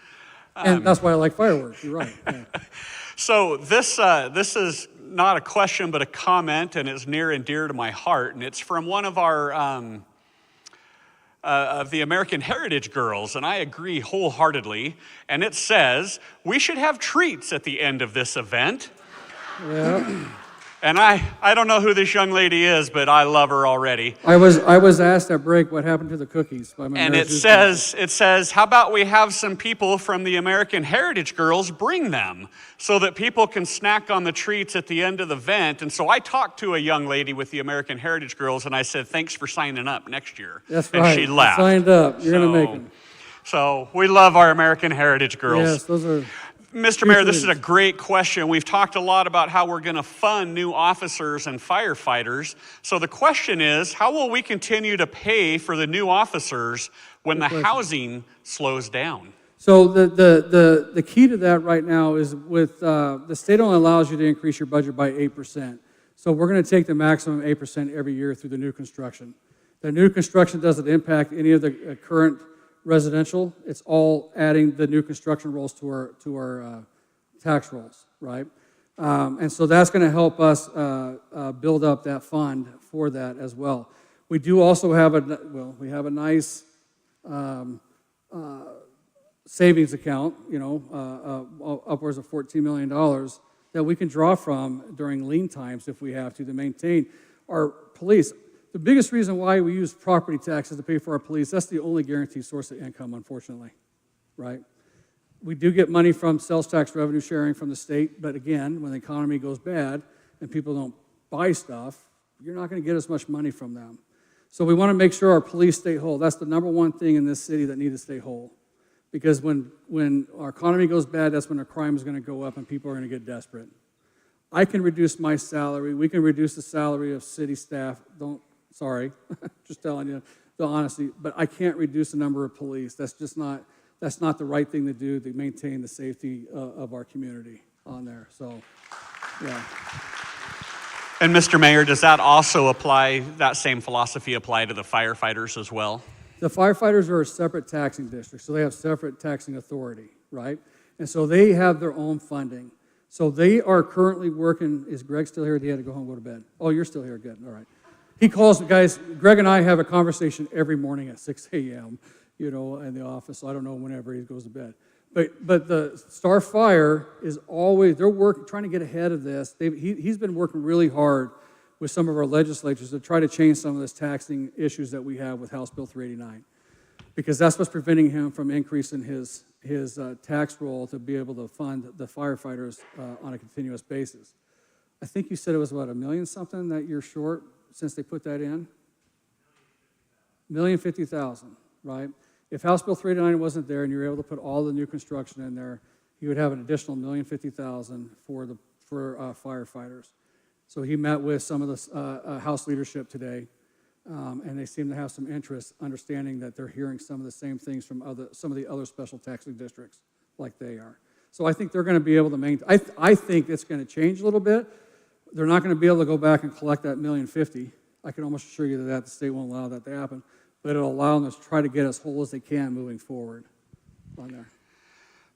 And that's why I like fireworks. You're right. Yeah. So this is not a question, but a comment, and it's near and dear to my heart. And it's from one of our of the American Heritage girls, and I agree wholeheartedly. And it says we should have treats at the end of this event. Yeah. And I don't know who this young lady is, but I love her already. I was asked at break what happened to the cookies by my And marriage it says, how about we have some people from the American Heritage Girls bring them so that people can snack on the treats at the end of the event. And so I talked to a young lady with the American Heritage Girls, and I said, thanks for signing up next year. That's and right. she laughed. You signed up. You're going to make them. So we love our American Heritage Girls. Yes, those are... Mr. Mayor, this is a great question. We've talked a lot about how we're going to fund new officers and firefighters. So the question is, how will we continue to pay for the new officers when the housing slows down? So the key to that right now is with the state only allows you to increase your budget by 8%. So we're going to take the maximum 8% every year through the new construction. The new construction doesn't impact any of the current residential. It's all adding the new construction rolls to our tax rolls, right? And so that's going to help us build up that fund for that as well. We do also have we have a nice savings account, upwards of $14 million that we can draw from during lean times if we have to maintain our police. The biggest reason why we use property taxes to pay for our police, that's the only guaranteed source of income, unfortunately, right? We do get money from sales tax revenue sharing from the state, but again, when the economy goes bad and people don't buy stuff, you're not going to get as much money from them. So we want to make sure our police stay whole. That's the number one thing in this city that needs to stay whole. Because when our economy goes bad, that's when our crime is going to go up and people are going to get desperate. I can reduce my salary. We can reduce the salary of city staff. Sorry, just telling you the honesty, but I can't reduce the number of police. That's not the right thing to do to maintain the safety of our community on there. So, yeah. And Mr. Mayor, does that also apply, that same philosophy apply to the firefighters as well? The firefighters are a separate taxing district, so they have separate taxing authority, right? And so they have their own funding. So they are currently working. Is Greg still here? He had to go home and go to bed. Oh, you're still here. Good. All right. He calls, guys, Greg and I have a conversation every morning at 6 a.m., in the office. So I don't know whenever he goes to bed. But the Star Fire is always, they're trying to get ahead of this. He's been working really hard with some of our legislatures to try to change some of this taxing issues that we have with House Bill 389. Because that's what's preventing him from increasing his tax roll to be able to fund the firefighters on a continuous basis. I think you said it was about $1 million something that you're short since they put that in? $1,050,000, right? If House Bill 389 wasn't there and you were able to put all the new construction in there, you would have an additional $1,050,000 for firefighters. So he met with some of the House leadership today, and they seem to have some interest, understanding that they're hearing some of the same things from some of the other special taxing districts like they are. So I think they're going to be able to maintain. I think it's going to change a little bit. They're not going to be able to go back and collect that $1,050,000. I can almost assure you that the state won't allow that to happen, but it'll allow them to try to get as whole as they can moving forward on there.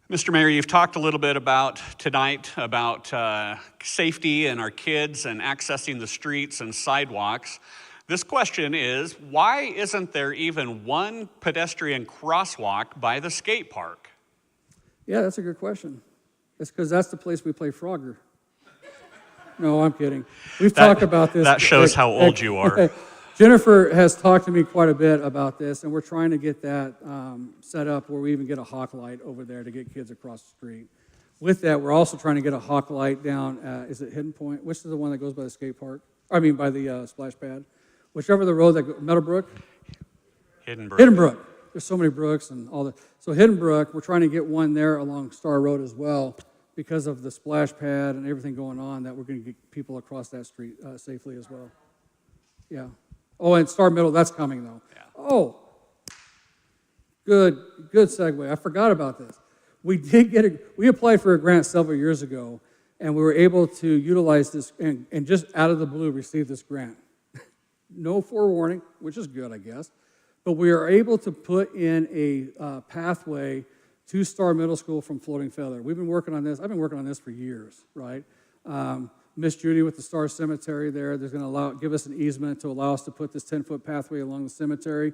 Mr. Mayor, you've talked a little bit tonight about safety and our kids and accessing the streets and sidewalks. This question is, why isn't there even one pedestrian crosswalk by the skate park? Yeah, that's a good question. It's because that's the place we play Frogger. No, I'm kidding. We've talked about this. That shows how old you are. Jennifer has talked to me quite a bit about this, and we're trying to get that set up where we even get a hawk light over there to get kids across the street. With that, we're also trying to get a hawk light down, is it Hidden Point? Which is the one that goes by the skate park? By the splash pad. Whichever the road that Meadowbrook? Hidden Brook. Hidden Brook. There's so many brooks and all that. So Hidden Brook, we're trying to get one there along Star Road as well because of the splash pad and everything going on, that we're going to get people across that street safely as well. Yeah. Oh, and Star Middle, that's coming though. Yeah. Oh, good segue. I forgot about this. We applied for a grant several years ago, and we were able to utilize this and just out of the blue receive this grant. No forewarning, which is good, I guess. But we are able to put in a pathway to Star Middle School from Floating Feather. We've been working on this. I've been working on this for years, right? Miss Judy with the Star Cemetery there's going to give us an easement to allow us to put this 10-foot pathway along the cemetery.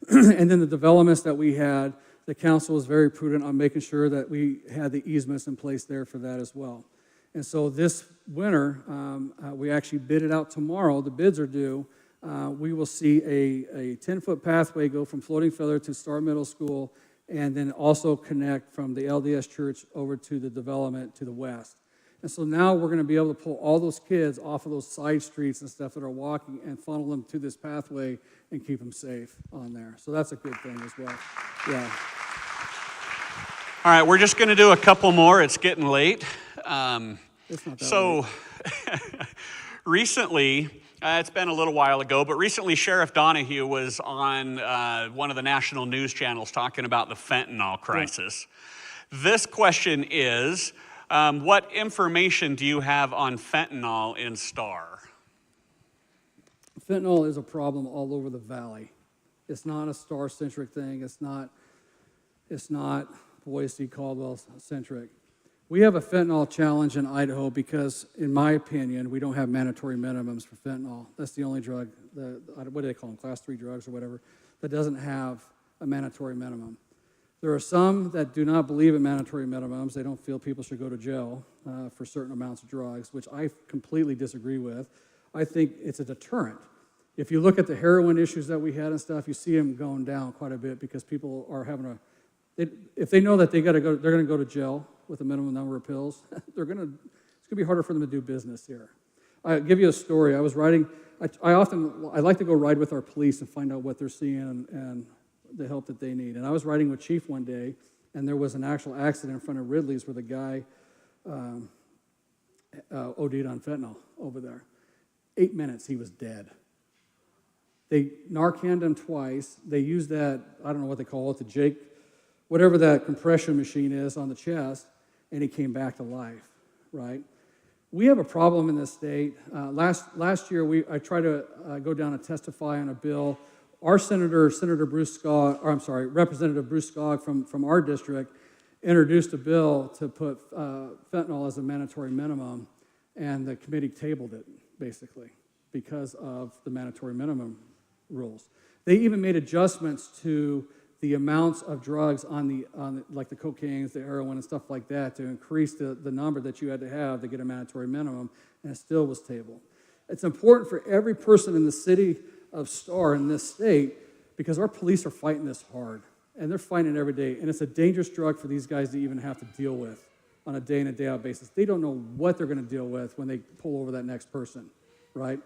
And then the developments that we had, the council was very prudent on making sure that we had the easements in place there for that as well. And so this winter, we actually bid it out tomorrow. The bids are due. We will see a 10-foot pathway go from Floating Feather to Star Middle School, and then also connect from the LDS Church over to the development to the west. And so now we're going to be able to pull all those kids off of those side streets and stuff that are walking and funnel them to this pathway and keep them safe on there. So that's a good thing as well. Yeah. All right, we're just going to do a couple more. It's getting late. It's not that So late. recently, it's been a little while ago, but recently Sheriff Donahue was on one of the national news channels talking about the fentanyl crisis. This question is, what information do you have on fentanyl in Star? Fentanyl is a problem all over the valley. It's not a Star-centric thing. It's not Boise, Caldwell-centric. We have a fentanyl challenge in Idaho because, in my opinion, we don't have mandatory minimums for fentanyl. That's the only drug, what do they call them, class 3 drugs or whatever, that doesn't have a mandatory minimum. There are some that do not believe in mandatory minimums. They don't feel people should go to jail for certain amounts of drugs, which I completely disagree with. I think it's a deterrent. If you look at the heroin issues that we had and stuff, you see them going down quite a bit because people are having if they know that they're going to go to jail with a minimum number of pills, it's going to be harder for them to do business here. I'll give you a story. I was riding, I like to go ride with our police and find out what they're seeing and the help that they need. And I was riding with Chief one day, and there was an actual accident in front of Ridley's where the guy OD'd on fentanyl over there. 8 minutes, he was dead. They Narcaned him twice. They used that, I don't know what they call it, the Jake, whatever that compression machine is on the chest, and he came back to life, right? We have a problem in this state. Last year, I tried to go down and testify on a bill. Our Representative Bruce Skog from our district introduced a bill to put fentanyl as a mandatory minimum, and the committee tabled it, basically, because of the mandatory minimum rules. They even made adjustments to the amounts of drugs on like the cocaines, the heroin, and stuff like that to increase the number that you had to have to get a mandatory minimum, and it still was tabled. It's important for every person in the city of Star in this state because our police are fighting this hard, and they're fighting it every day, and it's a dangerous drug for these guys to even have to deal with on a day in and day out basis. They don't know what they're going to deal with when they pull over that next person, right?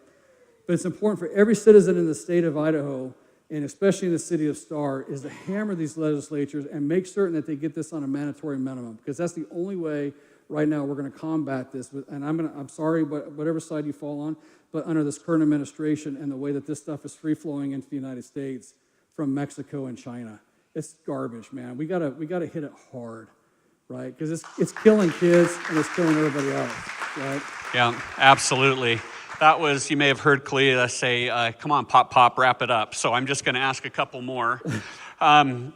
But it's important for every citizen in the state of Idaho, and especially in the city of Star, is to hammer these legislatures and make certain that they get this on a mandatory minimum, because that's the only way right now we're going to combat this. And I'm sorry, whatever side you fall on, but under this current administration and the way that this stuff is free-flowing into the United States from Mexico and China, it's garbage, man. We gotta hit it hard, right? Because it's killing kids and it's killing everybody else, right? Yeah, absolutely. That was, you may have heard Kalia say, come on, pop, wrap it up. So I'm just going to ask a couple more.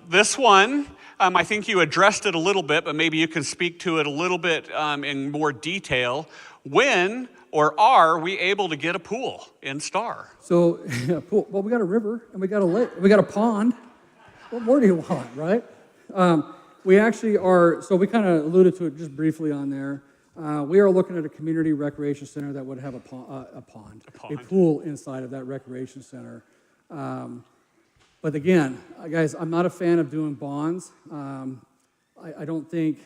This one, I think you addressed it a little bit, but maybe you can speak to it a little bit in more detail. When or are we able to get a pool in Star? So, yeah, pool. Well, we got a river and we got a lake, we got a pond. What more do you want, right? We actually are, so we kind of alluded to it just briefly on there. We are looking at a community recreation center that would have a pool inside of that recreation center. But again, guys, I'm not a fan of doing bonds. I don't think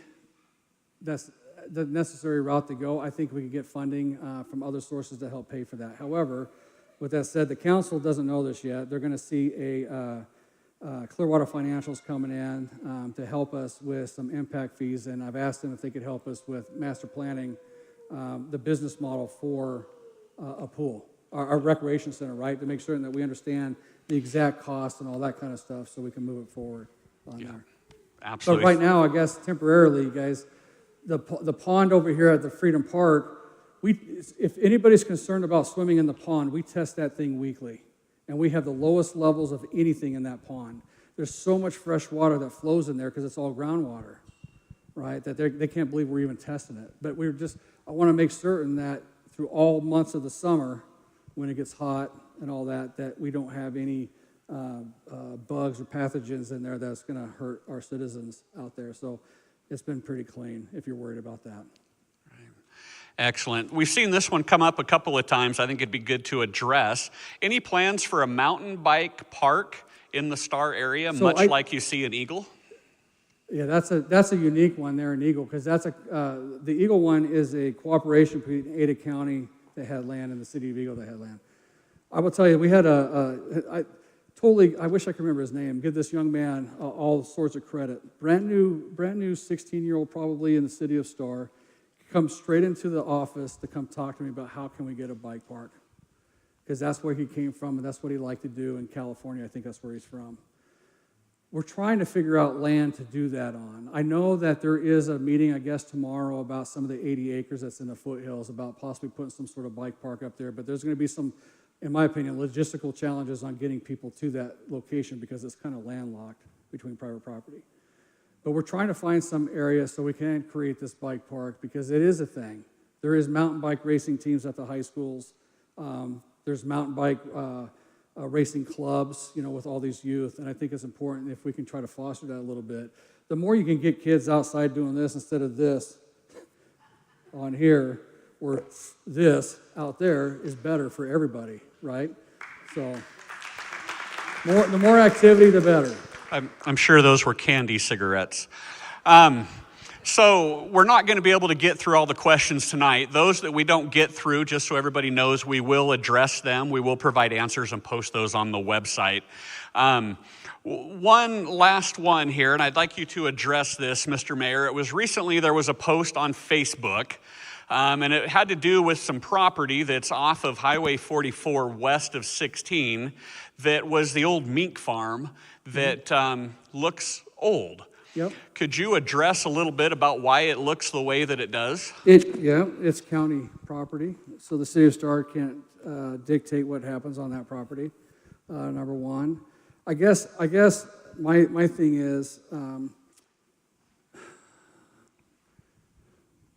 that's the necessary route to go. I think we could get funding from other sources to help pay for that. However, with that said, the council doesn't know this yet. They're going to see a Clearwater Financials coming in to help us with some impact fees, and I've asked them if they could help us with master planning the business model for a pool, our recreation center, right, to make certain that we understand the exact cost and all that kind of stuff so we can move it forward on there. Absolutely. But right now, I guess temporarily, guys, the pond over here at the Freedom Park, if anybody's concerned about swimming in the pond, we test that thing weekly. And we have the lowest levels of anything in that pond. There's so much fresh water that flows in there because it's all groundwater, right? That they can't believe we're even testing it. But I want to make certain that through all months of the summer, when it gets hot and all that, that we don't have any bugs or pathogens in there that's going to hurt our citizens out there. So it's been pretty clean if you're worried about that. Excellent. We've seen this one come up a couple of times. I think it'd be good to address. Any plans for a mountain bike park in the Star area, much like you see in Eagle? Yeah, that's a unique one there in Eagle, because the Eagle one is a cooperation between Ada County that had land and the city of Eagle that had land. I will tell you, we had I wish I could remember his name, give this young man all sorts of credit. Brand new 16-year-old probably in the city of Star, comes straight into the office to come talk to me about how can we get a bike park. Because that's where he came from and that's what he liked to do in California. I think that's where he's from. We're trying to figure out land to do that on. I know that there is a meeting, I guess, tomorrow about some of the 80 acres that's in the foothills, about possibly putting some sort of bike park up there, but there's going to be some, in my opinion, logistical challenges on getting people to that location because it's kind of landlocked between private property. But we're trying to find some area so we can create this bike park because it is a thing. There is mountain bike racing teams at the high schools. There's mountain bike racing clubs, with all these youth, and I think it's important if we can try to foster that a little bit. The more you can get kids outside doing this instead of this on here, or this out there is better for everybody, right? So the more activity, the better. I'm sure those were candy cigarettes. So we're not going to be able to get through all the questions tonight. Those that we don't get through, just so everybody knows, we will address them. We will provide answers and post those on the website. One last one here, and I'd like you to address this, Mr. Mayor. It was recently, there was a post on Facebook, and it had to do with some property that's off of Highway 44 west of 16 that was the old mink farm that looks old. Yep. Could you address a little bit about why it looks the way that it does? It's county property, so the city of Star can't dictate what happens on that property, number one. I guess my thing is,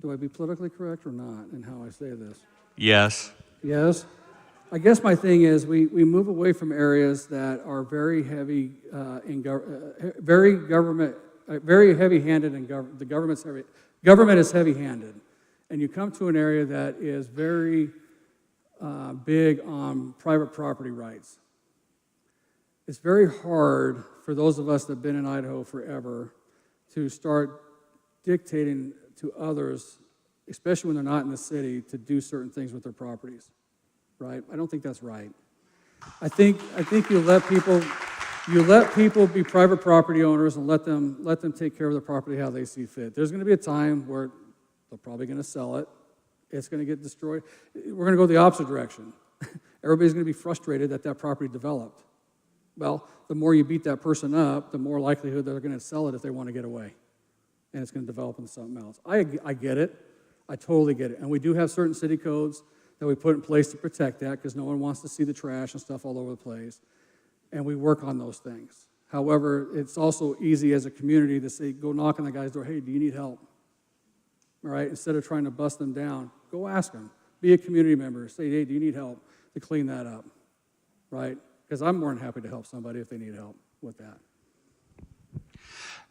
do I be politically correct or not in how I say this? Yes. Yes. I guess my thing is we move away from areas that are very heavy very heavy-handed, and the government is heavy-handed, and you come to an area that is very big on private property rights. It's very hard for those of us that have been in Idaho forever to start dictating to others, especially when they're not in the city, to do certain things with their properties, right? I don't think that's right. I think you let people be private property owners and let them take care of their property how they see fit. There's going to be a time where they're probably going to sell it. It's going to get destroyed. We're going to go the opposite direction. Everybody's going to be frustrated that property developed. Well, the more you beat that person up, the more likelihood they're going to sell it if they want to get away. And it's going to develop into something else. I get it. I totally get it. And we do have certain city codes that we put in place to protect that because no one wants to see the trash and stuff all over the place. And we work on those things. However, it's also easy as a community to say, go knock on the guy's door, hey, do you need help? All right, instead of trying to bust them down, go ask them. Be a community member. Say, hey, do you need help to clean that up? Right? Because I'm more than happy to help somebody if they need help with that.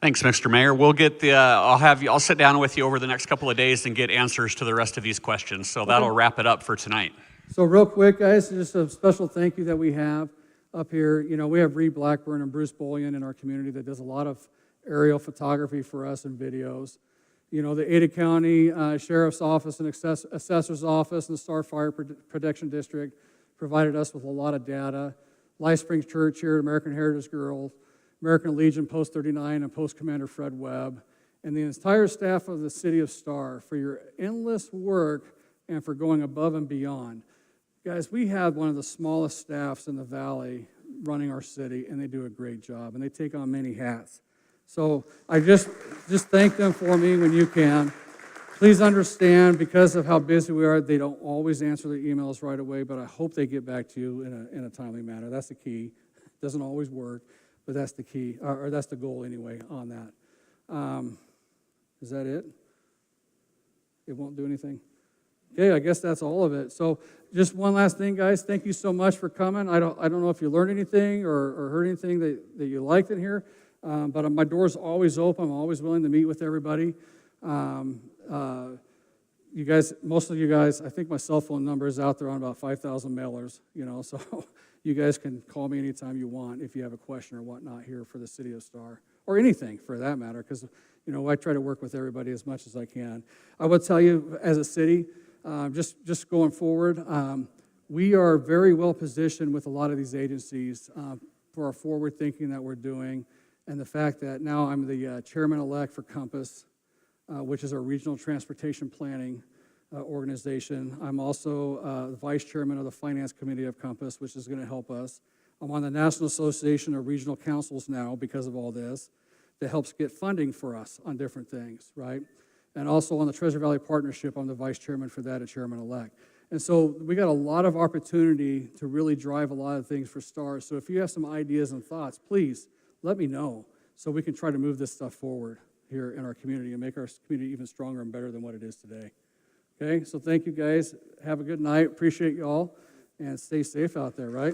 Thanks, Mr. Mayor. We'll get I'll sit down with you over the next couple of days and get answers to the rest of these questions. So that'll wrap it up for tonight. So real quick, guys, just a special thank you that we have up here. We have Reed Blackburn and Bruce Bullion in our community that does a lot of aerial photography for us and videos. The Ada County Sheriff's Office and Assessor's Office and the Star Fire Protection District provided us with a lot of data. Life Springs Church here, American Heritage Girls, American Legion Post 39 and Post Commander Fred Webb, and the entire staff of the City of Star for your endless work and for going above and beyond. Guys, we have one of the smallest staffs in the valley running our city, and they do a great job, and they take on many hats. So I just thank them for me when you can. Please understand, because of how busy we are, they don't always answer their emails right away, but I hope they get back to you in a timely manner. That's the key. It doesn't always work, but that's the key, or that's the goal anyway on that. Is that it? It won't do anything? Okay, I guess that's all of it. So just one last thing, guys. Thank you so much for coming. I don't know if you learned anything or heard anything that you liked in here, but my door's always open. I'm always willing to meet with everybody. you guys, most of you guys, I think my cell phone number is out there on about 5,000 mailers, so you guys can call me anytime you want if you have a question or whatnot here for the City of Star, or anything for that matter, because, I try to work with everybody as much as I can. I will tell you, as a city, just going forward, we are very well positioned with a lot of these agencies for our forward thinking that we're doing, and the fact that now I'm the chairman-elect for Compass, which is our regional transportation planning organization. I'm also the vice chairman of the finance committee of Compass, which is going to help us. I'm on the National Association of Regional Councils now because of all this, that helps get funding for us on different things, right? And also on the Treasure Valley Partnership, I'm the vice chairman for that and chairman-elect. And so we got a lot of opportunity to really drive a lot of things for STAR. So if you have some ideas and thoughts, please let me know so we can try to move this stuff forward here in our community and make our community even stronger and better than what it is today. Okay, so thank you guys. Have a good night. Appreciate you all. And stay safe out there, right?